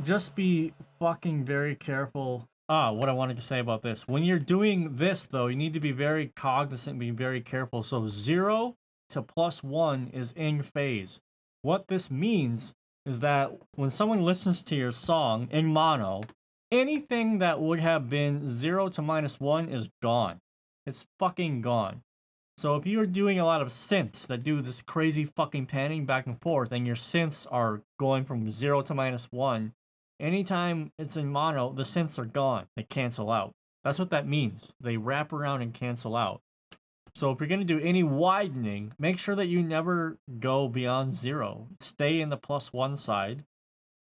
Just be fucking very careful. What I wanted to say about this. When you're doing this, though, you need to be very cognizant, be very careful. So 0 to +1 is in phase. What this means is that when someone listens to your song in mono, anything that would have been 0 to -1 is gone. It's fucking gone. So if you're doing a lot of synths that do this crazy fucking panning back and forth, and your synths are going from 0 to -1, anytime it's in mono, the synths are gone. They cancel out. That's what that means. They wrap around and cancel out. So if you're going to do any widening, make sure that you never go beyond 0. Stay in the +1 side.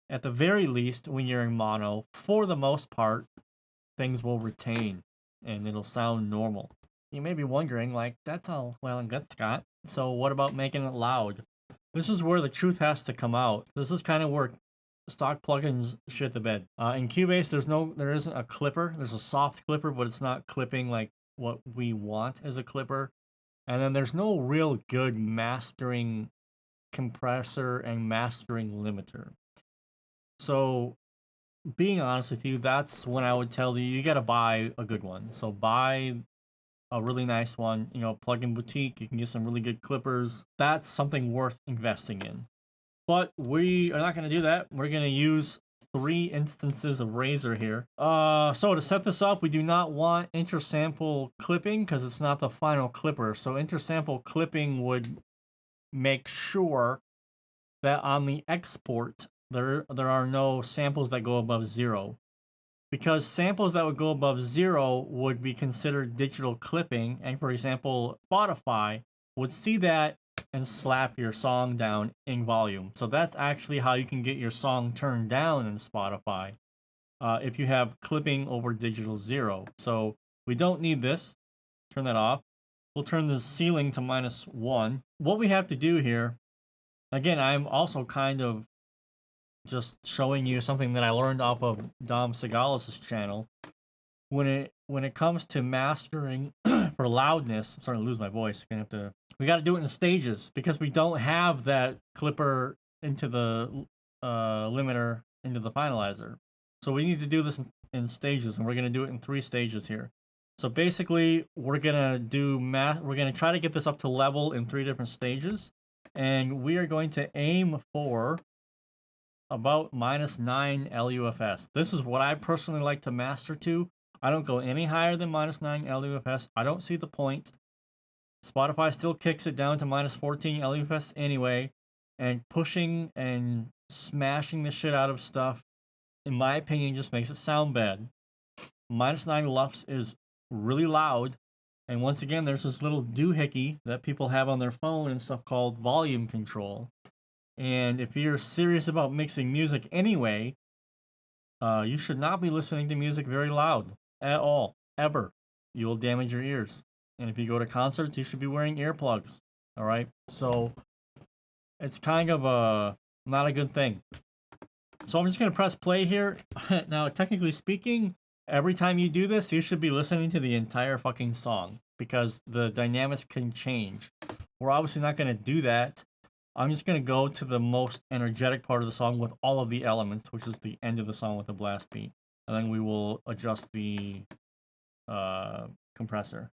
At the very least, when you're in mono, for the most part, things will retain, and it'll sound normal. You may be wondering, like, that's all well and good, Scott. So what about making it loud? This is where the truth has to come out. This is kind of where stock plugins shit the bed. In Cubase, there isn't a clipper. There's a soft clipper, but it's not clipping like what we want as a clipper. And then there's no real good mastering compressor and mastering limiter. So being honest with you, that's when I would tell you gotta buy a good one. So buy a really nice one, plugin boutique. You can get some really good clippers. That's something worth investing in. But we are not going to do that. We're going to use 3 instances of Razor here. So to set this up, we do not want intersample clipping because it's not the final clipper. So intersample clipping would make sure that on the export there are no samples that go above 0. Because samples that would go above 0 would be considered digital clipping, and for example, Spotify would see that and slap your song down in volume. So that's actually how you can get your song turned down in Spotify if you have clipping over digital 0. So we don't need this. Turn that off. We'll turn the ceiling to -1. What we have to do here, again, I'm also kind of just showing you something that I learned off of Dom Segalis' channel. When it comes to mastering for loudness, I'm starting to lose my voice. We got to do it in stages because we don't have that clipper into the limiter into the finalizer. So we need to do this in stages, and we're gonna do it in 3 stages here. So basically, we're gonna try to get this up to level in 3 different stages, and we are going to aim for about -9 LUFS. This is what I personally like to master to. I don't go any higher than -9 LUFS. I don't see the point. Spotify still kicks it down to -14 LUFS anyway, and pushing and smashing the shit out of stuff, in my opinion, just makes it sound bad. -9 LUFS is really loud, and once again, there's this little doohickey that people have on their phone and stuff called volume control. And if you're serious about mixing music anyway, you should not be listening to music very loud at all, ever. You will damage your ears. And if you go to concerts, you should be wearing earplugs. All right? So it's kind of not a good thing. So I'm just going to press play here. Now, technically speaking, every time you do this, you should be listening to the entire fucking song because the dynamics can change. We're obviously not going to do that. I'm just going to go to the most energetic part of the song with all of the elements, which is the end of the song with the blast beat. And then we will adjust the compressor.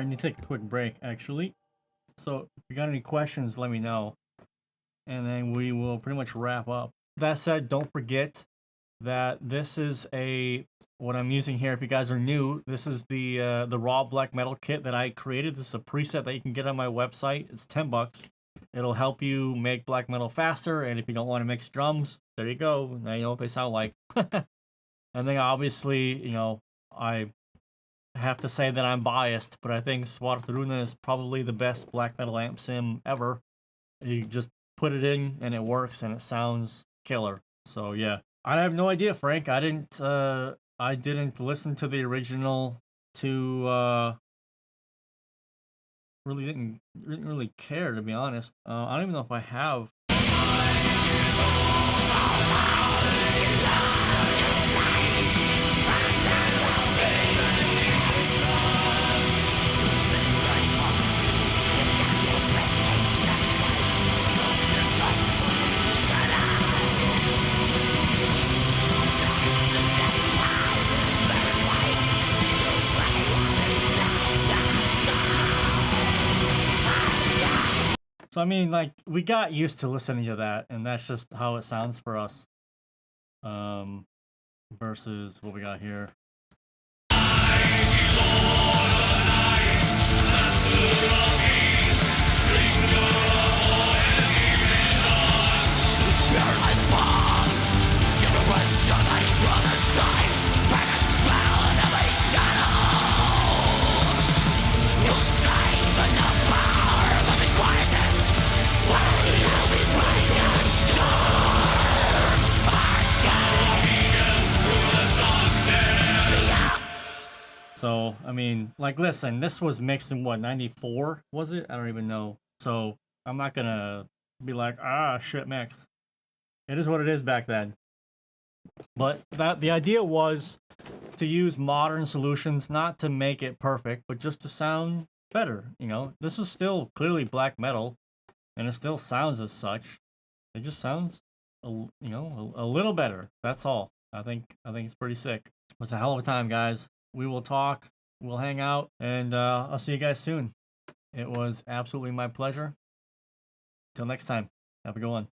I need to take a quick break, actually. So if you got any questions, let me know. And then we will pretty much wrap up. That said, don't forget that this is what I'm using here. If you guys are new, this is the raw black metal kit that I created. This is a preset that you can get on my website. It's $10. It'll help you make black metal faster. And if you don't want to mix drums, there you go. Now you know what they sound like. And then obviously, you know, I have to say that I'm biased, but I think SVARTRUNA is probably the best black metal amp sim ever. You just put it in and it works and it sounds killer. So yeah, I have no idea, Frank. I didn't listen to the original to didn't really care, to be honest. I don't even know if I have. So I mean, like, we got used to listening to that, and that's just how it sounds for us. Versus what we got here. So, I mean, like, listen, this was mixed in what, 94, was it? I don't even know. So, I'm not gonna be like, shit mix. It is what it is back then. But the idea was to use modern solutions, not to make it perfect, but just to sound better, you know? This is still clearly black metal, and it still sounds as such. It just sounds, a little better. That's all. I think it's pretty sick. It was a hell of a time, guys. We will talk, we'll hang out, and I'll see you guys soon. It was absolutely my pleasure. Till next time, have a good one.